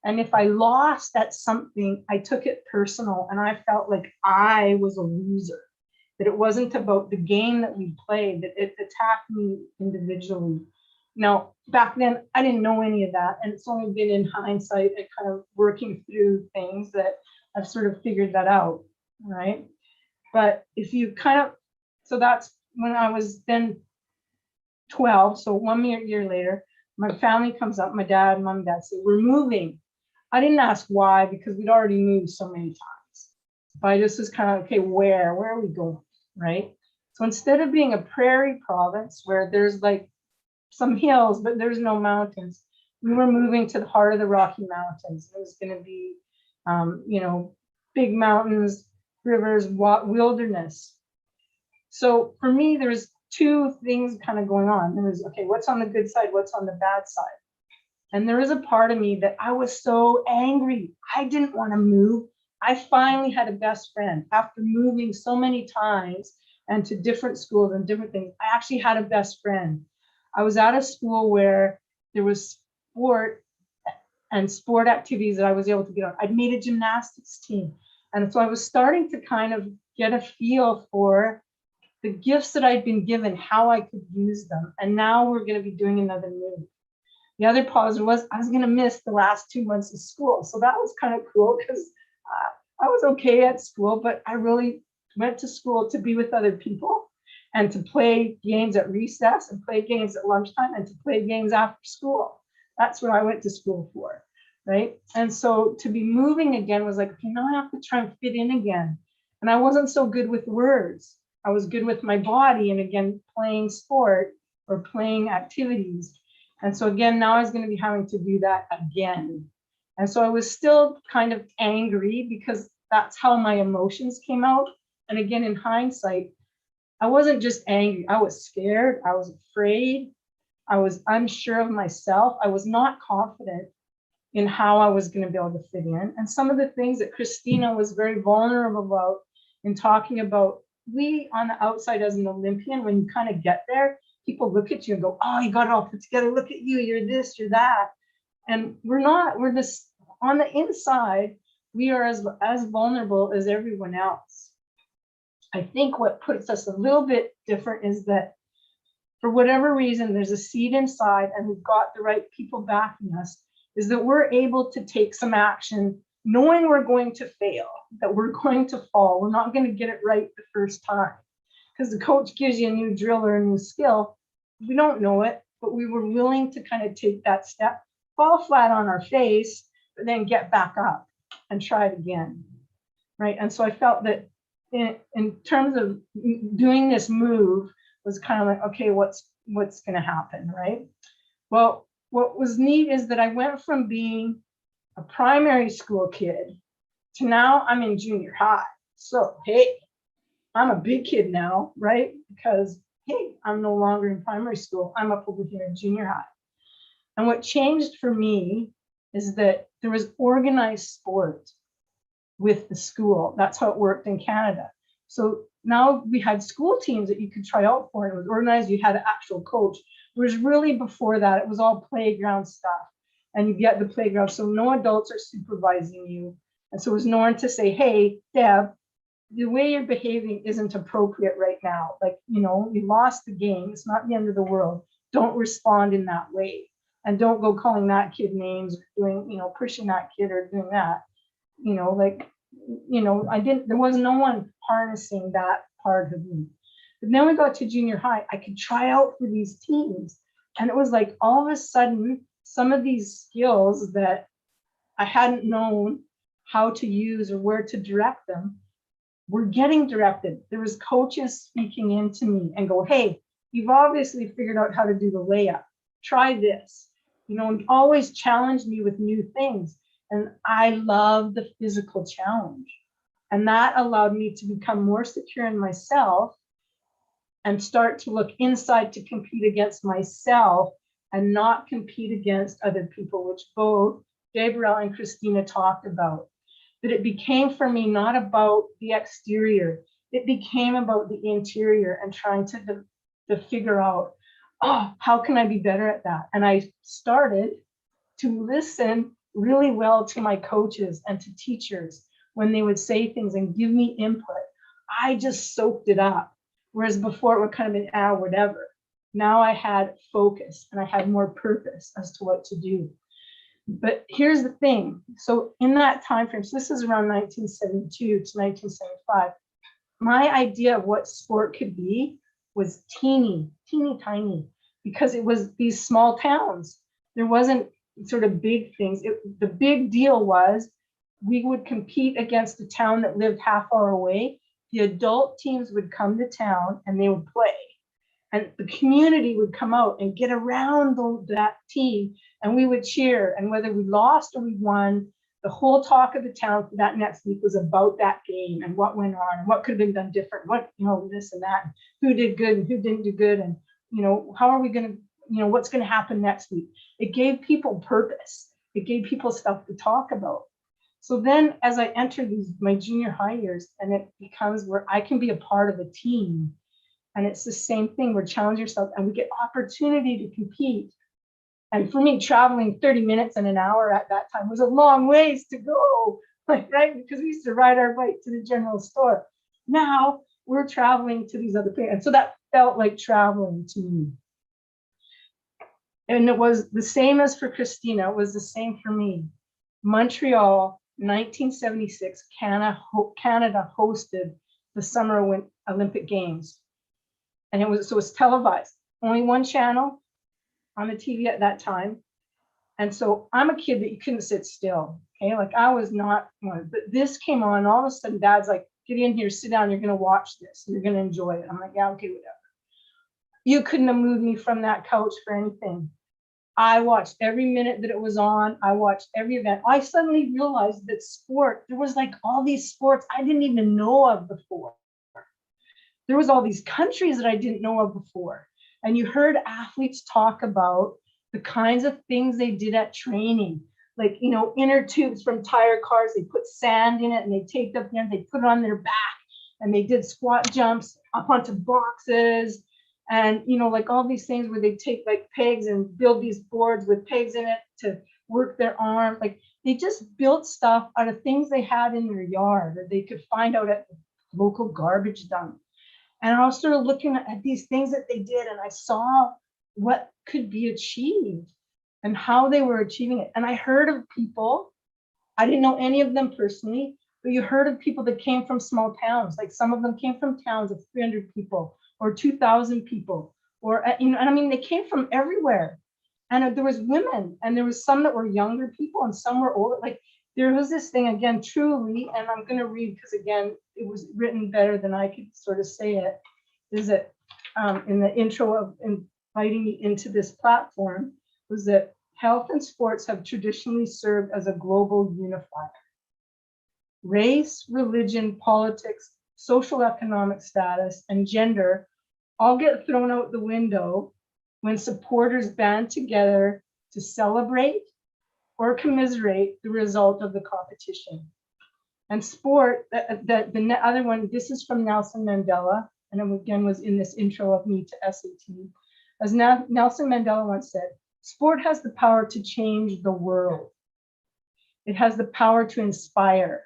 And if I lost at something, I took it personal and I felt like I was a loser, that it wasn't about the game that we played, that it attacked me individually. Now, back then, I didn't know any of that. And it's only been in hindsight and kind of working through things that I've sort of figured that out, right? But if you kind of, so that's when I was then 12. So 1 year later, my family comes up, my dad, mom, dad say, we're moving. I didn't ask why, because we'd already moved so many times. But I just was kind of, okay, where are we going, right? So instead of being a prairie province where there's like some hills, but there's no mountains, we were moving to the heart of the Rocky Mountains. It was going to be, you know, big mountains, rivers, wilderness. So for me, there's two things kind of going on. There was, okay, what's on the good side? What's on the bad side? And there was a part of me that I was so angry. I didn't want to move. I finally had a best friend after moving so many times and to different schools and different things. I actually had a best friend. I was at a school where there was sport and sport activities that I was able to get on. I'd made a gymnastics team. And so I was starting to kind of get a feel for the gifts that I'd been given, how I could use them. And now we're going to be doing another move. The other positive was I was going to miss the last 2 months of school. So that was kind of cool because I was okay at school, but I really went to school to be with other people and to play games at recess and play games at lunchtime and to play games after school. That's what I went to school for, right? And so to be moving again was like, okay, now I have to try and fit in again. And I wasn't so good with words. I was good with my body and again, playing sport or playing activities. And so again, now I was going to be having to do that again. And so I was still kind of angry because that's how my emotions came out. And again, in hindsight, I wasn't just angry. I was scared. I was afraid. I was unsure of myself. I was not confident in how I was going to be able to fit in. And some of the things that Christina was very vulnerable about in talking about, we on the outside as an Olympian, when you kind of get there, people look at you and go, oh, you got it all put together. Look at you. You're this, you're that. And we're not. We're just on the inside. We are as vulnerable as everyone else. I think what puts us a little bit different is that for whatever reason, there's a seed inside and we've got the right people backing us, is that we're able to take some action knowing we're going to fail, that we're going to fall. We're not going to get it right the first time because the coach gives you a new drill or a new skill. We don't know it, but we were willing to kind of take that step, fall flat on our face, but then get back up and try it again, right? And so I felt that in terms of doing this move was kind of like, okay, what's going to happen, right? Well, what was neat is that I went from being a primary school kid to now I'm in junior high. So, hey, I'm a big kid now, right? Because, hey, I'm no longer in primary school. I'm up over here in junior high. And what changed for me is that there was organized sport with the school. That's how it worked in Canada. So now we had school teams that you could try out for. It was organized. You had an actual coach. Whereas really before that, it was all playground stuff. And you get the playground. So no adults are supervising you. And so it was no one to say, hey, Deb, the way you're behaving isn't appropriate right now. Like, you know, we lost the game. It's not the end of the world. Don't respond in that way. And don't go calling that kid names or doing, you know, pushing that kid or doing that. You know, like, you know, there was no one harnessing that part of me. But then we got to junior high, I could try out for these teams. And it was like, all of a sudden, some of these skills that I hadn't known how to use or where to direct them were getting directed. There was coaches speaking into me and go, hey, you've obviously figured out how to do the layup. Try this. and always challenged me with new things. And I love the physical challenge. And that allowed me to become more secure in myself and start to look inside to compete against myself and not compete against other people, which both Gabrielle and Christina talked about. That it became for me not about the exterior, it became about the interior and trying to figure out, oh, how can I be better at that? And I started to listen really well to my coaches and to teachers when they would say things and give me input. I just soaked it up. Whereas before it would kind of be, whatever. Now I had focus and I had more purpose as to what to do. But here's the thing. So in that time frame, so this is around 1972 to 1975, my idea of what sport could be was teeny tiny, because it was these small towns. There wasn't sort of big things. The big deal was we would compete against a town that lived half hour away. The adult teams would come to town and they would play. And the community would come out and get around that team and we would cheer. And whether we lost or we won, the whole talk of the town for that next week was about that game and what went on and what could have been done different, what, this and that, who did good and who didn't do good. And, how are we going to, what's going to happen next week? It gave people purpose. It gave people stuff to talk about. So then as I enter my junior high years, and it becomes where I can be a part of a team. And it's the same thing, we're challenging yourself and we get opportunity to compete. And for me, traveling 30 minutes and an hour at that time was a long ways to go, right? Because we used to ride our bike to the general store. Now we're traveling to these other places. And so that felt like traveling to me. And it was the same as for Christina, it was the same for me. Montreal, 1976, Canada hosted the Summer Olympic Games. And it was televised, only one channel on the TV at that time. And so I'm a kid that you couldn't sit still, okay? Like I was not one, but this came on, all of a sudden dad's like, get in here, sit down, you're gonna watch this, you're gonna enjoy it. I'm like, yeah, okay, whatever. You couldn't have moved me from that couch for anything. I watched every minute that it was on. I watched every event. I suddenly realized that sport, there was like all these sports I didn't even know of before. There was all these countries that I didn't know of before. And you heard athletes talk about the kinds of things they did at training, like, inner tubes from tire cars, they put sand in it and they taped up the end, they put it on their back and they did squat jumps up onto boxes. And, like all these things where they take like pegs and build these boards with pegs in it to work their arm. Like they just built stuff out of things they had in their yard or they could find out at the local garbage dump. And I was sort of looking at these things that they did and I saw what could be achieved and how they were achieving it. And I heard of people, I didn't know any of them personally, but you heard of people that came from small towns. Like some of them came from towns of 300 people or 2,000 people, or, and I mean, they came from everywhere. And there was women and there was some that were younger people and some were older. Like there was this thing again, truly, and I'm going to read because again, it was written better than I could sort of say it, is that in the intro of inviting me into this platform was that health and sports have traditionally served as a global unifier. Race, religion, politics, social economic status, and gender all get thrown out the window when supporters band together to celebrate or commiserate the result of the competition. And sport, the other one, this is from Nelson Mandela, and again was in this intro of me to SAT. As Nelson Mandela once said, sport has the power to change the world. It has the power to inspire.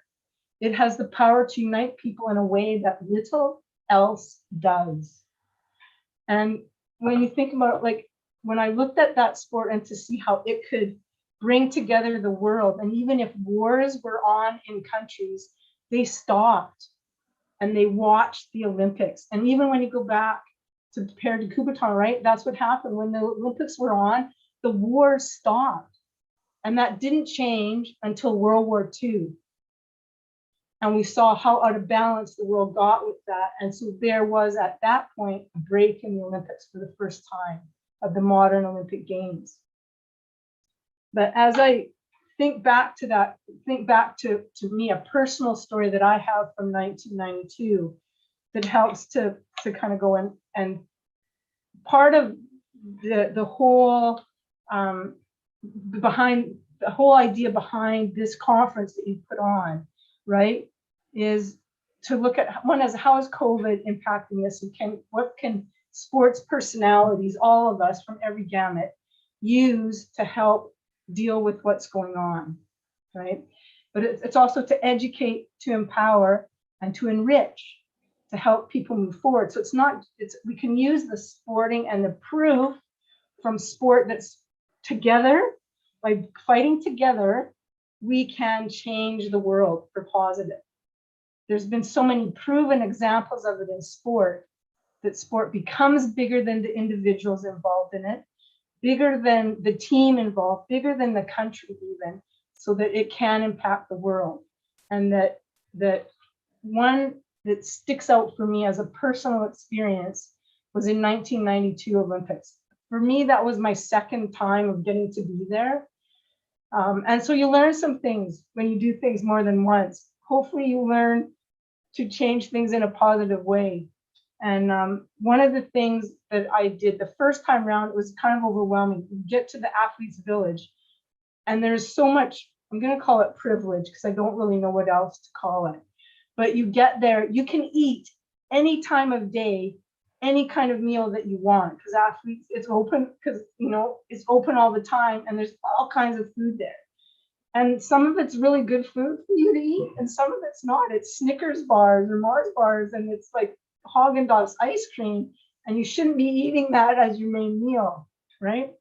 It has the power to unite people in a way that little else does. And when you think about it, like when I looked at that sport and to see how it could bring together the world, and even if wars were on in countries, they stopped and they watched the Olympics. And even when you go back to Pierre de Coubertin, right, that's what happened when the Olympics were on, the war stopped. And that didn't change until World War II. And we saw how out of balance the world got with that. And so there was at that point a break in the Olympics for the first time of the modern Olympic Games. But as I think back to that, think back to me, a personal story that I have from 1992 that helps to kind of go in, and part of the whole behind the whole idea behind this conference that you put on, right, is to look at one as how is COVID impacting this, and what can sports personalities, all of us from every gamut, use to help deal with what's going on, right? But it's also to educate, to empower, and to enrich, to help people move forward. So it's not, we can use the sporting and the proof from sport that's together, by fighting together, we can change the world for positive. There's been so many proven examples of it in sport, that sport becomes bigger than the individuals involved in it, bigger than the team involved, bigger than the country even, so that it can impact the world. And that one that sticks out for me as a personal experience was in 1992 Olympics. For me, that was my second time of getting to be there. And so you learn some things when you do things more than once. Hopefully you learn to change things in a positive way. And one of the things that I did the first time around, it was kind of overwhelming. You get to the athletes' village, and there's so much, I'm going to call it privilege because I don't really know what else to call it. But you get there, you can eat any time of day, any kind of meal that you want, because athletes, it's open, because it's open all the time, and there's all kinds of food there. And some of it's really good food for you to eat, and some of it's not. It's Snickers bars or Mars bars, and it's like Haagen-Dazs ice cream, and you shouldn't be eating that as your main meal, right?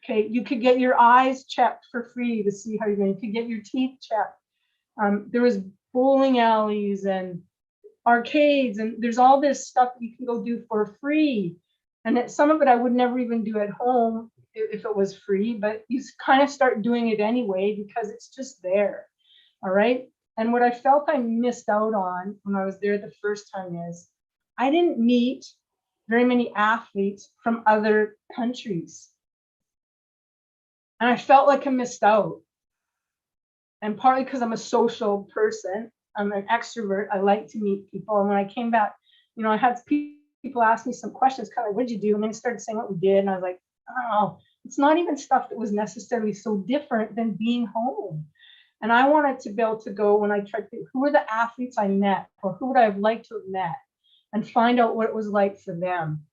Okay, you could get your eyes checked for free to see how you're doing. You could get your teeth checked. There was bowling alleys and arcades, and there's all this stuff that you can go do for free. And some of it I would never even do at home if it was free, but you kind of start doing it anyway because it's just there, all right? And what I felt I missed out on when I was there the first time is I didn't meet very many athletes from other countries. And I felt like I missed out. And partly because I'm a social person, I'm an extrovert, I like to meet people. And when I came back, I had people ask me some questions, kind of, what did you do? And then I started saying what we did. And I was like, oh, it's not even stuff that was necessarily so different than being home. And I wanted to be able to go, when I tried to, who were the athletes I met, or who would I have liked to have met, and find out what it was like for them.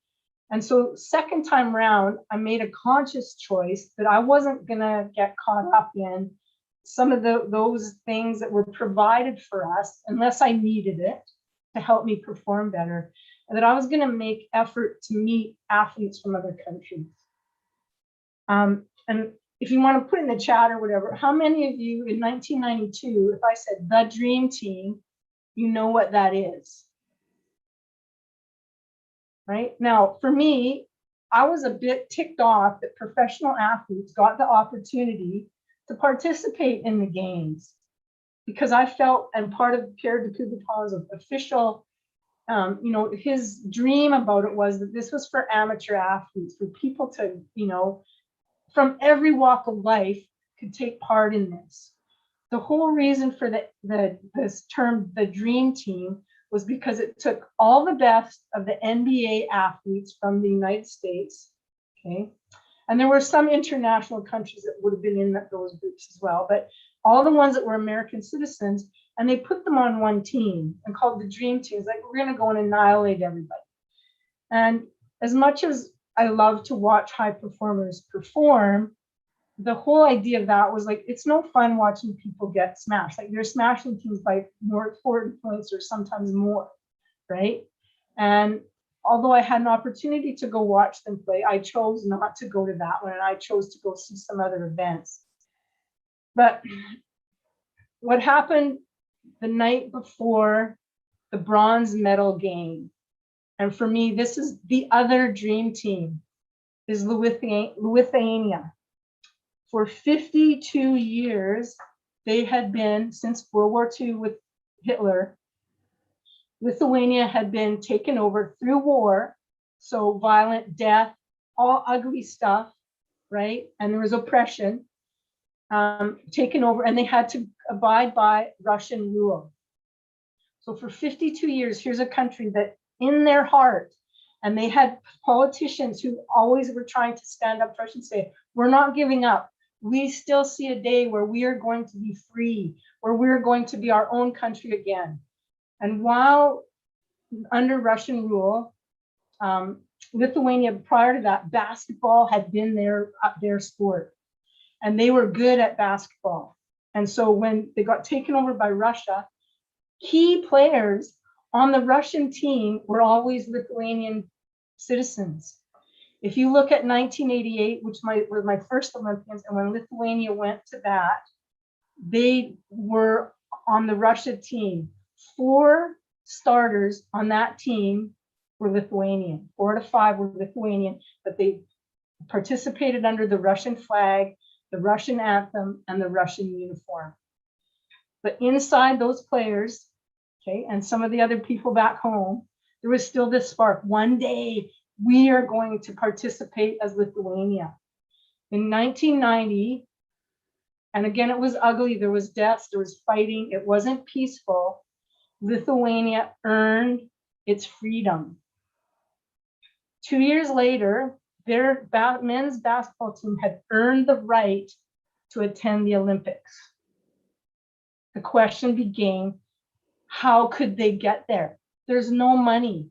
And so second time around, I made a conscious choice that I wasn't gonna get caught up in some of those things that were provided for us unless I needed it to help me perform better, and that I was gonna make effort to meet athletes from other countries. And if you want to put in the chat or whatever, how many of you in 1992, if I said the dream team, you know what that is? Right? Now, for me, I was a bit ticked off that professional athletes got the opportunity to participate in the games, because I felt, and part of Pierre de Coubertin's official, his dream about it was that this was for amateur athletes, for people to, from every walk of life could take part in this. The whole reason for this term, the dream team, was because it took all the best of the NBA athletes from the United States, okay? And there were some international countries that would have been in those groups as well, but all the ones that were American citizens, and they put them on one team and called the dream team. It's like, we're gonna go and annihilate everybody. And as much as I love to watch high performers perform, the whole idea of that was like, it's no fun watching people get smashed. Like, they're smashing teams by more 40 points or sometimes more, right? And although I had an opportunity to go watch them play, I chose not to go to that one, and I chose to go see some other events. But what happened the night before the bronze medal game, and for me, this is the other dream team, is Lithuania. For 52 years, they had been, since World War II with Hitler, Lithuania had been taken over through war, so violent death, all ugly stuff, right? And there was oppression. taken over, and they had to abide by Russian rule. So for 52 years, here's a country that in their heart, and they had politicians who always were trying to stand up for us and say, we're not giving up. We still see a day where we are going to be free, where we're going to be our own country again. And while under Russian rule, Lithuania, prior to that, basketball had been their sport, and they were good at basketball. And so when they got taken over by Russia, key players on the Russian team were always Lithuanian citizens. If you look at 1988, which was my first Olympians, and when Lithuania went to that, they were on the Russia team. 4 starters on that team were Lithuanian. 4 to 5 were Lithuanian, but they participated under the Russian flag, the Russian anthem, and the Russian uniform. But inside those players, okay, and some of the other people back home, there was still this spark. One day we are going to participate as Lithuania. In 1990, and again, it was ugly. There was deaths, there was fighting. It wasn't peaceful. Lithuania earned its freedom. 2 years later, their men's basketball team had earned the right to attend the Olympics. The question became, how could they get there? There's no money.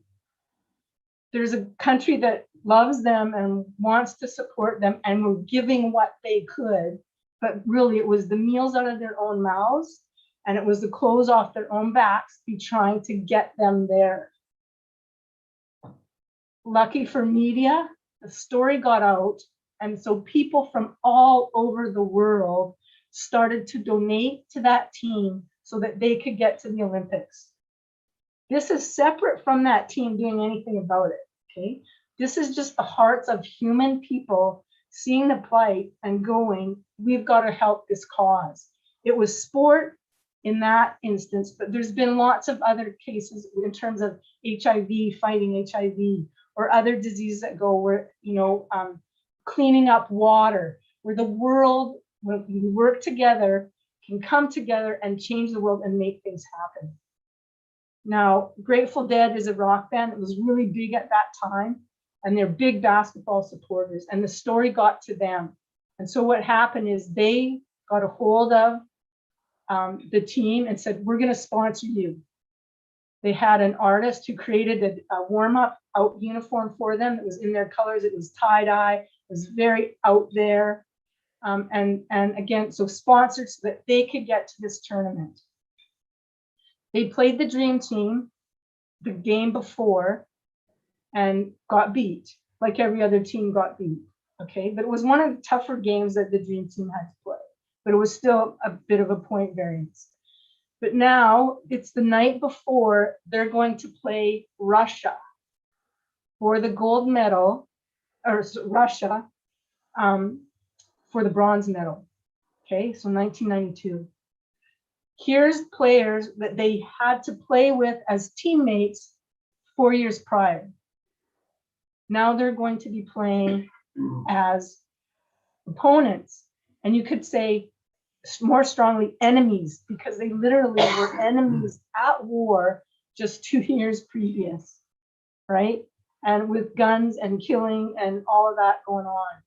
There's a country that loves them and wants to support them and were giving what they could, but really it was the meals out of their own mouths and it was the clothes off their own backs be trying to get them there. Lucky for media, the story got out, and so people from all over the world started to donate to that team so that they could get to the Olympics. This is separate from that team doing anything about it, okay? This is just the hearts of human people seeing the plight and going, we've got to help this cause. It was sport in that instance, but there's been lots of other cases in terms of HIV, fighting HIV, or other diseases that go where, cleaning up water, where the world, when we work together, can come together and change the world and make things happen. Now, Grateful Dead is a rock band that was really big at that time, and they're big basketball supporters, and the story got to them. And so what happened is they got a hold of the team and said, we're going to sponsor you. They had an artist who created a warm-up out uniform for them. It was in their colors. It was tie-dye. It was very out there. And again, so sponsored so that they could get to this tournament. They played the Dream Team the game before and got beat, like every other team got beat, okay? But it was one of the tougher games that the Dream Team had to play, but it was still a bit of a point variance. But now it's the night before they're going to play Russia for the gold medal, or Russia for the bronze medal, okay? So 1992. Here's players that they had to play with as teammates 4 years prior. Now they're going to be playing as opponents. And you could say more strongly enemies, because they literally were enemies at war just 2 years previous, right? And with guns and killing and all of that going on.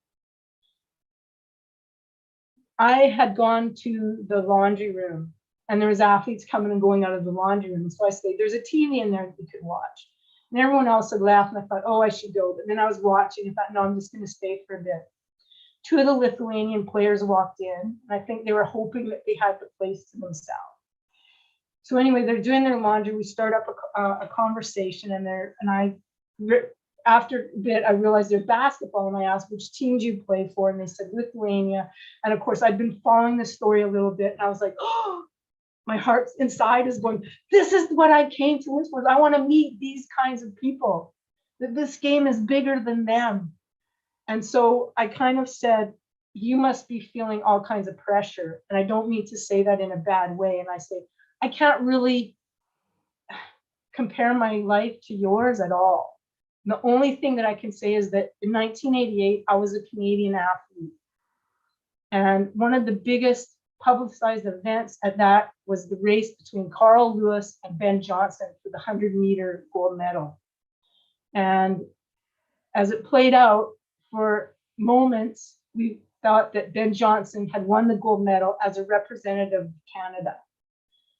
I had gone to the laundry room and there was athletes coming and going out of the laundry room. So I said, there's a TV in there that you could watch. And everyone else had left, and I thought, oh, I should go. But then I was watching and thought, no, I'm just going to stay for a bit. 2 of the Lithuanian players walked in, and I think they were hoping that they had the place to themselves. So anyway, they're doing their laundry. We start up a conversation, after a bit, I realized they're basketball, and I asked, which team do you play for? And they said Lithuania. And of course, I'd been following the story a little bit, and I was like, oh, my heart inside is going, this is what I came to this for. I want to meet these kinds of people. That this game is bigger than them. And so I kind of said, you must be feeling all kinds of pressure. And I don't mean to say that in a bad way. And I say, I can't really compare my life to yours at all. And the only thing that I can say is that in 1988, I was a Canadian athlete. And one of the biggest publicized events at that was the race between Carl Lewis and Ben Johnson for the 100-meter gold medal. And as it played out, for moments, we thought that Ben Johnson had won the gold medal as a representative of Canada.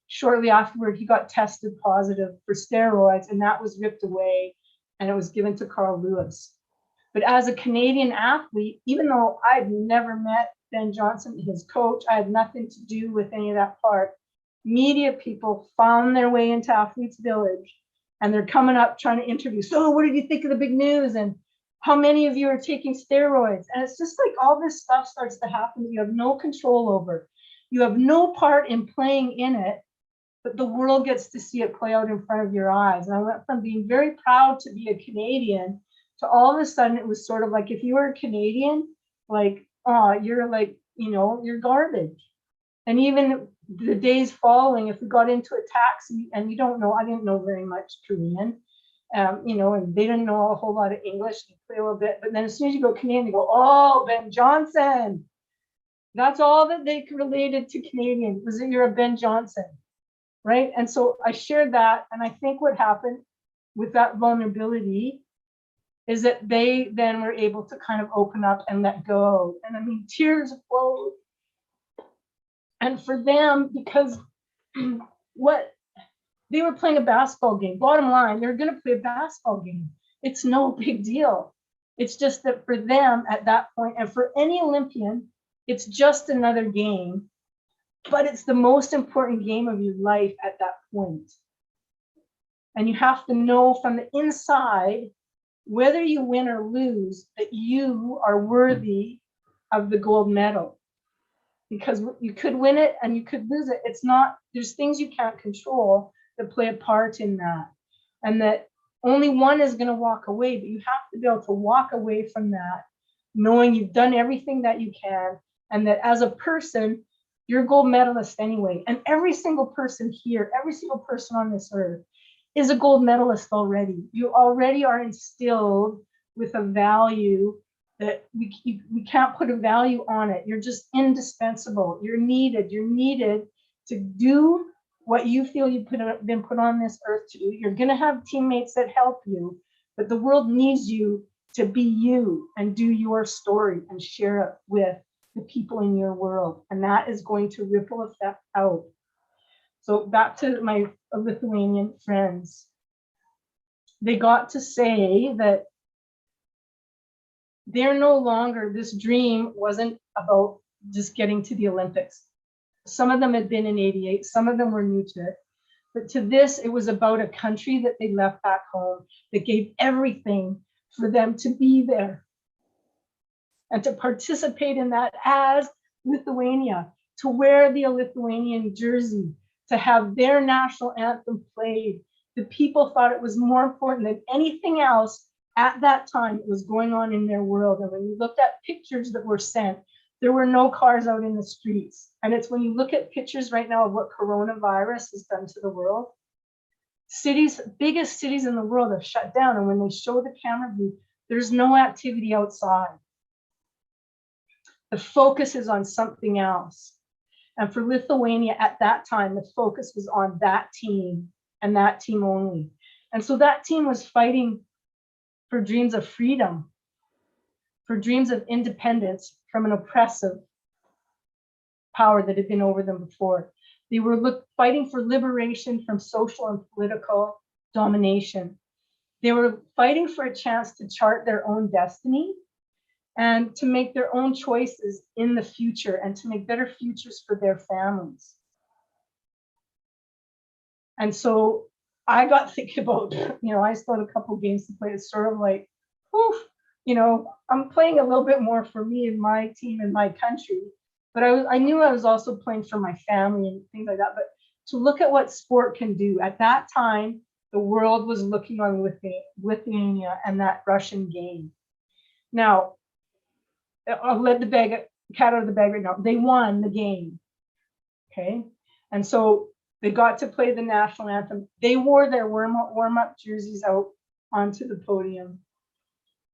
Shortly afterward, he got tested positive for steroids, and that was ripped away, and it was given to Carl Lewis. But as a Canadian athlete, even though I'd never met Ben Johnson, his coach, I had nothing to do with any of that part, media people found their way into Athletes Village, and they're coming up trying to interview. So what did you think of the big news? And how many of you are taking steroids? And it's just like all this stuff starts to happen that you have no control over. You have no part in playing in it, but the world gets to see it play out in front of your eyes. And I went from being very proud to be a Canadian to all of a sudden it was sort of like, if you were a Canadian, like, oh, you're like, you know, you're garbage. And even the days following, if we got into a taxi, and you don't know, I didn't know very much Korean, you know, and they didn't know a whole lot of English, you play a little bit, but then as soon as you go Canadian, you go, oh, Ben Johnson. That's all that they related to Canadian, was that you're a Ben Johnson, right? And so I shared that, and I think what happened with that vulnerability is that they then were able to kind of open up and let go. And I mean, tears flowed. And for them, because what they were playing a basketball game, bottom line, they're going to play a basketball game. It's no big deal. It's just that for them at that point, and for any Olympian, it's just another game, but it's the most important game of your life at that point. And you have to know from the inside, whether you win or lose, that you are worthy of the gold medal. Because you could win it and you could lose it. It's not, there's things you can't control that play a part in that. And that only one is going to walk away, but you have to be able to walk away from that, knowing you've done everything that you can, and that as a person, you're a gold medalist anyway. And every single person here, every single person on this earth is a gold medalist already. You already are instilled with a value that we can't put a value on it. You're just indispensable. You're needed. You're needed to do what you feel you've been put on this earth to do. You're going to have teammates that help you, but the world needs you to be you and do your story and share it with the people in your world. And that is going to ripple effect out. So back to my Lithuanian friends. They got to say that they're no longer, this dream wasn't about just getting to the Olympics. Some of them had been in '88, some of them were new to it. But to this, it was about a country that they left back home, that gave everything for them to be there and to participate in that as Lithuania, to wear the Lithuanian jersey, to have their national anthem played. The people thought it was more important than anything else at that time that was going on in their world. And when you looked at pictures that were sent, there were no cars out in the streets. And it's when you look at pictures right now of what coronavirus has done to the world, cities, biggest cities in the world have shut down. And when they show the camera view, there's no activity outside. The focus is on something else. And for Lithuania at that time, the focus was on that team and that team only. And so that team was fighting for dreams of freedom, for dreams of independence from an oppressive power that had been over them before. They were fighting for liberation from social and political domination. They were fighting for a chance to chart their own destiny and to make their own choices in the future and to make better futures for their families. And so I got thinking about, you know, I still had a couple of games to play. It's sort of like, oof, you know, I'm playing a little bit more for me and my team and my country, but I knew I was also playing for my family and things like that. But to look at what sport can do at that time, the world was looking on Lithuania and that Russian game. Now, I'll let the cat out of the bag right now. They won the game, okay? And so they got to play the national anthem. They wore their warm-up jerseys out onto the podium.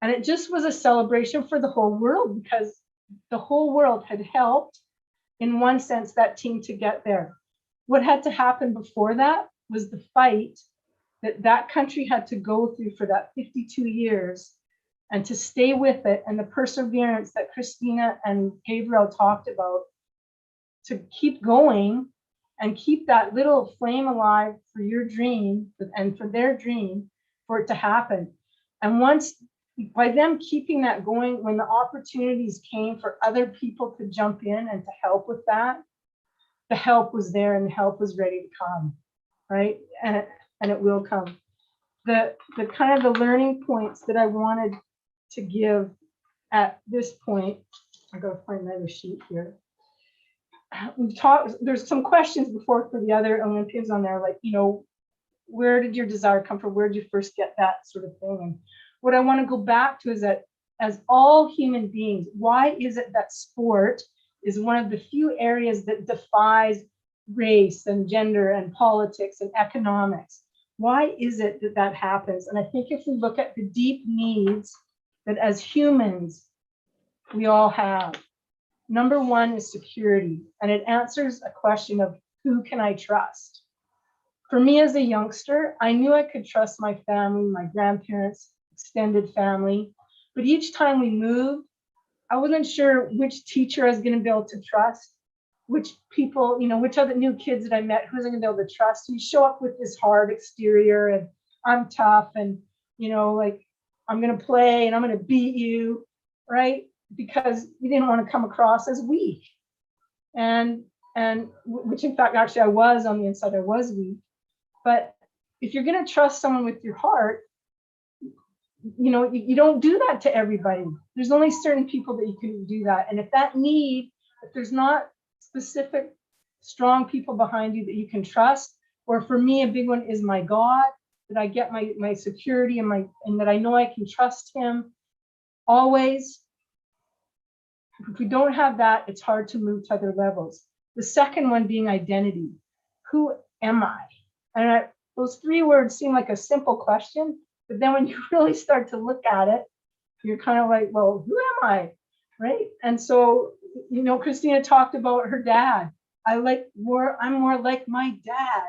And it just was a celebration for the whole world because the whole world had helped, in one sense, that team to get there. What had to happen before that was the fight that that country had to go through for that 52 years, and to stay with it, and the perseverance that Christina and Gabriel talked about, to keep going and keep that little flame alive for your dream and for their dream, for it to happen. And once, by them keeping that going, when the opportunities came for other people to jump in and to help with that, the help was there and the help was ready to come, right? And it will come. The kind of the learning points that I wanted to give at this point, I gotta find another sheet here. We've talked, there's some questions before for the other Olympians on there, like, you know, where did your desire come from? Where did you first get that sort of thing? And what I want to go back to is that, as all human beings, why is it that sport is one of the few areas that defies race and gender and politics and economics? Why is it that that happens? And I think if we look at the deep needs that as humans we all have, number one is security, and it answers a question of who can I trust? For me as a youngster, I knew I could trust my family, my grandparents, extended family, but each time we moved, I wasn't sure which teacher I was going to be able to trust, which people, you know, which other new kids that I met, who was I going to be able to trust? You show up with this hard exterior and I'm tough and, you know, like I'm going to play and I'm going to beat you, right? Because you didn't want to come across as weak. And which in fact, actually I was on the inside, I was weak. But if you're going to trust someone with your heart, you know, you don't do that to everybody. There's only certain people that you can do that. And if that need, if there's not specific, strong people behind you that you can trust, or for me, a big one is my God, that I get my security and that I know I can trust him always. If we don't have that, it's hard to move to other levels. The second one being identity. Who am I? And those three words seem like a simple question, but then when you really start to look at it, you're kind of like, well, who am I? Right? And so, you know, Christina talked about her dad. I'm more like my dad,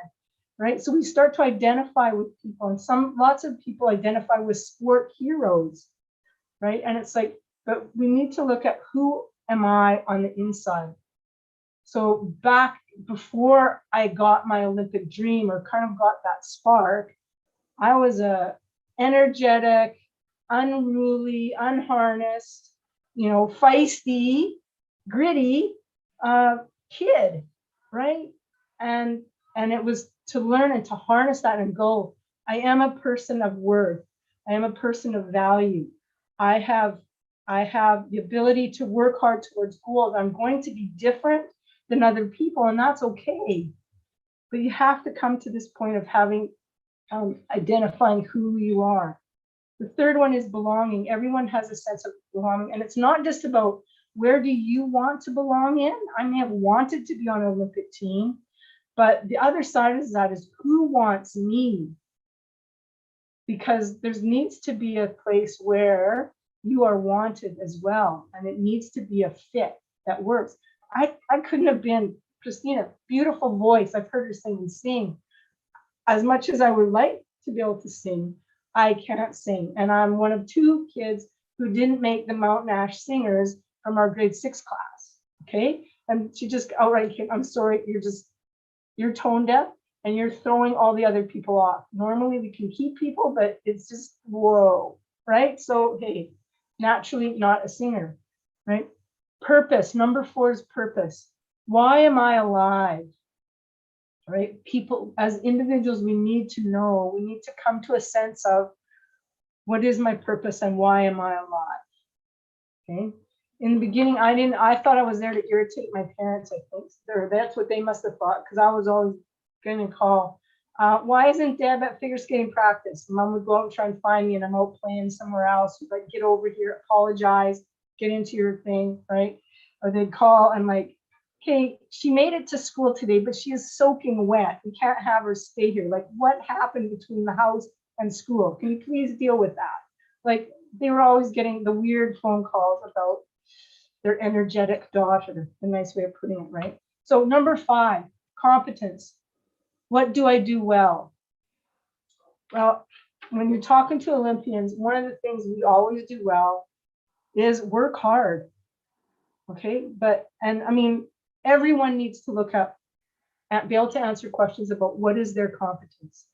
right? So we start to identify with people, and lots of people identify with sport heroes, right? And it's like, but we need to look at who am I on the inside. So back before I got my Olympic dream, or kind of got that spark, I was a energetic, unruly, unharnessed, you know, feisty, gritty kid, right? And it was to learn and to harness that and go, I am a person of worth. I am a person of value. I have the ability to work hard towards goals. I'm going to be different than other people, and that's okay. But you have to come to this point of having identifying who you are. The third one is belonging. Everyone has a sense of belonging, and it's not just about where do you want to belong in. I may have wanted to be on an Olympic team, but the other side of that is who wants me, because there needs to be a place where you are wanted as well, and it needs to be a fit that works. I couldn't have been Christina, beautiful voice. I've heard her sing and sing. As much as I would like to be able to sing, I can't sing. And I'm one of two kids who didn't make the Mountain Ash Singers from our grade 6 class, okay? And she just outright came, I'm sorry, you're tone deaf and you're throwing all the other people off. Normally we can keep people, but it's just, whoa, right? So, hey, naturally not a singer, right? Purpose, number 4 is purpose. Why am I alive? Right? People, as individuals, we need to know, we need to come to a sense of what is my purpose and why am I alive? Okay. In the beginning, I thought I was there to irritate my parents, I think. That's what they must have thought, because I was always going to call, why isn't Deb at figure skating practice? Mom would go out and try and find me, and I'm out playing somewhere else. We'd like, get over here, apologize, get into your thing, right? Or they'd call and like, okay, she made it to school today, but she is soaking wet. We can't have her stay here. Like, what happened between the house and school? Can you please deal with that? Like, they were always getting the weird phone calls about, their energetic daughter, a nice way of putting it, right? So number 5, competence. What do I do well? Well, when you're talking to Olympians, one of the things we always do well is work hard. Okay, and I mean, everyone needs to look up and be able to answer questions about what is their competence.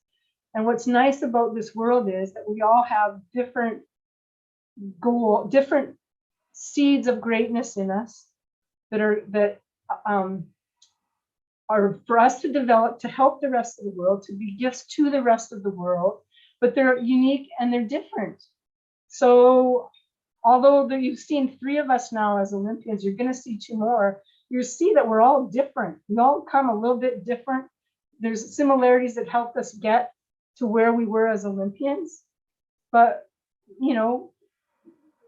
And what's nice about this world is that we all have different different seeds of greatness in us that are for us to develop to help the rest of the world, to be gifts to the rest of the world, but they're unique and they're different. So although you've seen 3 of us now as Olympians, you're going to see 2 more. You see that we're all different. We all come a little bit different. There's similarities that helped us get to where we were as Olympians, but you know,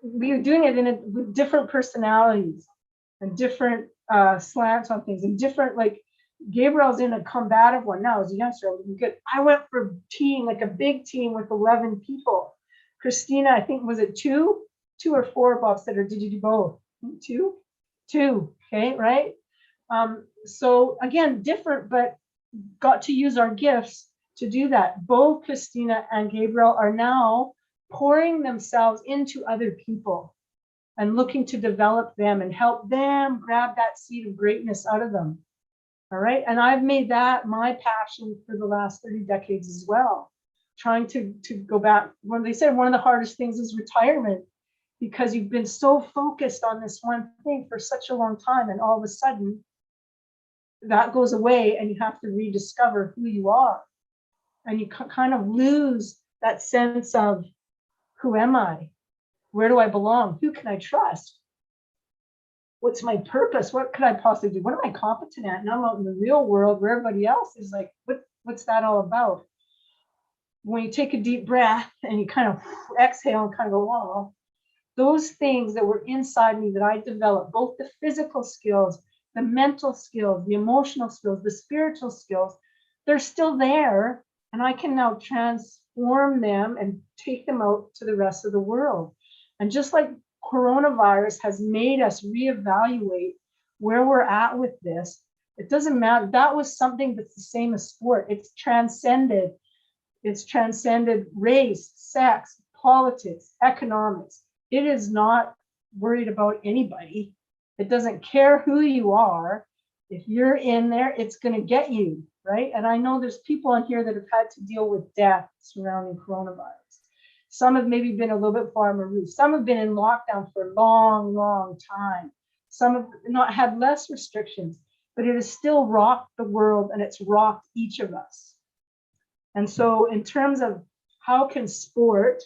we are doing it with different personalities and different slants on things and different, like Gabriel's in a combative one now as a youngster. I went for team, like a big team with 11 people. Christina, I think, was it 2 or 4, Bob said, or did you do both? 2, okay, right? So again, different, but got to use our gifts to do that. Both Christina and Gabriel are now pouring themselves into other people and looking to develop them and help them grab that seed of greatness out of them. All right. And I've made that my passion for the last 30 decades as well. Trying to go back. When they said one of the hardest things is retirement, because you've been so focused on this one thing for such a long time, and all of a sudden that goes away and you have to rediscover who you are. And you kind of lose that sense of, who am I? Where do I belong? Who can I trust? What's my purpose? What could I possibly do? What am I competent at? And I'm out in the real world where everybody else is like, what's that all about? When you take a deep breath and you kind of exhale and kind of go, oh, those things that were inside me that I developed, both the physical skills, the mental skills, the emotional skills, the spiritual skills, they're still there. And I can now transform them and take them out to the rest of the world. And just like coronavirus has made us reevaluate where we're at with this, it doesn't matter. That was something that's the same as sport. It's transcended race, sex, politics, economics. It is not worried about anybody. It doesn't care who you are. If you're in there, it's going to get you, right? And I know there's people on here that have had to deal with death surrounding coronavirus. Some have maybe been a little bit far removed. Some have been in lockdown for a long, long time. Some have not had less restrictions, but it has still rocked the world, and it's rocked each of us. And so in terms of how can sport,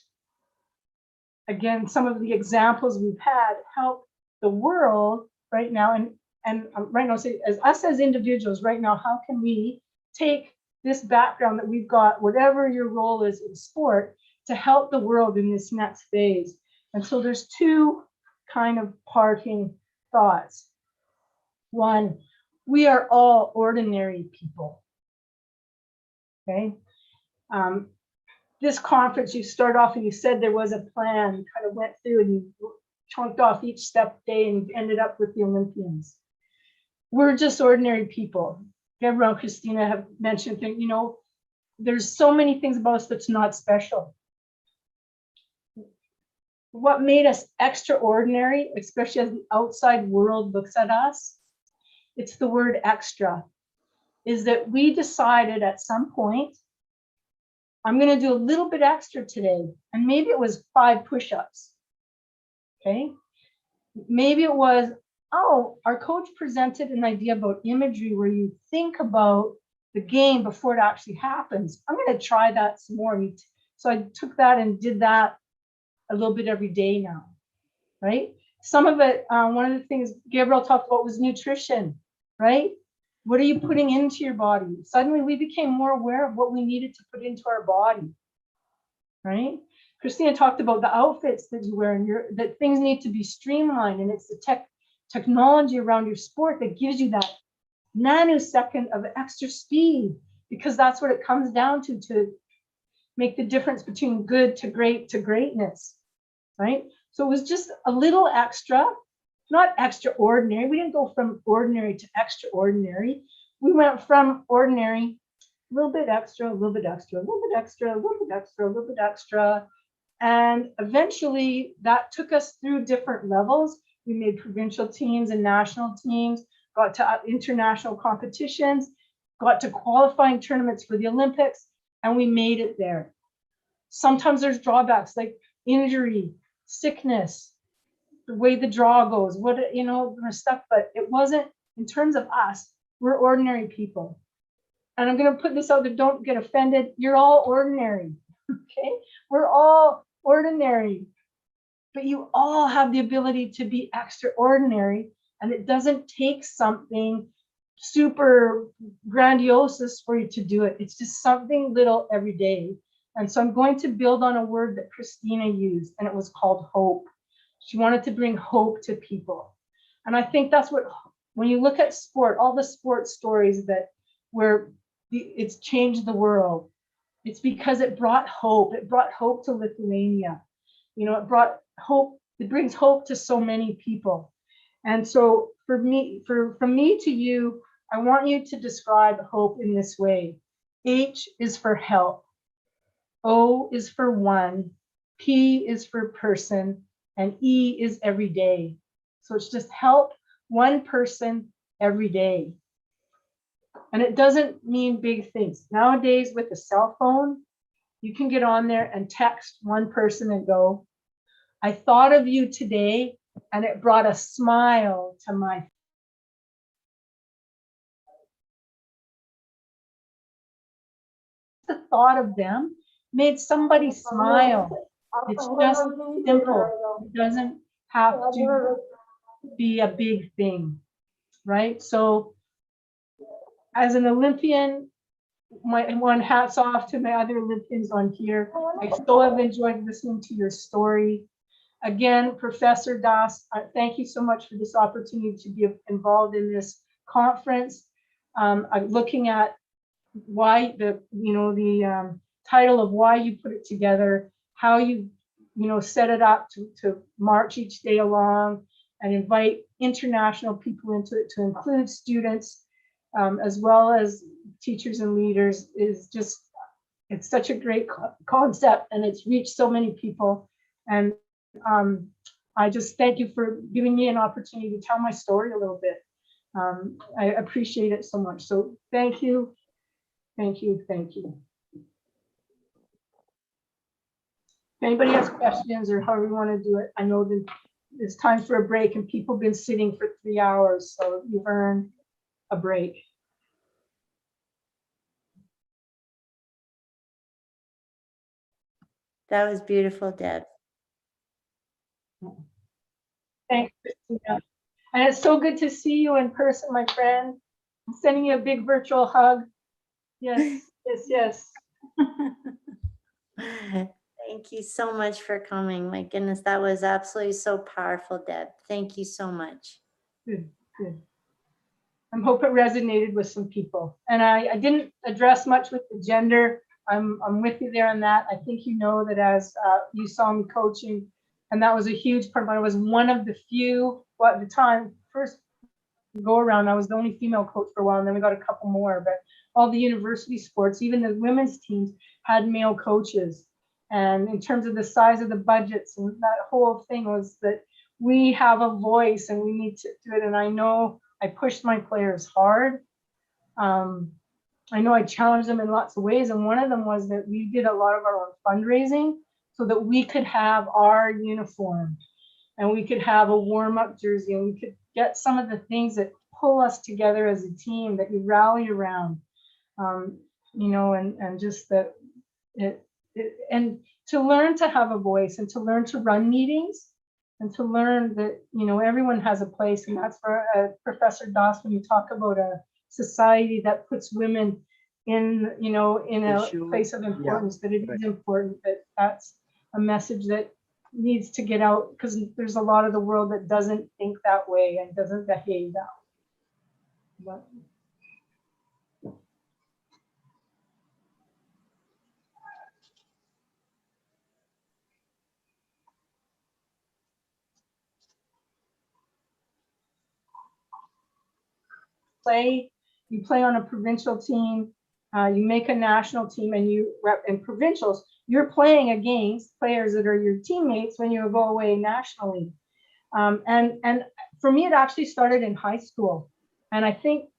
again, some of the examples we've had help the world right now, and right now, say, as us as individuals right now, how can we take this background that we've got, whatever your role is in sport, to help the world in this next phase? And so there's 2 kind of parting thoughts. One, we are all ordinary people. Okay. This conference, you start off and you said there was a plan, you kind of went through and you chunked off each step day and ended up with the Olympians. We're just ordinary people. Gabrielle and Christina have mentioned things, you know, there's so many things about us that's not special. What made us extraordinary, especially as the outside world looks at us, it's the word extra, is that we decided at some point, I'm going to do a little bit extra today. And maybe it was 5 push-ups. Okay. Maybe it was, oh, our coach presented an idea about imagery where you think about the game before it actually happens. I'm going to try that some more. So I took that and did that a little bit every day now, right? Some of it, one of the things Gabriel talked about was nutrition, right? What are you putting into your body? Suddenly we became more aware of what we needed to put into our body, right? Christina talked about the outfits that you wear and that things need to be streamlined, and it's the technology around your sport that gives you that nanosecond of extra speed, because that's what it comes down to make the difference between good to great to greatness, right? So it was just a little extra, not extraordinary. We didn't go from ordinary to extraordinary. We went from ordinary, a little bit extra, a little bit extra, a little bit extra, a little bit extra, a little bit extra. And eventually that took us through different levels. We made provincial teams and national teams, got to international competitions, got to qualifying tournaments for the Olympics, and we made it there. Sometimes there's drawbacks like injury, sickness, the way the draw goes, what, you know, stuff, but it wasn't, in terms of us, we're ordinary people. And I'm going to put this out there, don't get offended. You're all ordinary, okay? We're all ordinary, but you all have the ability to be extraordinary. And it doesn't take something super grandiose for you to do it. It's just something little every day. And so I'm going to build on a word that Christina used, and it was called hope. She wanted to bring hope to people. And I think that's what, when you look at sport, all the sports stories that where it's changed the world, it's because it brought hope. It brought hope to Lithuania. You know, it brought hope. It brings hope to so many people. And so from me to you, I want you to describe hope in this way. H is for help. O is for one. P is for person. And E is every day. So it's just help one person every day. And it doesn't mean big things. Nowadays with the cell phone, you can get on there and text one person and go, I thought of you today, and it brought a smile to my face. The thought of them made somebody smile. It's just simple. It doesn't have to be a big thing, right? So as an Olympian, my one hats off to my other Olympians on here. I so have enjoyed listening to your story. Again, Professor Das, thank you so much for this opportunity to be involved in this conference. I'm looking at why the title of why you put it together, how you set it up to march each day along and invite international people into it, to include students as well as teachers and leaders, is just, it's such a great concept, and it's reached so many people. And I just thank you for giving me an opportunity to tell my story a little bit. I appreciate it so much. So thank you, thank you, thank you. If anybody has questions or however you want to do it, I know that it's time for a break and people have been sitting for 3 hours, so you've earned a break. That was beautiful, Deb. Thanks, Christina. And it's so good to see you in person, my friend. I'm sending you a big virtual hug. Yes, yes, yes. Thank you so much for coming. My goodness, that was absolutely so powerful, Deb. Thank you so much. Good, good. I hope it resonated with some people. And I didn't address much with the gender. I'm with you there on that. I think you know that as you saw me coaching, and that was a huge part of it. I was one of the few, well, at the time, first go around, I was the only female coach for a while, and then we got a couple more, but all the university sports, even the women's teams, had male coaches. And in terms of the size of the budgets, and that whole thing was that we have a voice and we need to do it. And I know I pushed my players hard. I know I challenged them in lots of ways. And one of them was that we did a lot of our own fundraising so that we could have our uniform and we could have a warm-up jersey, and we could get some of the things that pull us together as a team, that you rally around, and just that and to learn to have a voice and to learn to run meetings and to learn that, everyone has a place. And that's for Professor Das, when you talk about a society that puts women in a place of importance, that it is important, that's a message that needs to get out, because there's a lot of the world that doesn't think that way and doesn't behave that way. But, play on a provincial team, you make a national team, and you rep in provincials, you're playing against players that are your teammates when you go away nationally. And for me, it actually started in high school. And I think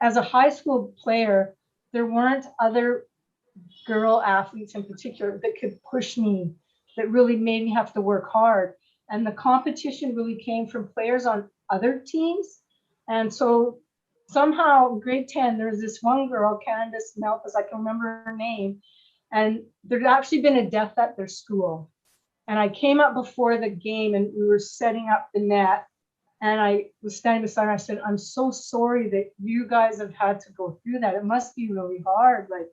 as a high school player, there weren't other girl athletes in particular that could push me, that really made me have to work hard. And the competition really came from players on other teams. And so somehow grade 10, there was this one girl, Candace Melphus, I can remember her name, and there'd actually been a death at their school. And I came up before the game and we were setting up the net, and I was standing beside her. I said, I'm so sorry that you guys have had to go through that. It must be really hard like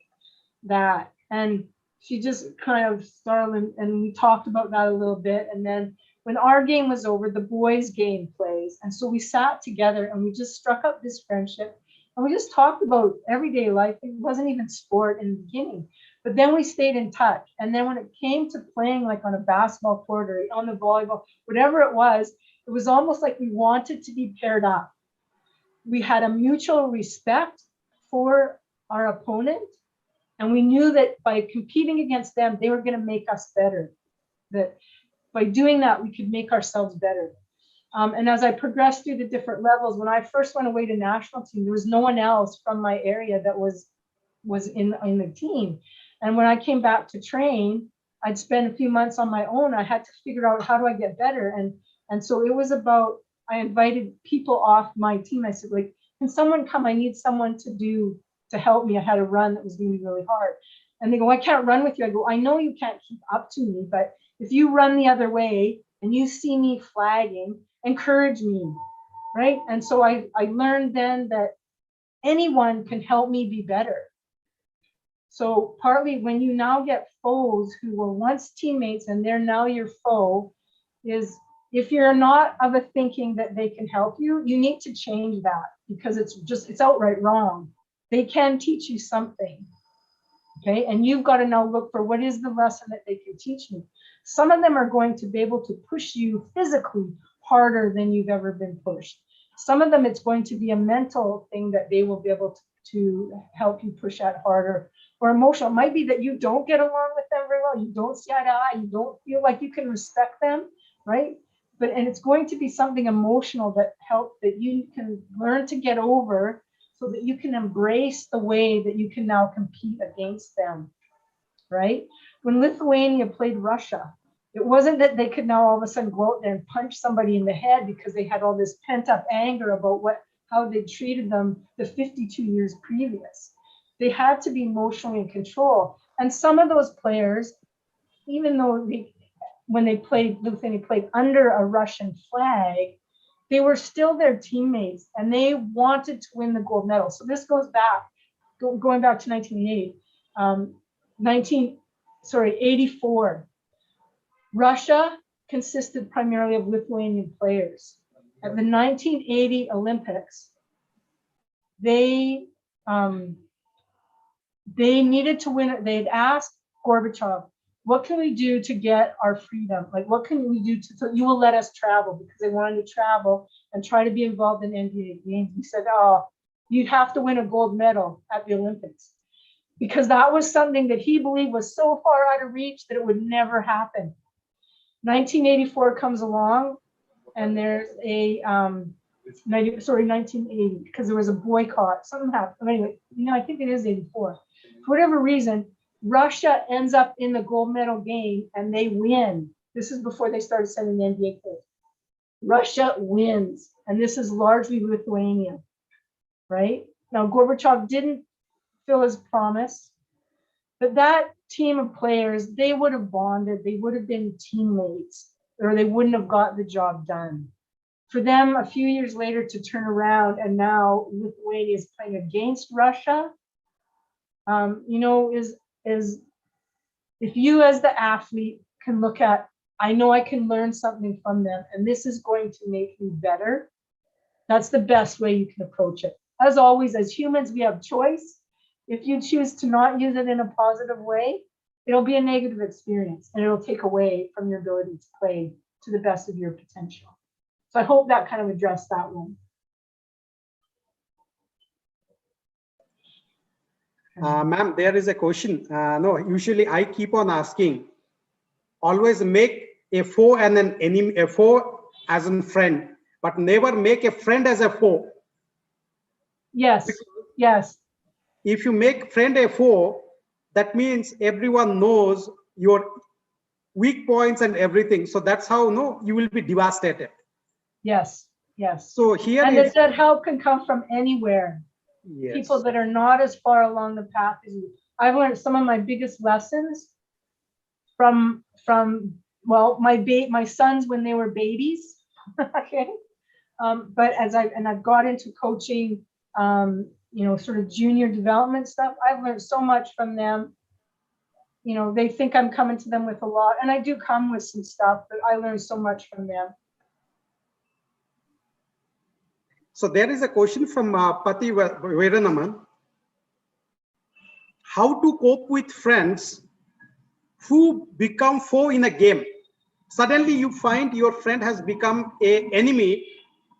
that. And she just kind of started, and we talked about that a little bit. And then when our game was over, the boys' game plays. And so we sat together and we just struck up this friendship. And we just talked about everyday life. It wasn't even sport in the beginning. But then we stayed in touch. And then when it came to playing like on a basketball court or on the volleyball, whatever it was almost like we wanted to be paired up. We had a mutual respect for our opponent. And we knew that by competing against them, they were going to make us better. That by doing that, we could make ourselves better. And as I progressed through the different levels, when I first went away to national team, there was no one else from my area that was in the team. And when I came back to train, I'd spend a few months on my own. I had to figure out, how do I get better? And so it was about, I invited people off my team. I said, like, can someone come? I need someone to help me. I had a run that was going to be really hard. And they go, I can't run with you. I go, I know you can't keep up to me, but if you run the other way and you see me flagging, encourage me, right? And so I learned then that anyone can help me be better. So partly when you now get foes who were once teammates and they're now your foe, is if you're not of a thinking that they can help you, you need to change that, because it's outright wrong. They can teach you something, okay? And you've got to now look for what is the lesson that they can teach me. Some of them are going to be able to push you physically harder than you've ever been pushed. Some of them, it's going to be a mental thing that they will be able to help you push at harder, or emotional. It might be that you don't get along with them very well. You don't see eye to eye. You don't feel like you can respect them, right? And it's going to be something emotional that you can learn to get over, so that you can embrace the way that you can now compete against them, right? When Lithuania played Russia, it wasn't that they could now all of a sudden go out there and punch somebody in the head because they had all this pent up anger about how they treated them the 52 years previous. They had to be emotionally in control. And some of those players, even though when Lithuania played under a Russian flag, they were still their teammates and they wanted to win the gold medal. So this goes back, going back to 1980, 84. Russia consisted primarily of Lithuanian players. At the 1980 Olympics, they needed to win. They'd asked Gorbachev, what can we do to get our freedom? Like, what can we do so you will let us travel? Because they wanted to travel and try to be involved in NBA games. He said, oh, you'd have to win a gold medal at the Olympics, because that was something that he believed was so far out of reach that it would never happen. 1984 comes along, and there's a 1980, because there was a boycott. Something happened. Anyway, I think it is 84. For whatever reason, Russia ends up in the gold medal game and they win. This is before they started sending the NBA players. Russia wins, and this is largely Lithuania, right? Now, Gorbachev didn't fill his promise, but that team of players, they would have bonded, they would have been teammates, or they wouldn't have got the job done. For them, a few years later, to turn around and now Lithuania is playing against Russia, is if you as the athlete can look at, I know I can learn something from them, and this is going to make me better. That's the best way you can approach it. As always, as humans, we have choice. If you choose to not use it in a positive way, it'll be a negative experience, and it'll take away from your ability to play to the best of your potential. So I hope that kind of addressed that one. Ma'am, there is a question. No, usually I keep on asking. Always make a foe and an enemy, a foe as a friend, but never make a friend as a foe. Yes, yes, If you make friend a foe, that means everyone knows your weak points and everything. So that's how you will be devastated. yes, yes. So here And is that help can come from anywhere. yes. People that are not as far along the path as you. I've learned some of my biggest lessons from well, my sons when they were babies. Okay. But I've got into coaching, sort of junior development stuff. I've learned so much from them. They think I'm coming to them with a lot, and I do come with some stuff, but I learned so much from them. So there is a question from Pati Veranaman. How to cope with friends who become foe in a game? Suddenly you find your friend has become an enemy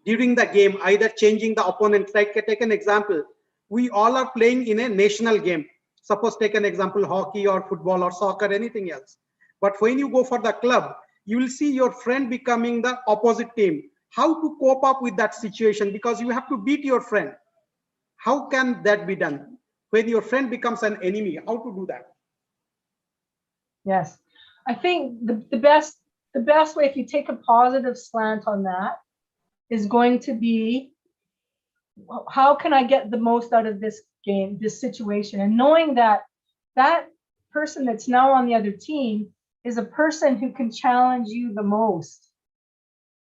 during the game, either changing the opponent. Like take an example. We all are playing in a national game. Suppose take an example, hockey or football or soccer, anything else. But when you go for the club, you will see your friend becoming the opposite team. How to cope up with that situation? Because you have to beat your friend. How can that be done? When your friend becomes an enemy, how to do that? Yes. I think the best way, if you take a positive slant on that, is going to be, how can I get the most out of this game, this situation? And knowing that that person that's now on the other team is a person who can challenge you the most.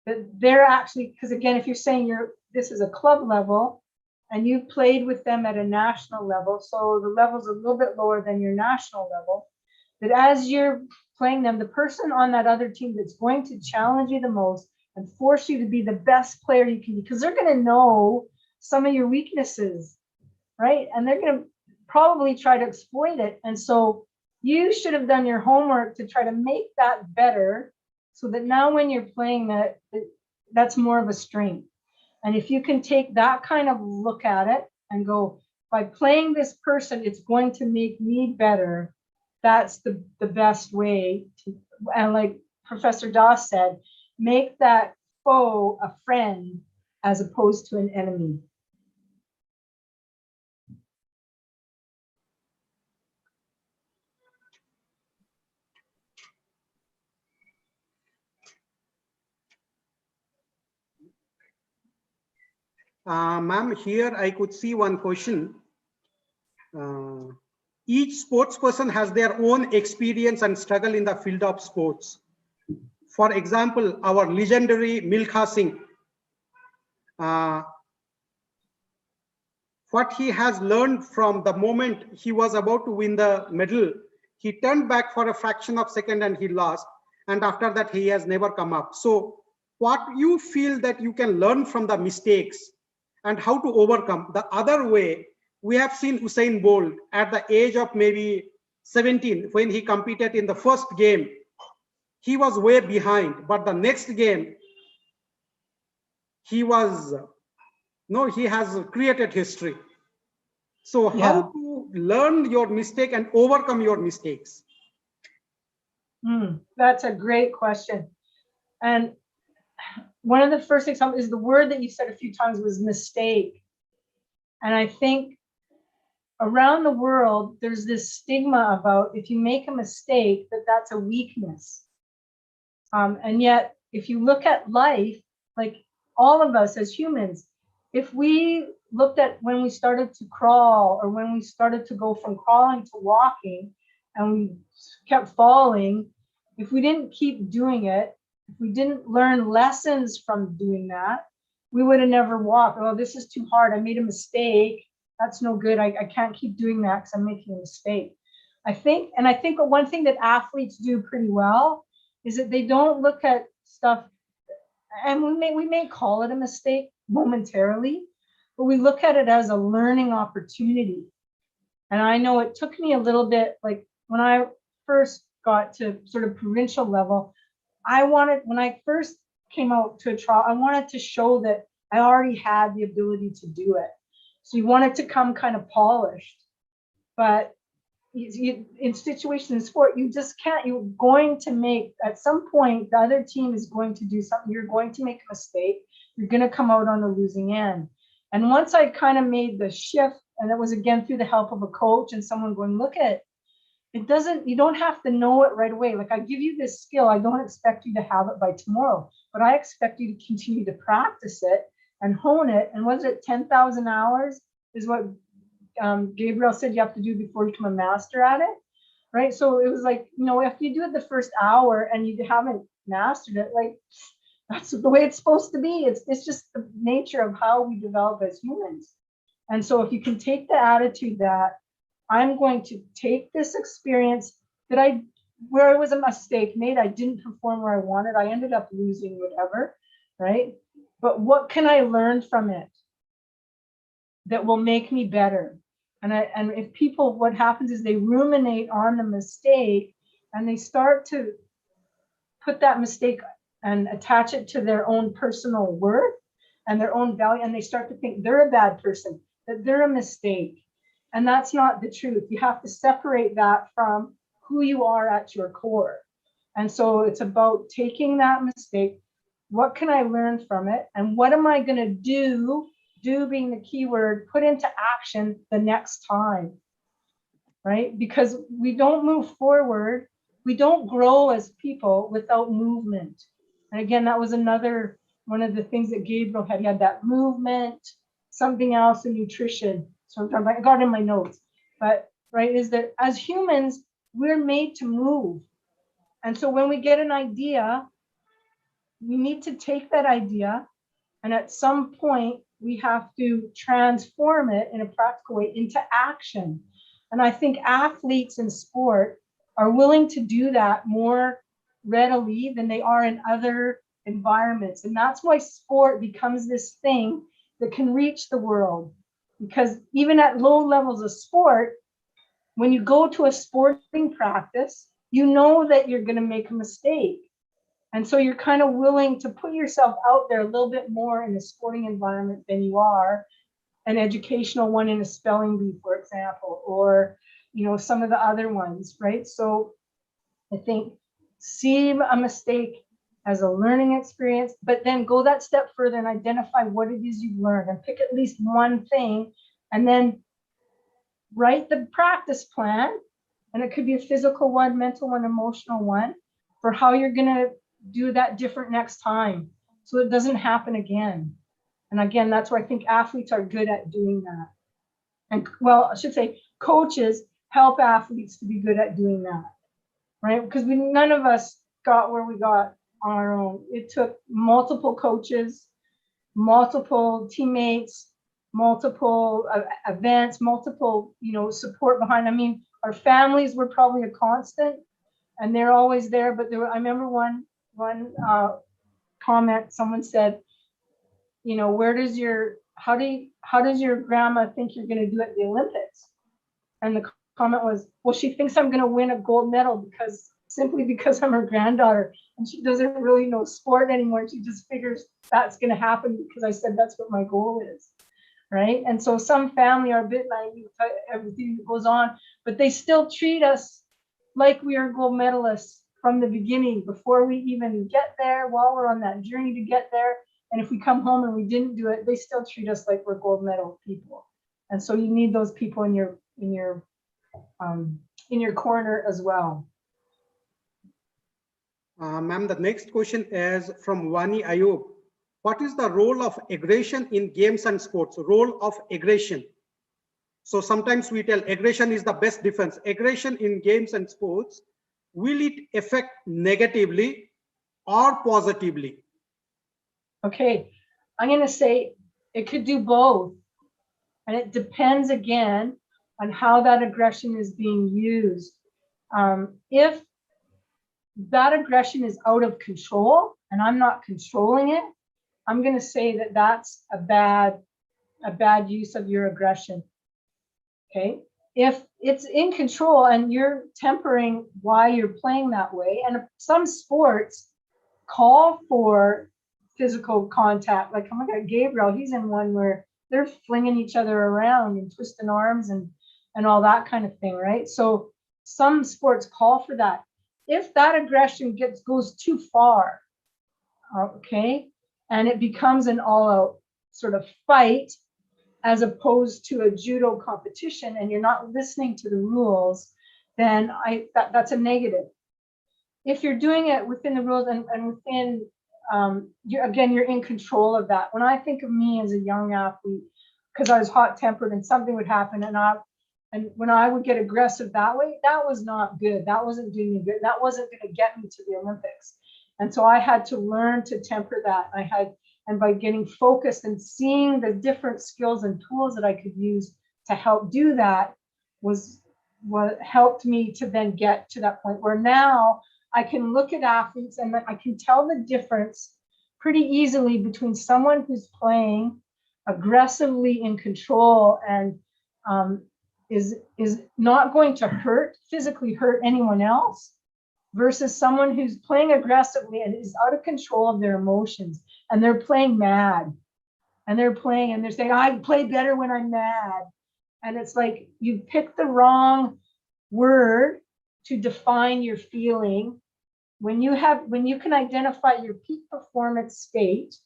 That they're actually, because again, if you're saying this is a club level and you played with them at a national level, so the level's a little bit lower than your national level, that as you're playing them, the person on that other team that's going to challenge you the most and force you to be the best player you can be, because they're going to know some of your weaknesses, right? And they're going to probably try to exploit it. And so you should have done your homework to try to make that better, so that now when you're playing that, that's more of a strength. And if you can take that kind of look at it and go, by playing this person, it's going to make me better. That's the best way to, and like Professor Das said, make that foe a friend as opposed to an enemy. Ma'am, here I could see one question. Each sports person has their own experience and struggle in the field of sports. For example, our legendary Milkha Singh, what he has learned from the moment he was about to win the medal, he turned back for a fraction of a second and he lost. And after that, he has never come up. So what you feel that you can learn from the mistakes and how to overcome? The other way, we have seen Usain Bolt at the age of maybe 17, when he competed in the first game, he was way behind, but the next game, he has created history. So how to learn your mistake and overcome your mistakes? That's a great question. And one of the first examples is the word that you said a few times was mistake. And I think around the world, there's this stigma about if you make a mistake, that's a weakness. And yet, if you look at life, like all of us as humans, if we looked at when we started to crawl, or when we started to go from crawling to walking, and we kept falling, if we didn't keep doing it, if we didn't learn lessons from doing that, we would have never walked. Oh, this is too hard. I made a mistake. That's no good. I can't keep doing that because I'm making a mistake. I think one thing that athletes do pretty well is that they don't look at stuff, and we may call it a mistake momentarily, but we look at it as a learning opportunity. And I know it took me a little bit, like when I first got to sort of provincial level, when I first came out to a trial, I wanted to show that I already had the ability to do it. So you want it to come kind of polished. But in situations in sport, you just can't, you're going to make, at some point, the other team is going to do something, you're going to make a mistake, you're going to come out on the losing end. And once I kind of made the shift, and it was again through the help of a coach and someone going, look at it, you don't have to know it right away. Like, I give you this skill, I don't expect you to have it by tomorrow, but I expect you to continue to practice it and hone it. And was it 10,000 hours is what Gabriel said you have to do before you become a master at it, right? So it was like, if you do it the first hour and you haven't mastered it, like, that's the way it's supposed to be. It's just the nature of how we develop as humans. And so if you can take the attitude that I'm going to take this experience where it was a mistake made, I didn't perform where I wanted, I ended up losing, whatever, right? But what can I learn from it that will make me better? And if people, what happens is they ruminate on the mistake and they start to put that mistake and attach it to their own personal worth and their own value. And they start to think they're a bad person, that they're a mistake. And that's not the truth. You have to separate that from who you are at your core. And so it's about taking that mistake. What can I learn from it? And what am I going to do being the key word, put into action the next time, right? Because we don't move forward, we don't grow as people without movement. And again, that was another one of the things that Gabriel had. He had that movement, something else, and nutrition. So I got it in my notes, but right, is that as humans, we're made to move. And so when we get an idea, we need to take that idea, and at some point, we have to transform it in a practical way into action. And I think athletes in sport are willing to do that more readily than they are in other environments. And that's why sport becomes this thing that can reach the world. Because even at low levels of sport, when you go to a sporting practice, you know that you're going to make a mistake. And so you're kind of willing to put yourself out there a little bit more in a sporting environment than you are an educational one in a spelling bee, for example, or, some of the other ones, right? So I think see a mistake as a learning experience, but then go that step further and identify what it is you've learned and pick at least one thing, and then write the practice plan. And it could be a physical one, mental one, emotional one, for how you're going to do that different next time so it doesn't happen again. And again, that's where I think athletes are good at doing that. And well, I should say coaches help athletes to be good at doing that, right? Because none of us got where we got on our own. It took multiple coaches, multiple teammates, multiple events, multiple, support behind. I mean, our families were probably a constant and they're always there. But I remember one comment, someone said, how does your grandma think you're going to do at the Olympics? And the comment was, well, she thinks I'm going to win a gold medal simply because I'm her granddaughter, and she doesn't really know sport anymore. She just figures that's going to happen because I said that's what my goal is, right? And so some family are a bit naive to everything that goes on, but they still treat us like we are gold medalists from the beginning, before we even get there, while we're on that journey to get there. And if we come home and we didn't do it, they still treat us like we're gold medal people. And so you need those people in your corner as well. Ma'am, the next question is from Wani Ayub. What is the role of aggression in games and sports? Role of aggression. So sometimes we tell aggression is the best defense. Aggression in games and sports, will it affect negatively or positively? Okay, I'm going to say it could do both. And it depends again on how that aggression is being used. If that aggression is out of control and I'm not controlling it, I'm going to say that that's a bad use of your aggression. Okay. If it's in control and you're tempering why you're playing that way, and some sports call for physical contact, like, oh my God, Gabriel, he's in one where they're flinging each other around and twisting arms and and all that kind of thing, right? So some sports call for that. If that aggression goes too far, okay, and it becomes an all-out sort of fight as opposed to a judo competition, and you're not listening to the rules, then that's a negative. If you're doing it within the rules and within, you're in control of that. When I think of me as a young athlete, because I was hot-tempered and something would happen, and when I would get aggressive that way, that was not good. That wasn't doing me good. That wasn't going to get me to the Olympics. And so I had to learn to temper that. And by getting focused and seeing the different skills and tools that I could use to help do that was what helped me to then get to that point where now I can look at athletes and I can tell the difference pretty easily between someone who's playing aggressively in control and is not going to physically hurt anyone else, versus someone who's playing aggressively and is out of control of their emotions, and they're playing mad, and they're saying, I play better when I'm mad. And it's like, you picked the wrong word to define your feeling. When you can identify your peak performance state,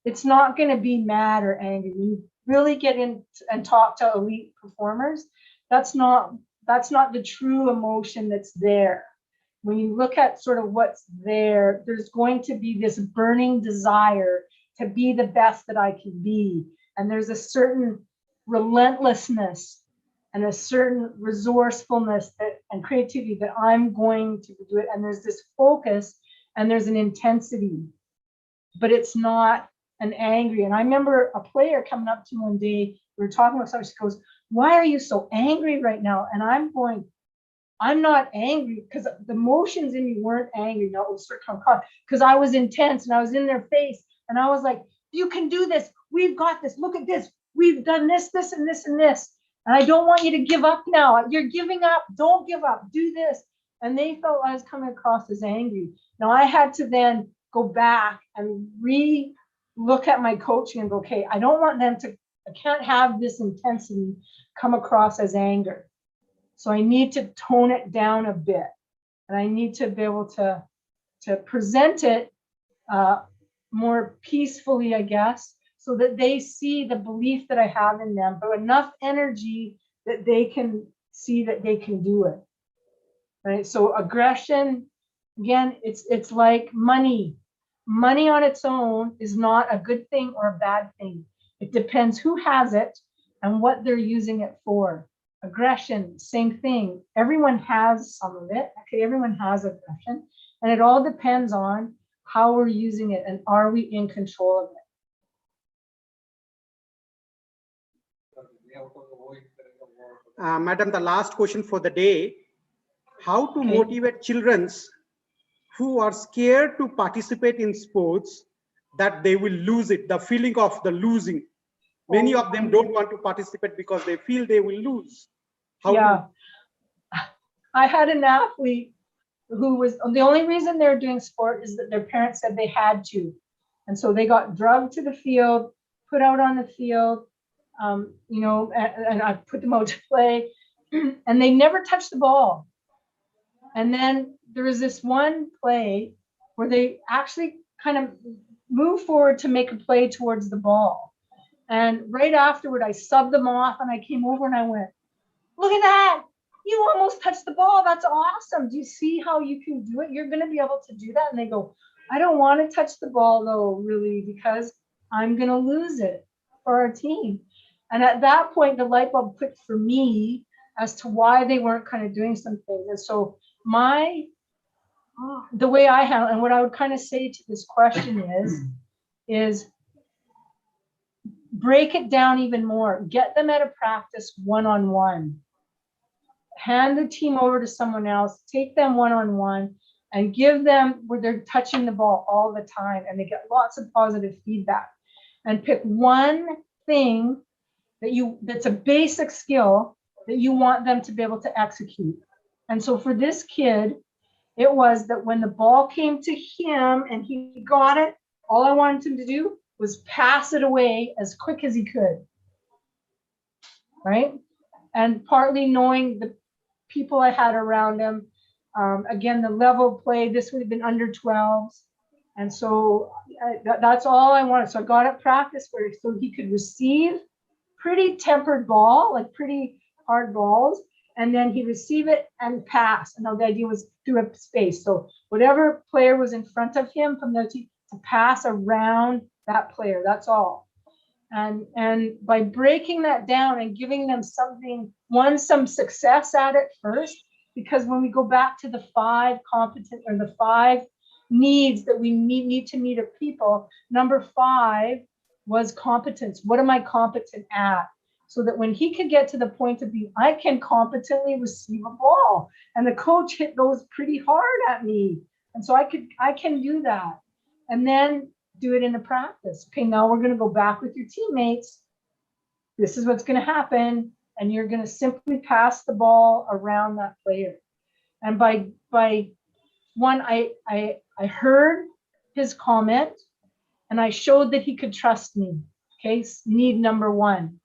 it's not going to be mad or angry. When you really get in and talk to elite performers, that's not the true emotion that's there. When you look at sort of what's there, there's going to be this burning desire to be the best that I can be. And there's a certain relentlessness and a certain resourcefulness and creativity that I'm going to do it. And there's this focus and there's an intensity, but it's not an angry. And I remember a player coming up to me one day, we were talking about something, she goes, why are you so angry right now? And I'm going, I'm not angry, because the emotions in me weren't angry. No, it was sort of because I was intense and I was in their face. And I was like, you can do this. We've got this. Look at this. We've done this, this, and this, and this. And I don't want you to give up now. You're giving up. Don't give up. Do this. And they felt I was coming across as angry. Now I had to then go back and look at my coaching and go, okay, I don't want them to, I can't have this intensity come across as anger. So I need to tone it down a bit, and I need to be able to present it more peacefully, I guess, so that they see the belief that I have in them, but enough energy that they can see that they can do it. Right? So aggression, again, it's like money. Money on its own is not a good thing or a bad thing. It depends who has it and what they're using it for. Aggression, same thing. Everyone has some of it. Okay, everyone has aggression, and it all depends on how we're using it and are we in control of it. Madam, the last question for the day: how to motivate children who are scared to participate in sports that they will lose it? The feeling of the losing. Many of them don't want to participate because they feel they will lose. I had an athlete who was, the only reason they're doing sport is that their parents said they had to. And so they got drugged to the field, put out on the field, and I put them out to play, and they never touched the ball. And then there was this one play where they actually kind of moved forward to make a play towards the ball. And right afterward, I subbed them off and I came over and I went, look at that. You almost touched the ball. That's awesome. Do you see how you can do it? You're going to be able to do that. And they go, I don't want to touch the ball though, really, because I'm going to lose it for our team. And at that point, the light bulb clicked for me as to why they weren't kind of doing some things. And so the way I handle, and what I would kind of say to this question is break it down even more. Get them at a practice one-on-one. Hand the team over to someone else, take them one-on-one, and give them where they're touching the ball all the time, and they get lots of positive feedback. And pick one thing that's a basic skill that you want them to be able to execute. And so for this kid, it was that when the ball came to him and he got it, all I wanted him to do was pass it away as quick as he could, right? and partly knowing the people I had around him. Again, the level of play, this would have been under 12s. And so that's all I wanted. So I got at practice where so he could receive pretty tempered ball, like pretty hard balls, and then he receive it and pass. And now the idea was through a space. So whatever player was in front of him from the team to pass around that player, that's all. And by breaking that down and giving them something, some success at it first, because when we go back to the 5 competent or the 5 needs that we need to meet of people, number 5 was competence. What am I competent at? So that when he could get to the point of being, I can competently receive a ball, and the coach hit those pretty hard at me, and so I can do that, and then do it in the practice. Okay, now we're going to go back with your teammates. This is what's going to happen, and you're going to simply pass the ball around that player. And by one, I heard his comment, and I showed that he could trust me. Okay, need number 1.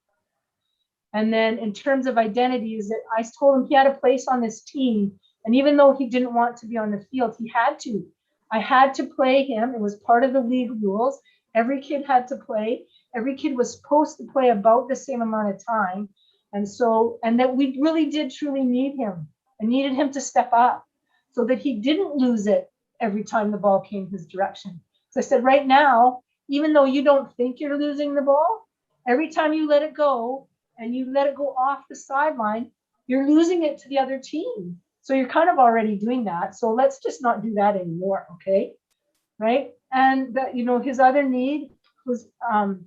And then in terms of identities, that I told him he had a place on this team, and even though he didn't want to be on the field, he had to. I had to play him. It was part of the league rules. Every kid had to play. Every kid was supposed to play about the same amount of time. And that we really did truly need him. I needed him to step up so that he didn't lose it every time the ball came his direction. So I said, right now, even though you don't think you're losing the ball, every time you let it go and you let it go off the sideline, you're losing it to the other team. So you're kind of already doing that. So let's just not do that anymore, okay? Right? And that, his other need was, that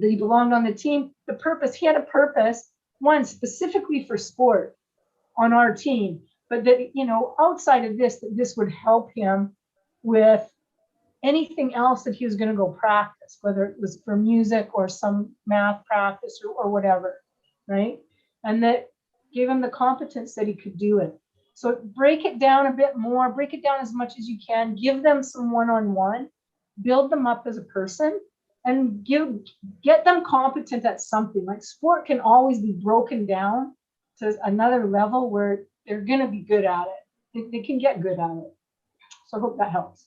he belonged on the team. The purpose, he had a purpose, one specifically for sport on our team, but that, outside of this, that this would help him with anything else that he was going to go practice, whether it was for music or some math practice or whatever, right? And that gave him the competence that he could do it. So break it down a bit more, break it down as much as you can, give them some one-on-one, build them up as a person, and get them competent at something. Like sport can always be broken down to another level where they're going to be good at it. They can get good at it. So I hope that helps.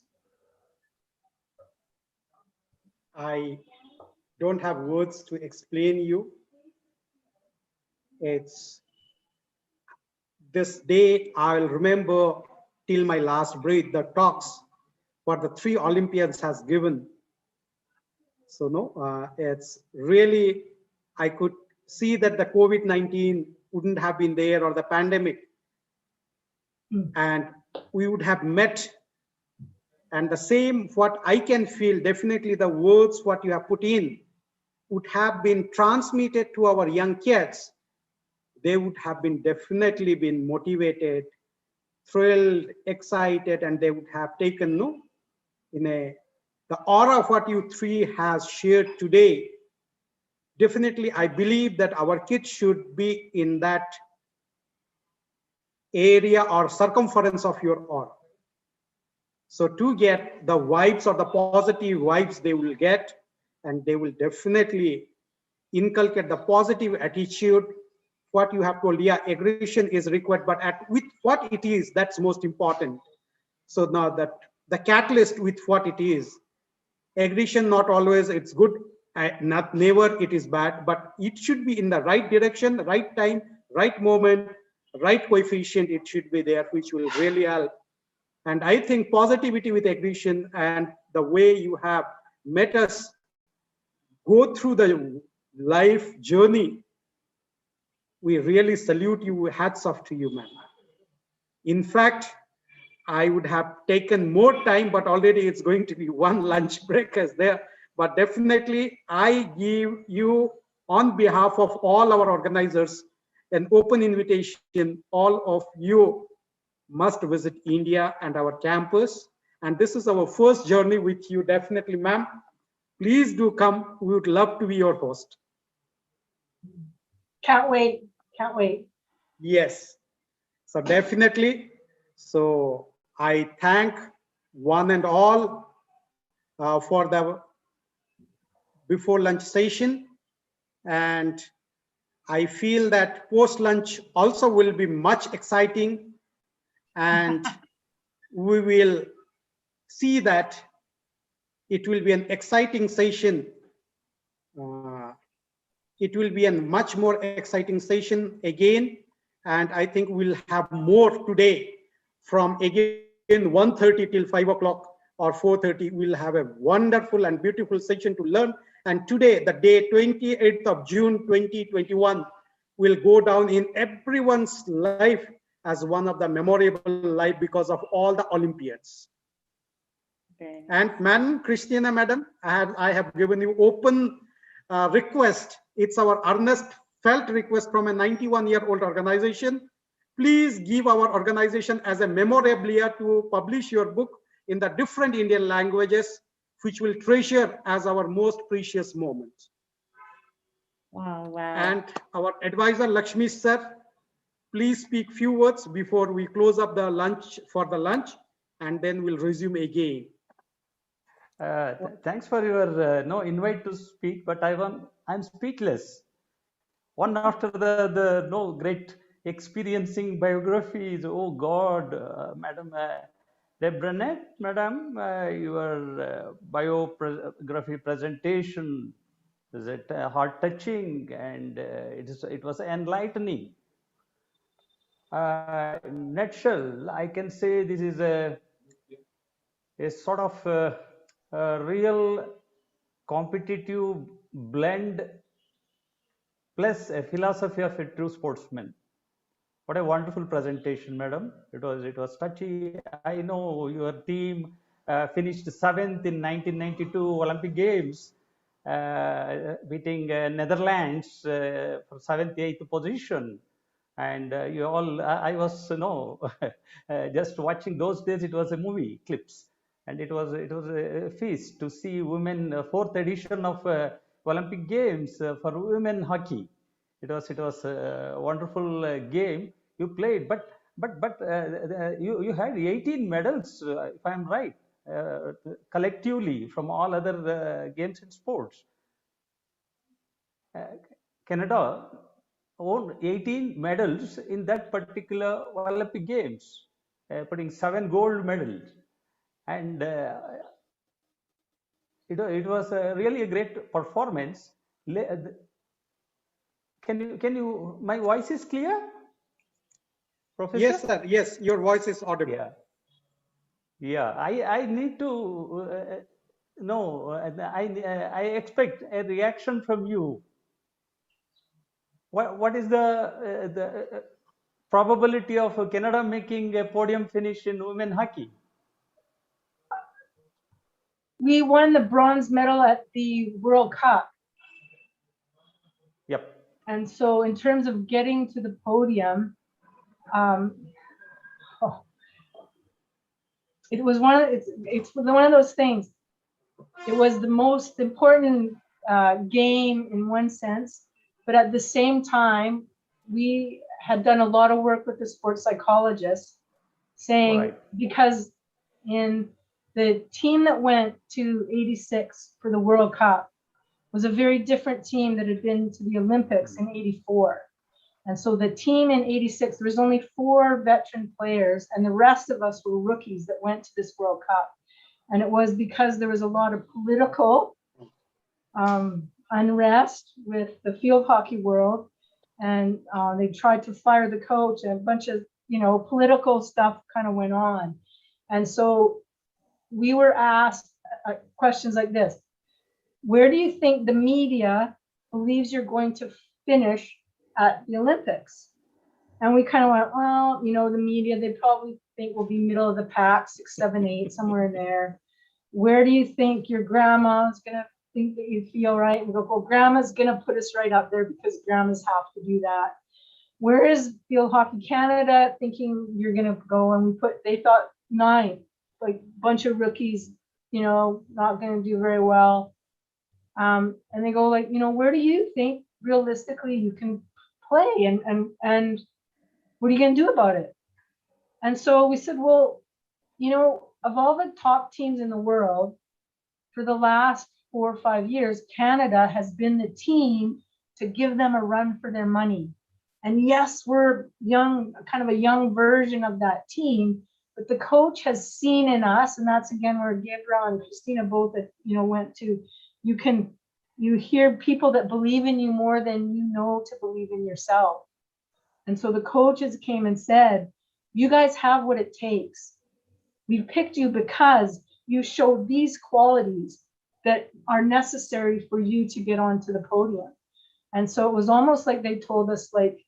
I don't have words to explain you. It's this day I'll remember till my last breath, the talks what the 3 Olympians has given. So no, it's really, I could see that the COVID-19 wouldn't have been there, or the pandemic, and we would have met. And the same, what I can feel, definitely the words what you have put in would have been transmitted to our young kids. They would have been definitely been motivated, thrilled, excited, and they would have taken the aura of what you 3 has shared today. Definitely, I believe that our kids should be in that area or circumference of your aura. So to get the vibes or the positive vibes they will get, and they will definitely inculcate the positive attitude. What you have told, yeah, aggression is required, but with what it is, that's most important. So now that the catalyst with what it is, aggression not always it's good, never it is bad, but it should be in the right direction, right time, right moment, right coefficient, it should be there, which will really help. And I think positivity with aggression and the way you have met us go through the life journey, we really salute you. Hats off to you, man. In fact, I would have taken more time, but already it's going to be 1 lunch break as there. But definitely, I give you, on behalf of all our organizers, an open invitation. All of you must visit India and our campus. And this is our first journey with you, definitely, ma'am. Please do come. We would love to be your host. Can't wait. Can't wait. Yes. So definitely. So I thank one and all for the before lunch session. And I feel that post-lunch also will be much exciting, and we will see that it will be an exciting session. It will be a much more exciting session again, and I think we'll have more today from again 1:30 till 5 o'clock or 4:30. We'll have a wonderful and beautiful session to learn. And today, the day 28th of June 2021, will go down in everyone's life as one of the memorable life because of all the Olympians. Very And Madam Christina, Madam, I have given you open request. It's our earnest felt request from a 91-year-old organization. Please give our organization as a memorabilia to publish your book in the different Indian languages, which will treasure as our most precious moment. Wow, wow. And our advisor, Lakshmi sir, please speak few words before we close up the lunch and then we'll resume again. Thanks for your invite to speak, but I'm speechless. One after the great experiencing biographies. Oh God, Madam Debrenet, Madam, your biography presentation is heart touching, and it was enlightening. In nutshell, I can say this is a sort of a real competitive blend plus a philosophy of a true sportsman. What a wonderful presentation, madam. It was touchy. I know your team finished 7th in 1992 Olympic Games, beating Netherlands for 7th, 8th position. And you all, I was just watching those days. It was a movie clips, and it was a feast to see women 4th edition of Olympic Games for women hockey. It was a wonderful game you played, but you had 18 medals, if I'm right, collectively from all other games and sports. Canada won 18 medals in that particular Olympic Games, putting 7 gold medals, and it was really a great performance. Can you? My voice is clear, Professor? Yes, sir. Yes, your voice is audible. Yeah. I need to know. I expect a reaction from you. What is the probability of Canada making a podium finish in women hockey? We won the bronze medal at the World Cup. Yep. And so in terms of getting to the podium, it was it's one of those things. It was the most important game in one sense, but at the same time, we had done a lot of work with the sports psychologist saying, Right. because in the team that went to 86 for the World Cup was a very different team that had been to the Olympics in 84. And so the team in 86, there was only 4 veteran players, and the rest of us were rookies that went to this World Cup. And it was because there was a lot of political unrest with the field hockey world, and they tried to fire the coach, and a bunch of political stuff kind of went on. And so we were asked questions like this: where do you think the media believes you're going to finish at the Olympics? And we kind of went, well, the media, they probably think we'll be middle of the pack, 6, 7, 8, somewhere in there. Where do you think your grandma's going to think that you feel right? We go, well, grandma's going to put us right up there because grandmas have to do that. Where is Field Hockey Canada thinking you're going to go? And they thought 9, like a bunch of rookies, not going to do very well. And they go like, where do you think realistically you can play, and what are you going to do about it? And so we said, well, of all the top teams in the world for the last 4 or 5 years, Canada has been the team to give them a run for their money. And yes, we're young, kind of a young version of that team, but the coach has seen in us, and that's again where Gabriel and Christina both, went to. You hear people that believe in you more than you know to believe in yourself. And so the coaches came and said, you guys have what it takes. We've picked you because you show these qualities that are necessary for you to get onto the podium. And so it was almost like they told us, like,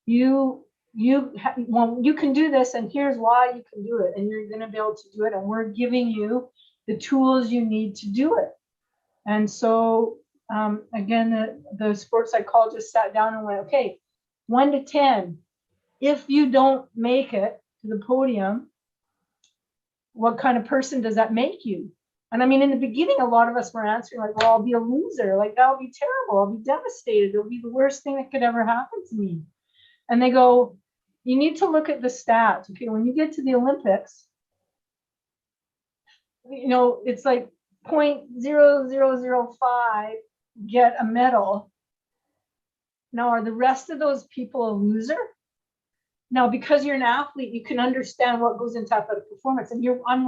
you can do this, and here's why you can do it, and you're going to be able to do it, and we're giving you the tools you need to do it. And so again, the sports psychologist sat down and went, okay, 1 to 10, if you don't make it to the podium, what kind of person does that make you? And I mean, in the beginning, a lot of us were answering like, well, I'll be a loser. Like, that would be terrible. I'll be devastated. It'll be the worst thing that could ever happen to me. And they go, you need to look at the stats. Okay, when you get to the Olympics, it's like 0.0005 get a medal. Now, are the rest of those people a loser? Now, because you're an athlete, you can understand what goes into athletic performance. And I'm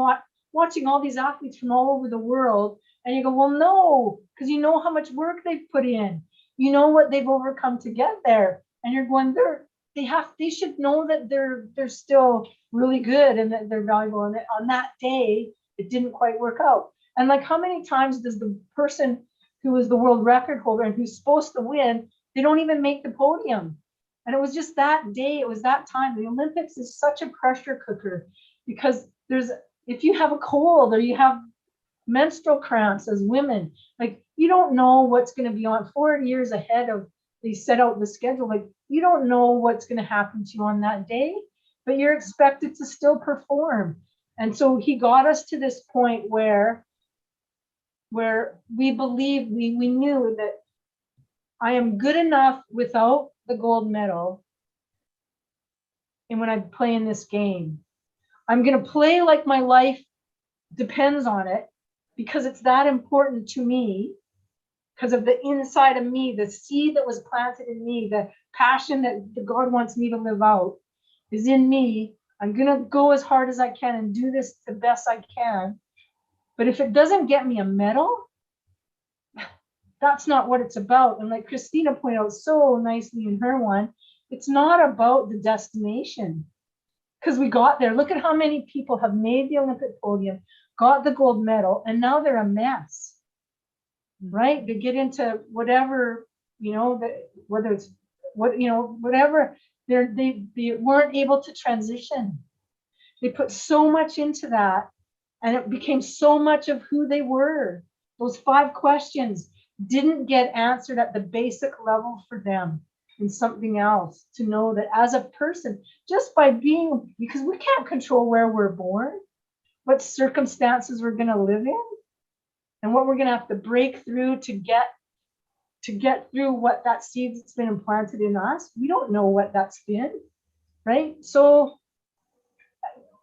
watching all these athletes from all over the world, and you go, well, no, because you know how much work they've put in. You know what they've overcome to get there. And you're going, they should know that they're still really good and that they're valuable. And that on that day, it didn't quite work out. And like, how many times does the person who is the world record holder and who's supposed to win, they don't even make the podium? And it was just that day, it was that time. The Olympics is such a pressure cooker, because if you have a cold or you have menstrual cramps as women, like, you don't know what's going to be on 4 years ahead of they set out the schedule. Like, you don't know what's going to happen to you on that day, but you're expected to still perform. And so he got us to this point where we believed, we knew that I am good enough without the gold medal. And when I play in this game, I'm going to play like my life depends on it, because it's that important to me, because of the inside of me, the seed that was planted in me, the passion that God wants me to live out is in me. I'm going to go as hard as I can and do this the best I can. But if it doesn't get me a medal, that's not what it's about. And like Christina pointed out so nicely in her one, it's not about the destination, because we got there. Look at how many people have made the Olympic podium, got the gold medal, and now they're a mess, right? They get into whatever, whether it's whatever, they weren't able to transition. They put so much into that, and it became so much of who they were. Those 5 questions didn't get answered at the basic level for them in something else, to know that as a person, just by being, because we can't control where we're born, what circumstances we're going to live in, and what we're going to have to break through to get through what that seed that's been implanted in us. We don't know what that's been, right? So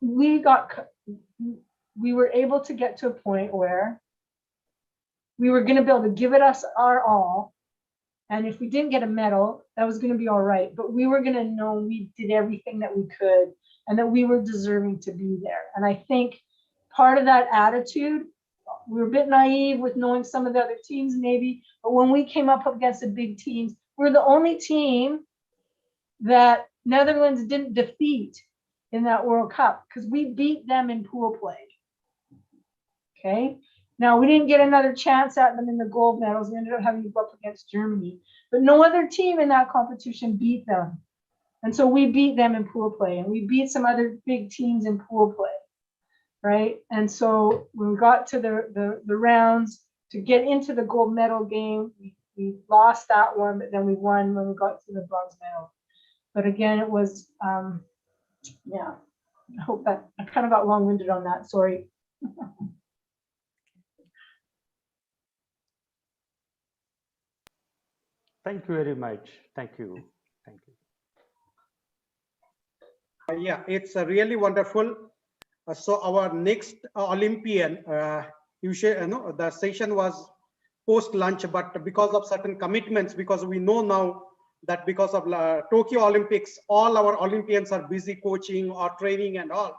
we were able to get to a point where we were going to be able to give it us our all. And if we didn't get a medal, that was going to be all right. But we were going to know we did everything that we could, and that we were deserving to be there. And I think part of that attitude, we were a bit naive with knowing some of the other teams maybe, but when we came up against the big teams, we're the only team that Netherlands didn't defeat in that World Cup, because we beat them in pool play. Okay. Now, we didn't get another chance at them in the gold medals. We ended up having to go up against Germany, but no other team in that competition beat them. And so we beat them in pool play, and we beat some other big teams in pool play, right? And so when we got to the rounds to get into the gold medal game, we lost that one, but then we won when we got to the bronze medal. But again, it was, yeah, I hope that I kind of got long-winded on that, sorry. Thank you very much. Thank you. Thank you. Yeah, it's really wonderful. So our next Olympian, the session was post lunch, but because of certain commitments, because we know now that because of Tokyo Olympics, all our Olympians are busy coaching or training and all.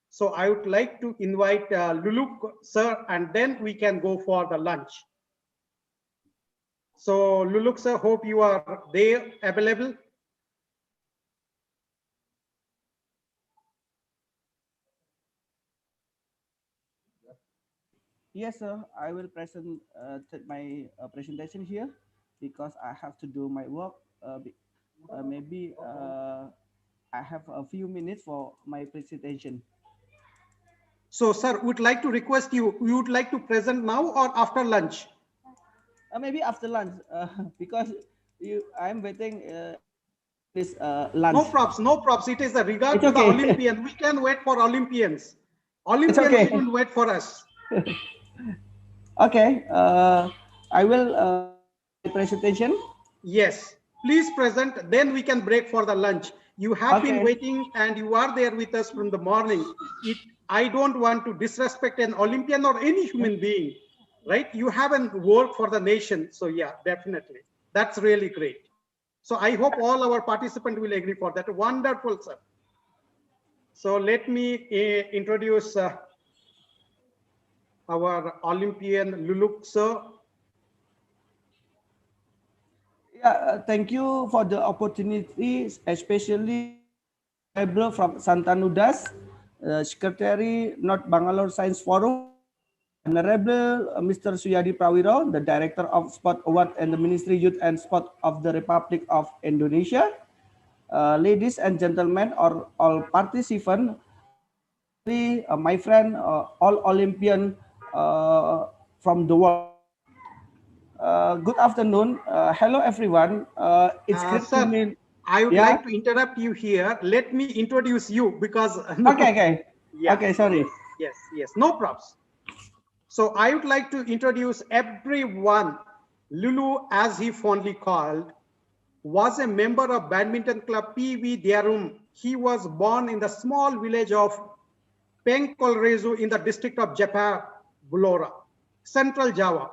So I would like to invite Luluk sir, and then we can go for the lunch. So Luluk sir, hope you are there available. Yes, sir. I will present my presentation here because I have to do my work. Maybe I have a few minutes for my presentation. So, sir, would like to request you. You would like to present now or after lunch? Maybe after lunch, because I'm waiting this lunch. No props, no props. It is a regard It's to the okay. Olympian. We can wait for Olympians. Olympians okay. will wait for us. Okay. I will presentation. Yes, please present. Then we can break for the lunch. You have been waiting and you are there with us from the morning. I don't want to disrespect an Olympian or any human being, right? You haven't worked for the nation. So yeah, definitely. That's really great. So I hope all our participants will agree for that. Wonderful, sir. So let me introduce our Olympian Luluk, sir. Yeah, thank you for the opportunity, especially from Santanudas, Secretary, North Bangalore Science Forum, Honorable Mr. Suyadi Prawiro, the Director of Sport Award and the Ministry Youth and Sport of the Republic of Indonesia, ladies and gentlemen, or all participants, my friend, all Olympian from the world. Good afternoon. Hello, everyone. It's great sir, to meet. I would like to interrupt you here. Let me introduce you because. No, okay. Yeah, okay, sorry. Yes. No props. So I would like to introduce everyone. Lulu, as he fondly called, was a member of badminton club PV Diarum. He was born in the small village of Pengkolrezu in the district of Japa Bulora, Central Java.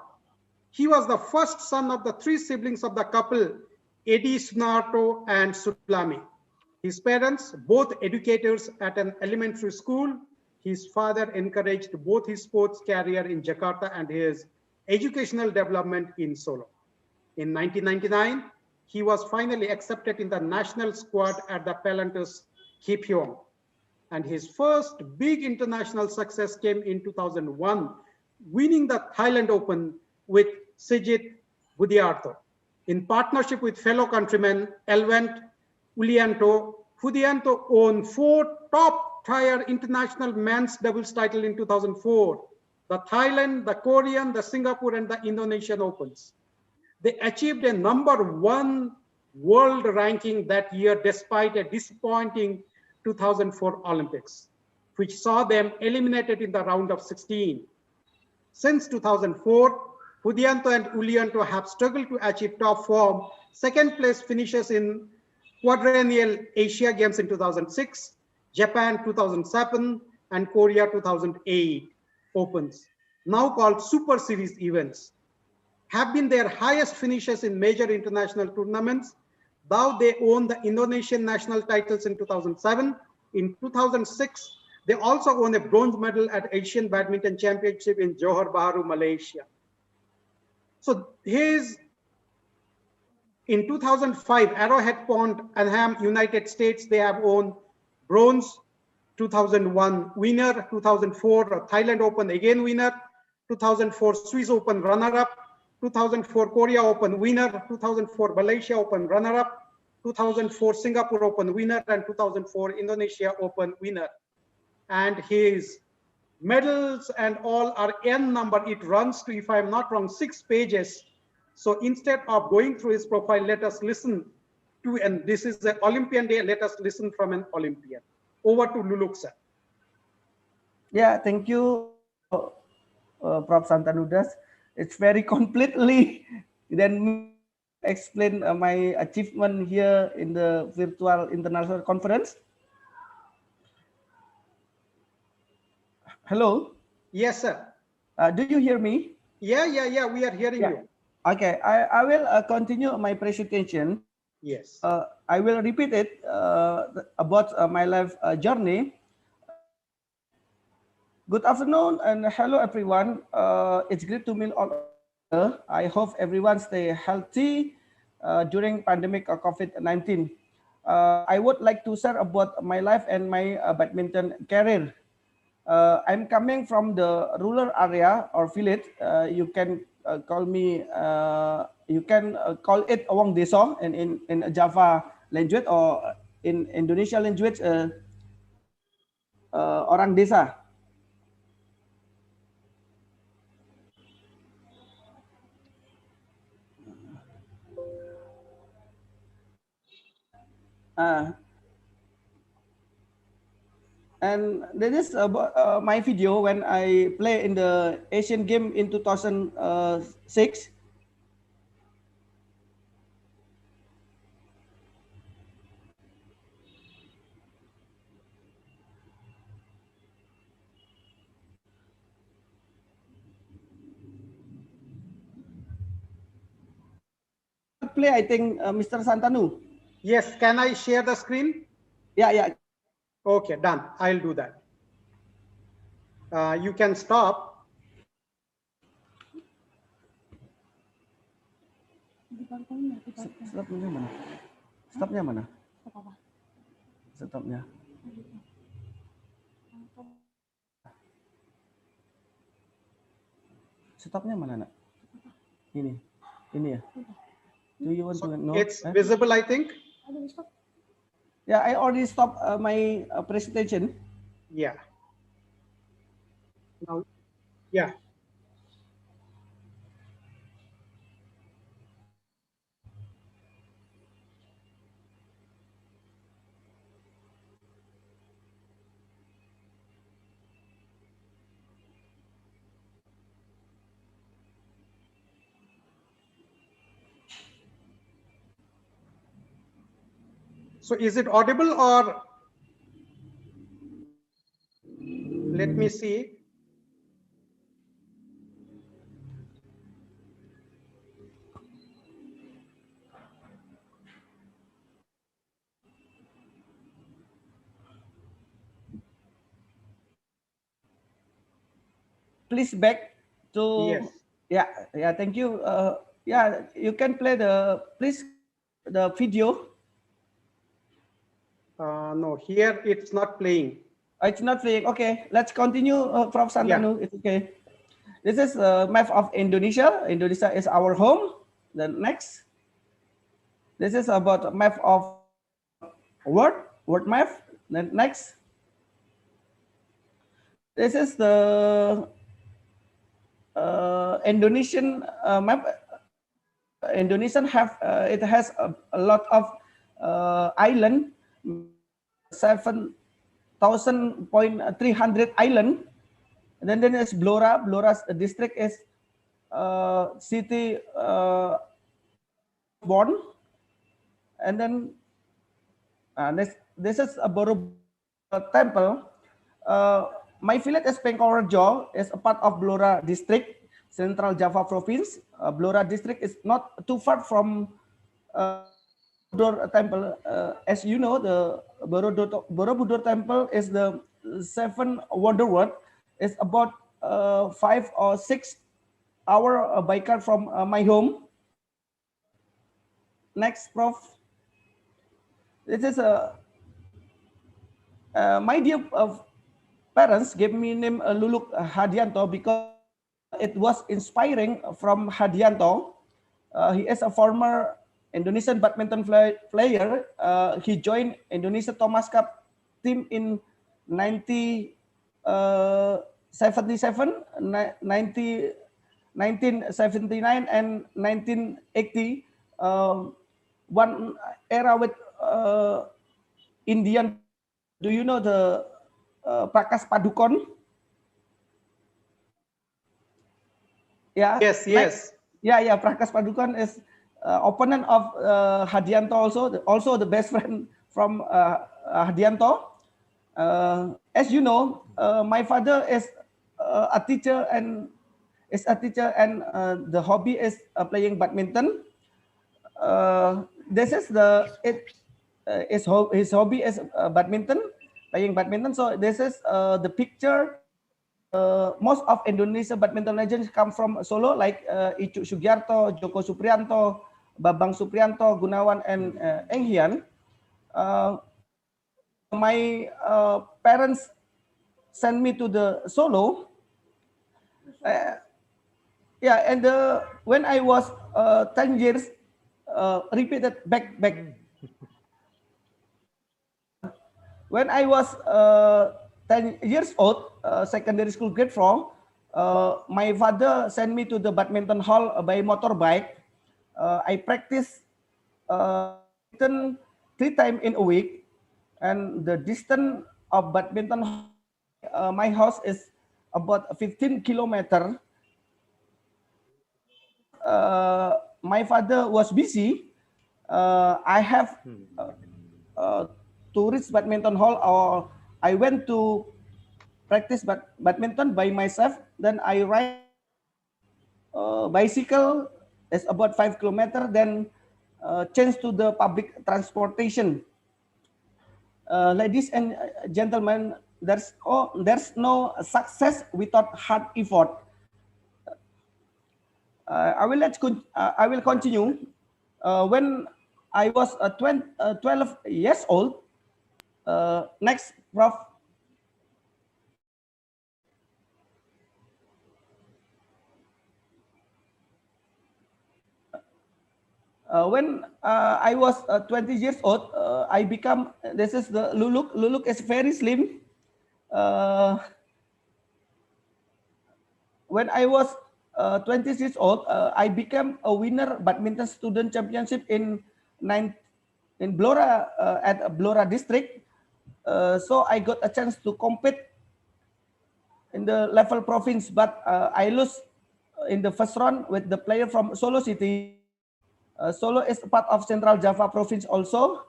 He was the first son of the three siblings of the couple, Edi Sunarto and Sutlami. His parents, both educators at an elementary school. His father encouraged both his sports career in Jakarta and his educational development in Solo. In 1999, he was finally accepted in the national squad at the Palantus Kipyeong. And his first big international success came in 2001, winning the Thailand Open with Sigit Budiarto. In partnership with fellow countrymen Elvent Ulianto, Budianto won 4 top-tier international men's doubles title in 2004, the Thailand, the Korean, the Singapore, and the Indonesian Opens. They achieved a #1 world ranking that year despite a disappointing 2004 Olympics, which saw them eliminated in the round of 16. Since 2004, Budianto and Ulianto have struggled to achieve top form. Second place finishes in quadrennial Asia Games in 2006, Japan 2007, and Korea 2008 Opens, now called Super Series events, have been their highest finishes in major international tournaments. Though they won the Indonesian national titles in 2007. In 2006, they also won a bronze medal at Asian Badminton Championship in Johor Bahru, Malaysia. So in 2005, Arrowhead Pond, Anaheim, United States, they have won bronze, 2001 winner, 2004 Thailand Open again winner, 2004 Swiss Open runner-up, 2004 Korea Open winner, 2004 Malaysia Open runner-up, 2004 Singapore Open winner, and 2004 Indonesia Open winner. And his medals and all are n number. It runs to, if I'm not wrong, 6 pages. So instead of going through his profile, let us listen to, and this is the Olympian Day, let us listen from an Olympian. Over to Luluk sir. Yeah, thank you, Prof. Santanudas. It's very completely then explain my achievement here in the virtual international conference. Hello. Yes, sir. Do you hear me? Yeah, we are hearing Yeah. you. Okay, I will continue my presentation. Yes. I will repeat it about my life journey. Good afternoon and hello everyone. It's great to meet all of you. I hope everyone stay healthy during pandemic of COVID-19. I would like to share about my life and my badminton career. I'm coming from the rural area or village. You can call me. You can call it Awang Desa in Java language or in Indonesia language orang desa. Uh, and this is about my video when I play in the Asian Game in 2006. Play, I think, Mr. Santanu. Yes, can I share the screen? Yeah. Okay, done. I'll do that. You can stop. Stopnya mana? Stopnya mana? Stopnya. Stopnya mana, nak? Ini ya. Do you want So to know? it's visible, I think. Yeah, I already stopped my presentation. Yeah. Now, yeah. So is it audible or let me see. Please back to. Yes. Yeah. Thank you. Yeah, you can play please the video. No, here it's not playing. It's not playing. Okay, let's continue, Prof. Santanu. Yeah. It's okay. This is a map of Indonesia. Indonesia is our home. Then next. This is about map of word map. Then next. This is the Indonesian map. Indonesian it has a lot of island, 7,300 island. And then there's Blora. Blora's district is city born. And then this is a Borobudur temple. My village is Pengkorejo, is a part of Blora district, Central Java province. Blora district is not too far from Borobudur temple. As you know, the Borobudur temple is the 7 wonder world. It's about 5 or 6 hour by car from my home. Next, Prof. This is my dear parents gave me name Luluk Hadianto because it was inspiring from Hadianto. He is a former Indonesian badminton player. He joined Indonesia Thomas Cup team in 1979 and 1980. One era with Indian. Do you know the Prakas Padukon? Yeah. Yes. Yeah. Prakas Padukon is opponent of Hadianto also the best friend from Hadianto. As you know, my father is a teacher and is a teacher and the hobby is playing badminton. This is his hobby is badminton, playing badminton. So this is the picture. Most of Indonesia badminton legends come from Solo, like Icuk Sugiarto, Joko Suprianto, Babang Suprianto, Gunawan, and Eng Hian. My parents sent me to the Solo. Yeah, and when I was 10 years, repeated back. When I was 10 years old, secondary school grade 4, my father sent me to the badminton hall by motorbike. I practice badminton 3 times in a week, and the distance of badminton my house is about 15 kilometers. My father was busy. I have to reach badminton hall, or I went to practice badminton by myself. Then I ride bicycle. It's about 5 kilometers. Then change to the public transportation. Ladies and gentlemen, there's no success without hard effort. I will continue. When I was 12 years old, next, Prof. When I was 20 years old, I become, this is the Luluk. Luluk is very slim. When I was 20 years old, I became a winner badminton student championship in Blora, at Blora district. So I got a chance to compete in the level province, but I lose in the first round with the player from Solo City. Solo is part of Central Java province also.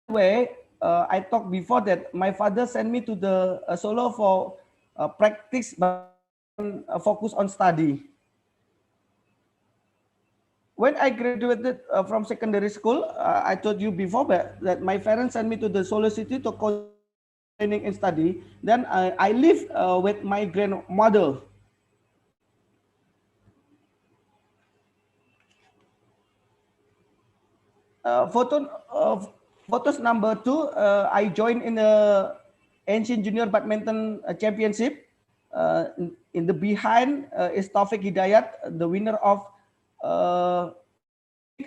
Anyway, I talked before that my father sent me to the Solo for practice, but focus on study. When I graduated from secondary school, I told you before that my parents sent me to the Solo City to continue training and study. Then I live with my grandmother. Photos number 2. I joined in the Ancient Junior Badminton Championship. In the behind is Taufik Hidayat, the winner of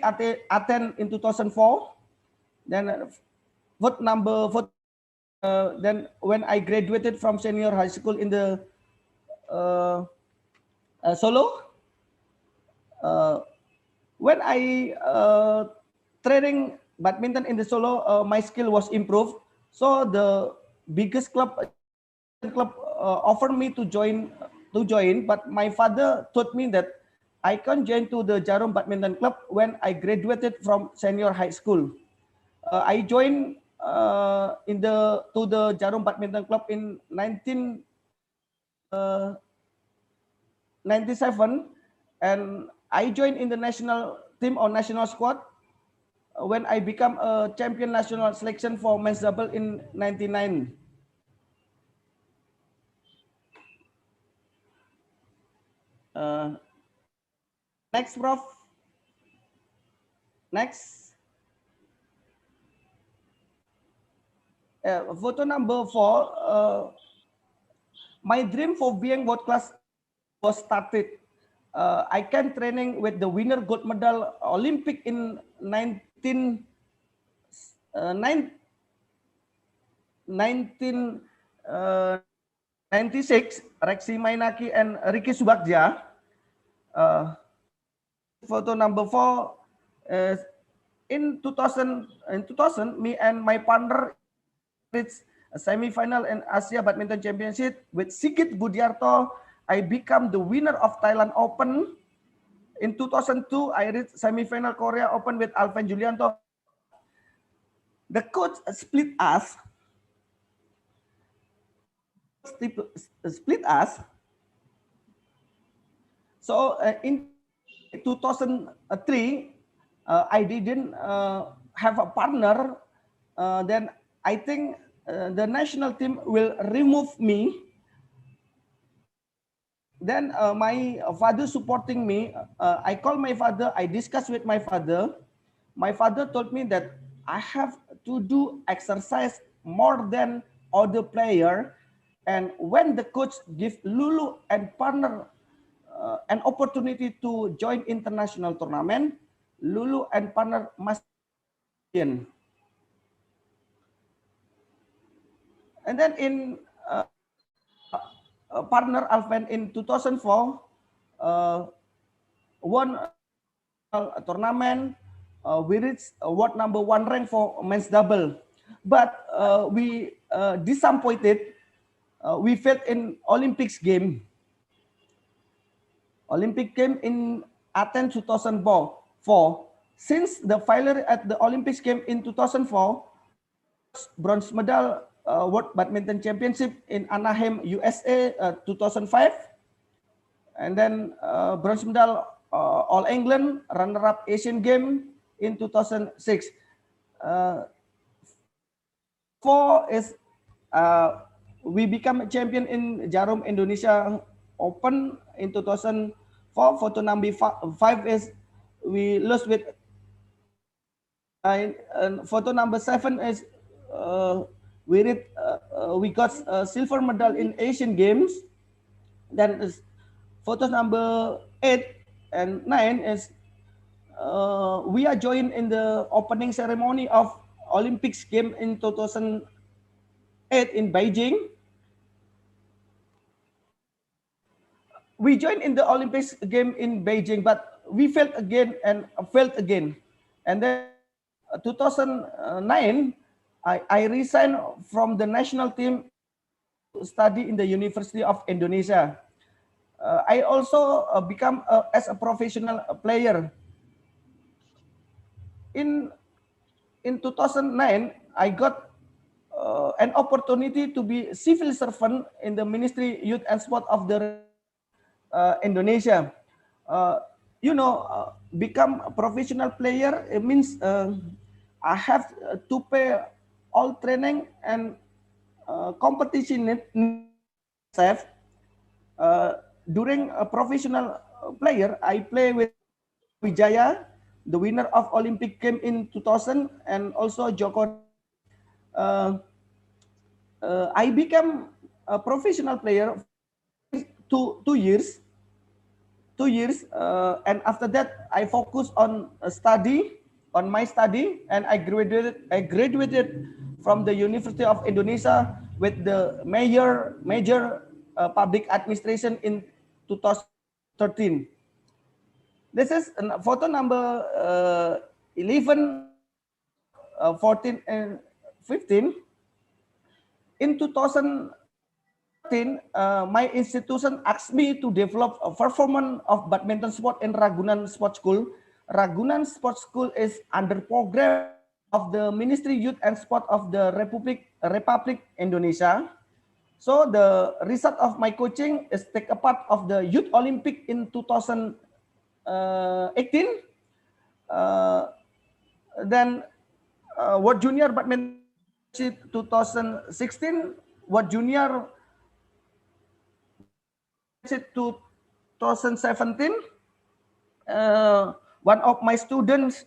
Athens in 2004. Then then when I graduated from senior high school in the Solo, when I training badminton in the Solo, my skill was improved. So the biggest club offered me to join, but my father told me that I can join to the Jarum Badminton Club when I graduated from senior high school. I joined to the Jarum Badminton Club in 1997, and I joined in the national team or national squad when I become a champion national selection for men's double in 99. Next, Prof. Next. Photo number 4. My dream for being world class was started. I can training with the winner gold medal Olympic in 1996, Reksi Mainaki and Ricky Subagja. Photo number 4 is in 2000, me and my partner reached a semi-final in Asia Badminton Championship with Sigit Budiarto. I become the winner of Thailand Open. In 2002, I reached semi-final Korea Open with Alvin Julianto. The coach split us. So in 2003, I didn't have a partner. Then I think the national team will remove me. Then my father supporting me. I called my father. I discussed with my father. My father told me that I have to do exercise more than other player. And when the coach give Lulu and partner an opportunity to join international tournament, Lulu and partner must win. And then in partner Alven in 2004 won a tournament. We reached world #1 rank for men's double, but we disappointed. We failed in Olympics game. Olympic game in Athens 2004. Since the failure at the Olympics game in 2004, bronze medal World Badminton Championship in Anaheim, USA 2005. And then bronze medal All England, runner-up Asian Game in 2006. Four is we become a champion in Jarum Indonesia Open in 2004. Photo number 5 is we lost with. And photo number 7 is we got a silver medal in Asian Games. Then is photo number 8 and 9 is we are joined in the opening ceremony of Olympics game in 2008 in Beijing. We joined in the Olympics game in Beijing, but we failed again and failed again. And then 2009, I resigned from the national team to study in the University of Indonesia. I also become as a professional player. In 2009, I got an opportunity to be civil servant in the Ministry Youth and Sport of the Indonesia. Become a professional player, it means I have to pay all training and competition itself. During a professional player, I play with Wijaya, the winner of Olympic game in 2000, and also Joko. I became a professional player 2 years. 2 years, and after that I focused on my study, and I graduated from the University of Indonesia with the major public administration in 2013. This is photo number 11, 14, and 15. In 2013, my institution asked me to develop a performance of badminton sport in Ragunan Sports School. Ragunan Sports School is under program of the Ministry Youth and Sport of the Republic Indonesia. So the result of my coaching is take a part of the Youth Olympic in 2018. Then World Junior Badminton 2016, World Junior 2017. One of my students,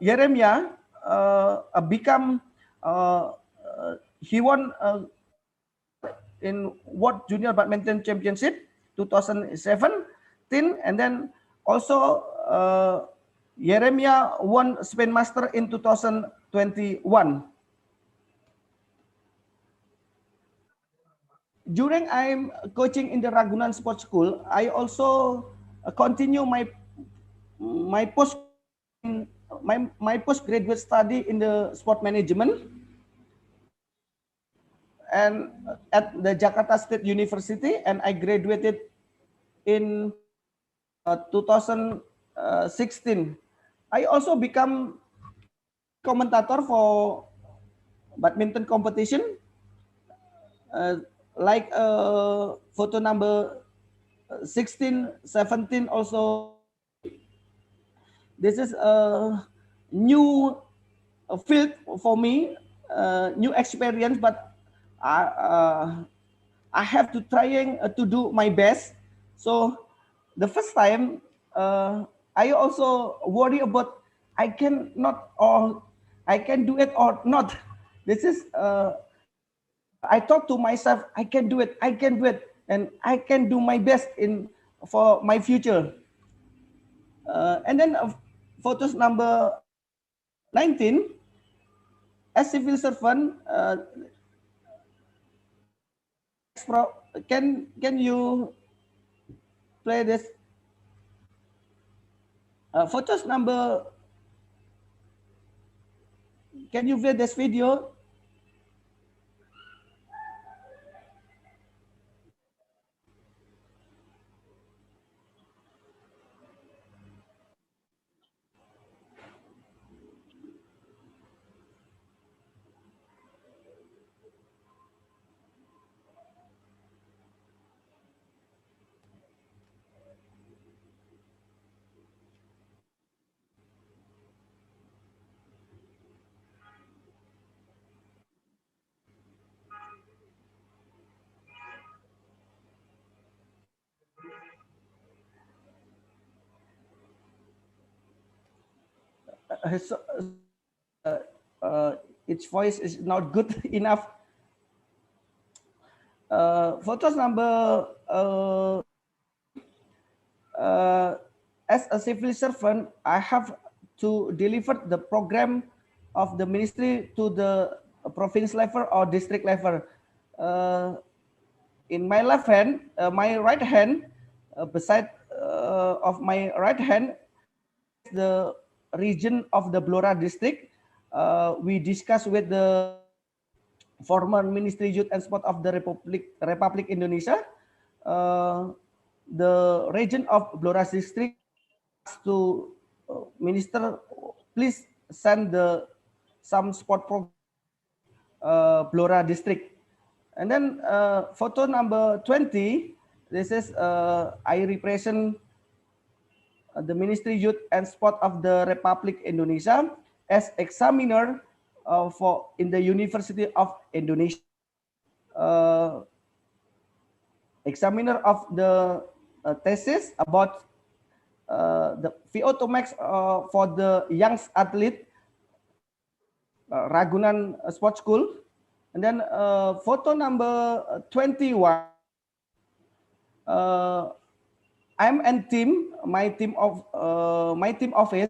Yeremia, he won in World Junior Badminton Championship 2017, and then also Yeremia won Spain Master in 2021. During I'm coaching in the Ragunan Sports School, I also continue my postgraduate study in the sport management, and at the Jakarta State University, and I graduated in 2016. I also become commentator for badminton competition, like photo number 16, 17 also. This is a new field for me, new experience, but I have to trying to do my best. So the first time, I also worry about I can not or I can do it or not. This is I thought to myself, I can do it, I can do it, and I can do my best in for my future. And then photos number 19, as civil servant. Can you play this photos number? Can you play this video? So, its voice is not good enough. Photos number as a civil servant, I have to deliver the program of the ministry to the province level or district level. In my left hand, my right hand, beside of my right hand, the region of the Blora district. We discussed with the former Ministry Youth and Sport of the Republic Indonesia. The region of Blora district to minister, please send the some sport program Blora district. And then photo number 20, this is I represent the Ministry Youth and Sport of the Republic Indonesia as examiner for in the University of Indonesia. Examiner of the thesis about the VO2 max for the young athlete Ragunan Sports School. And then photo number 21. I'm and team, my team office.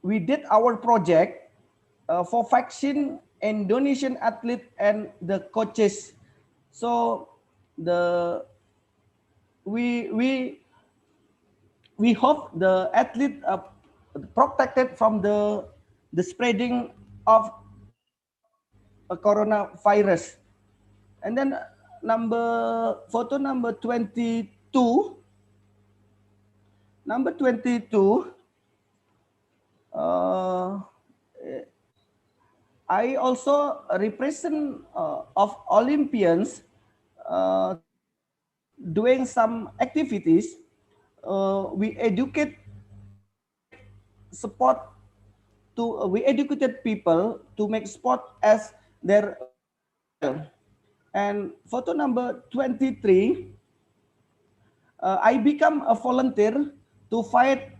We did our project for vaccine Indonesian athlete and the coaches. So we hope the athlete protected from the spreading of a coronavirus. And then photo number 22. Number 22. I also represent of Olympians doing some activities. We educate sport to we educated people to make sport as their. And photo number 23, I become a volunteer to fight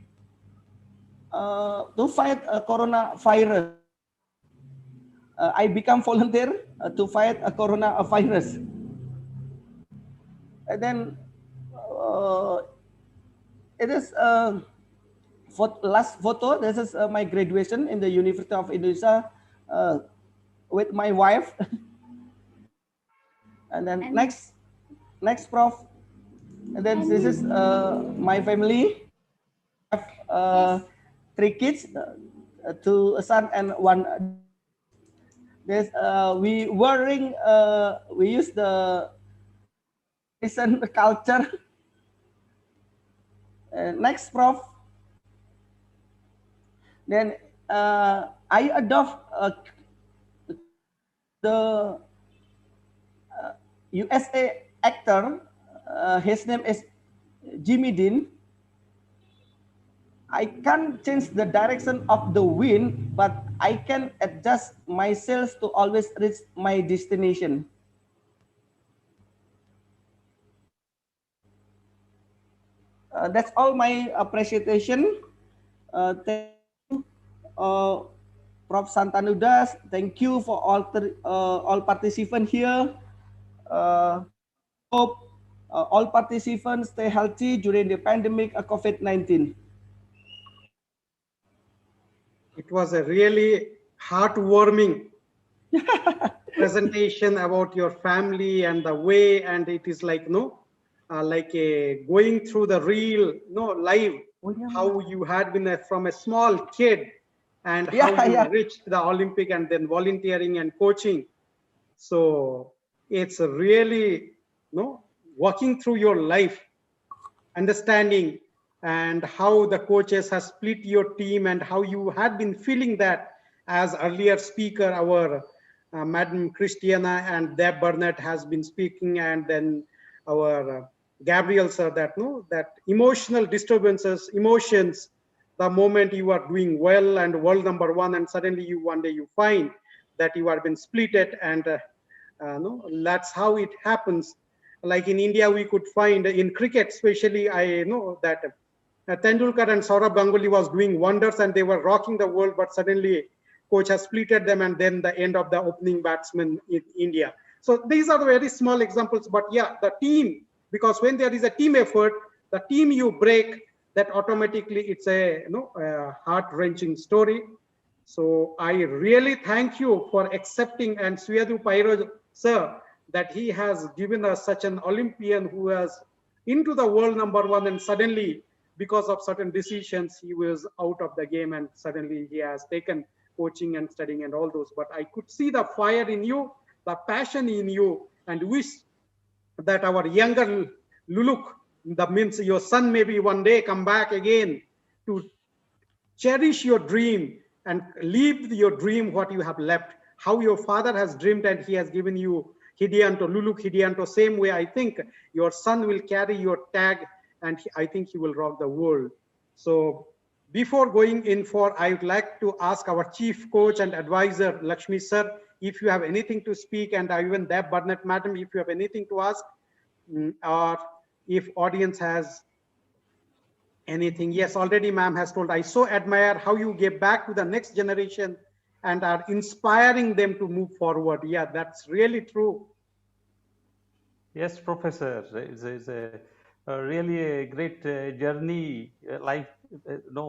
a coronavirus. I become volunteer to fight a coronavirus. And then it is last photo. This is my graduation in the University of Indonesia with my wife. And then next, prof. And then this is my family. I have 3 kids, 2 son and 1. There's we wearing we use the recent culture. Next, prof. Then I adopt the USA actor. His name is Jimmy Dean. I can't change the direction of the wind, but I can adjust my sails to always reach my destination. That's all my appreciation. Thank you, Prof. Santanudas. Thank you for all participants here. Hope all participants stay healthy during the pandemic of COVID-19. It was a really heartwarming presentation about your family and the way, and it is like like a going through the real live how you had been from a small kid and how you reached the Olympic and then volunteering and coaching. So it's really walking through your life, understanding and how the coaches has split your team and how you had been feeling that. As earlier speaker, our Madam Christiana and Deb Burnett has been speaking, and then our Gabriel sir, that emotional disturbances, emotions, the moment you are doing well and world number one, and suddenly you one day you find that you have been splitted, and that's how it happens. Like in India, we could find in cricket, especially, I know that Tendulkar and Saurabh Ganguly was doing wonders and they were rocking the world, but suddenly coach has splitted them, and then the end of the opening batsman in India. So these are the very small examples, but yeah, the team, because when there is a team effort, the team you break, that automatically it's a heart-wrenching story. So I really thank you for accepting, and Suyadu Pairo sir, that he has given us such an Olympian who was into the world number one, and suddenly because of certain decisions he was out of the game, and suddenly he has taken coaching and studying and all those. But I could see the fire in you, the passion in you, and wish that our younger Luluk, that means your son, maybe one day come back again to cherish your dream and live your dream, what you have left, how your father has dreamed and he has given you Hidianto, Luluk Hidianto. Same way, I think your son will carry your tag, and I think he will rock the world. So before going in for, I would like to ask our chief coach and advisor, Lakshmi sir, if you have anything to speak, and even Deb Burnett madam, if you have anything to ask, or if audience has anything. Yes, already ma'am has told, I so admire how you give back to the next generation and are inspiring them to move forward. Yeah, that's really true. Yes, Professor, it's really a great journey, life,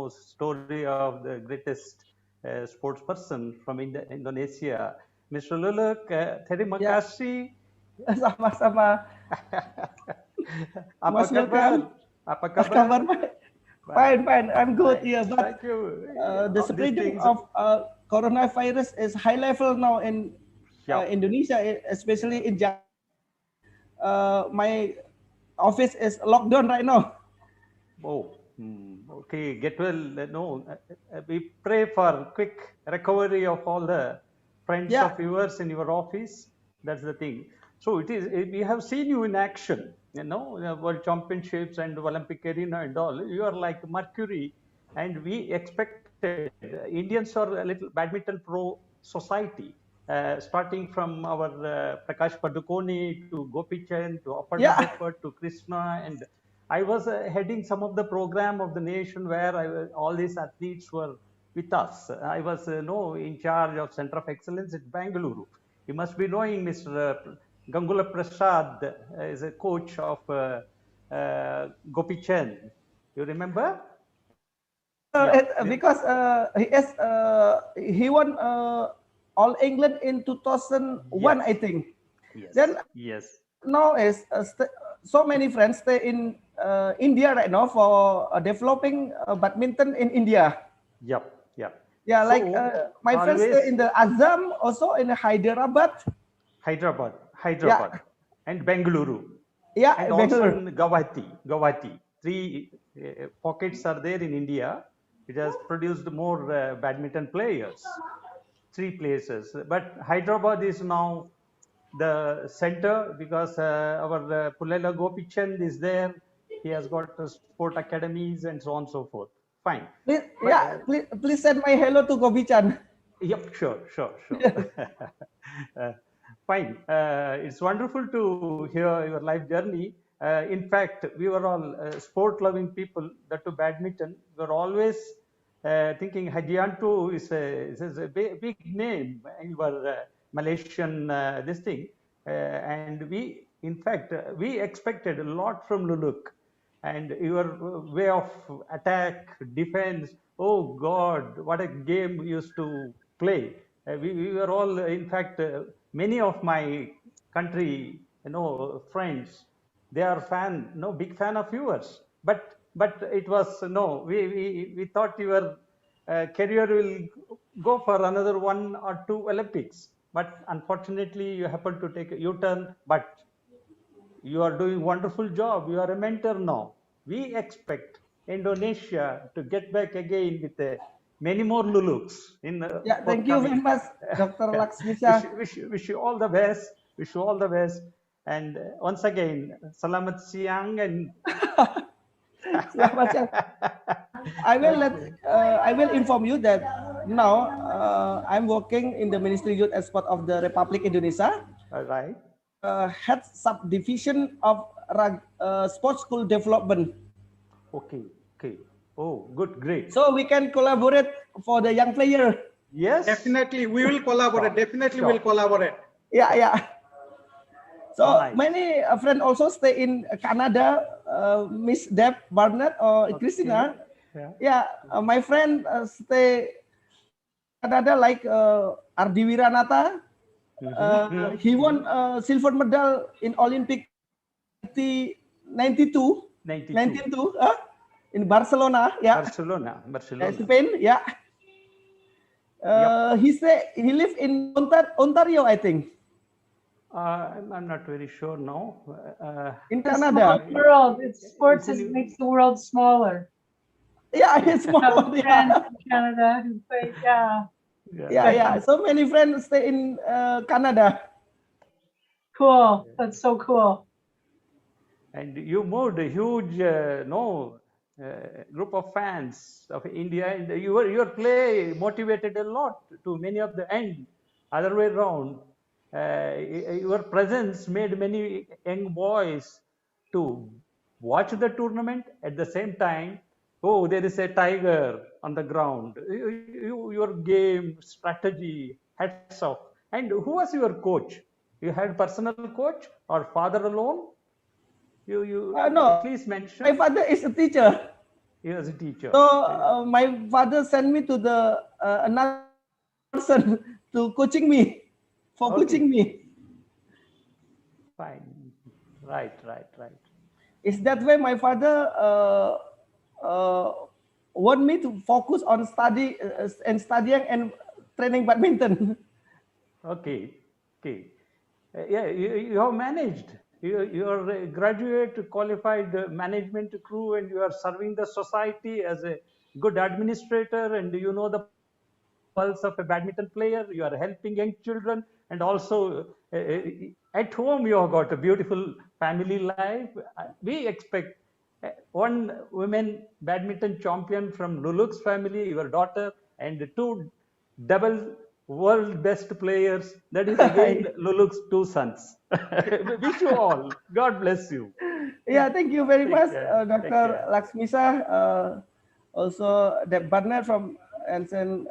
story of the greatest sports person from Indonesia. Mr. Luluk, terima kasih. Sama-sama. Apa Mas kabar? William, Apa Apa kabar? kabar? Fine. I'm good. Yeah, but Thank you. the spreading of coronavirus is high level now in Indonesia, especially in Jakarta. My office is locked down right now. Oh, okay. Get well. No, we pray for quick recovery of all the friends of yours in your office. That's the thing. So it is. We have seen you in action. World Championships and Olympic arena and all. You are like Mercury, and we expected. Indians are a little badminton pro society. Starting from our Prakash Padukone to Gopi Chand to Aparna to Krishna, and I was heading some of the program of the nation where all these athletes were with us. I was in charge of Center of Excellence at Bangalore. You must be knowing Mr. Gangula Prasad is a coach of Gopi Chand. You remember? Because he won All England in 2001, I think. Yes. Then now is so many friends stay in India right now for developing badminton in India. Yep. Yeah, so, like my friends stay in the Assam, also in Hyderabad. And Bengaluru. Yeah, and also in Guwahati. 3 pockets are there in India. It has produced more badminton players. 3 places. But Hyderabad is now the center because our Pulela Gopichand is there. He has got sport academies and so on and so forth. Fine. Please, But, yeah, please send my hello to Gobichan. Yep, sure. Fine. It's wonderful to hear your life journey. In fact, we were all sport-loving people. That to badminton, we were always thinking Hajianto is a big name. You were Malaysian this thing, and we, in fact, we expected a lot from Luluk. And your way of attack, defense, oh God, what a game we used to play. We were all, in fact, many of my country, friends, they are big fan of yours. But it was, we thought your career will go for another 1 or 2 Olympics. But unfortunately, you happened to take a U-turn. But you are doing wonderful job. You are a mentor now. We expect Indonesia to get back again with many more Luluks in Yeah, thank you very much, Dr. Laksmisha. Wish you all the best. Wish you all the best. And once again, selamat siang and Selamat siang. I will inform you that now I'm working in the Ministry of Youth and Sport of the Republic Indonesia. all right. Head subdivision of sports school development. Okay. Oh, good, great. So we can collaborate for the young player. Yes. Definitely, we will collaborate. Definitely, we'll collaborate. Yeah. So Nice. many friends also stay in Canada. Miss Deb Barnett or Christina. Yeah, my friend stay Canada like Ardi Wiranata. He won silver medal in Olympic 92 in Barcelona. Yeah, Barcelona. Spain. Yeah. He live in Ontario, I think. I'm not very sure now. In The Canada. small world. Sports makes the world smaller. Yeah, it's I have small. friends Yeah. in Canada who play, Yeah. So many friends stay in Canada. Cool. That's so cool. And you moved a huge group of fans of India, and your play motivated a lot to many of the end. Other way around, your presence made many young boys to watch the tournament at the same time. Oh, there is a tiger on the ground. Your game strategy, hats off. And who was your coach? You had personal coach or father alone? You No, please mention. my father is a teacher. He was a teacher. So my father sent me to the another person to coaching me. Fine. Right. Is that way my father want me to focus on studying and training badminton. Okay. Yeah, you have managed. You are a graduate, qualified management crew, and you are serving the society as a good administrator, and you know the pulse of a badminton player. You are helping young children, and also at home you have got a beautiful family life. We expect one women badminton champion from Luluk's family, your daughter, and 2 double world best players. That is again Luluk's 2 sons. Wish you all. God bless you. Yeah, thank you very much, care. Take Dr. care. Laksmisha. Also, Deb Barnett from and then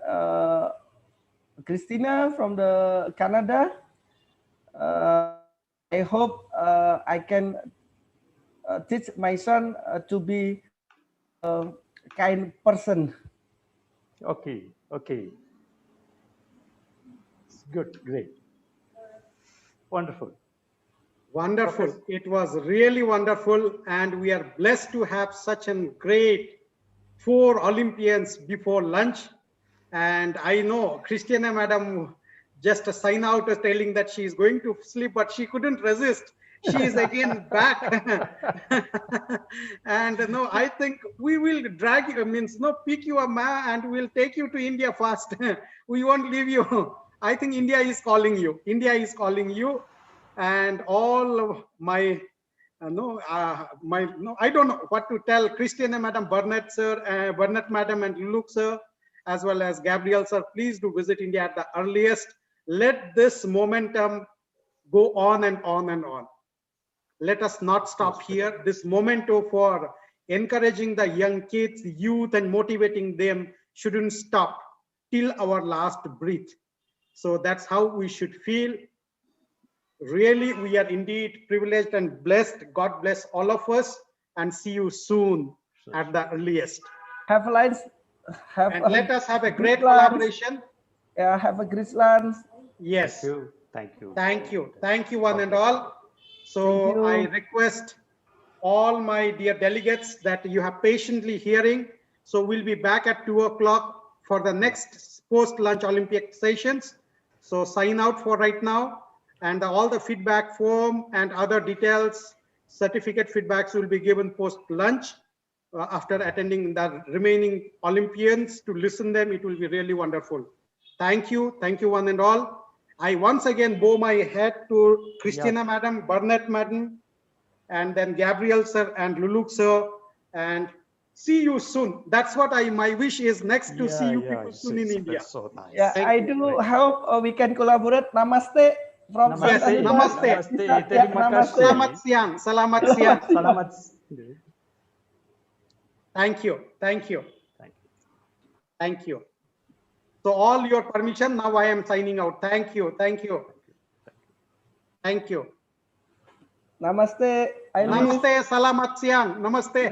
Christina from the Canada. I hope I can teach my son to be a kind person. Okay. Good, great. Wonderful. Wonderful. It was really wonderful. And we are blessed to have such a great 4 Olympians before lunch. And I know Christina Madam just sign out telling that she is going to sleep, but she couldn't resist. She is again back. And no, I think we will drag you, pick you up, and we'll take you to India fast. We won't leave you. I think India is calling you. and all of my I don't know what to tell Christina Madam, Burnett sir, Burnett Madam, and Luke sir, as well as Gabriel sir. Please do visit India at the earliest. Let this momentum go on and on and on. Let us not stop here. This memento for encouraging the young kids, youth, and motivating them shouldn't stop till our last breath. So that's how we should feel. Really, we are indeed privileged and blessed. God bless all of us, and see you soon at the earliest. Have lunch. And let us have a great lunch. collaboration. Yeah, have a great lunch. Yes. Thank you. Thank you. Thank you, one and all. So Thank I you. request all my dear delegates that you have patiently hearing. So we'll be back at 2 o'clock for the next post-lunch Olympic sessions. So sign out for right now, and all the feedback form and other details, certificate feedbacks will be given post-lunch after attending the remaining Olympians to listen them. It will be really wonderful. Thank you one and all. I once again bow my head to Christina Madam, Burnett Madam, and then Gabriel sir and Luluk sir, and see you soon. That's what my wish is next, to see you people soon in India. That's so nice. Yeah, Thank I you. do hope we can collaborate. Namaste from Yes, Santa Lucia. namaste. Yeah, Terima namaste. kasih. Selamat siang, selamat siang. Selamat. Thank you, thank you, Thank you. thank you. So all your permission, now I am signing out. Thank you, thank you, thank you. Namaste. I leave. Namaste, selamat siang, namaste.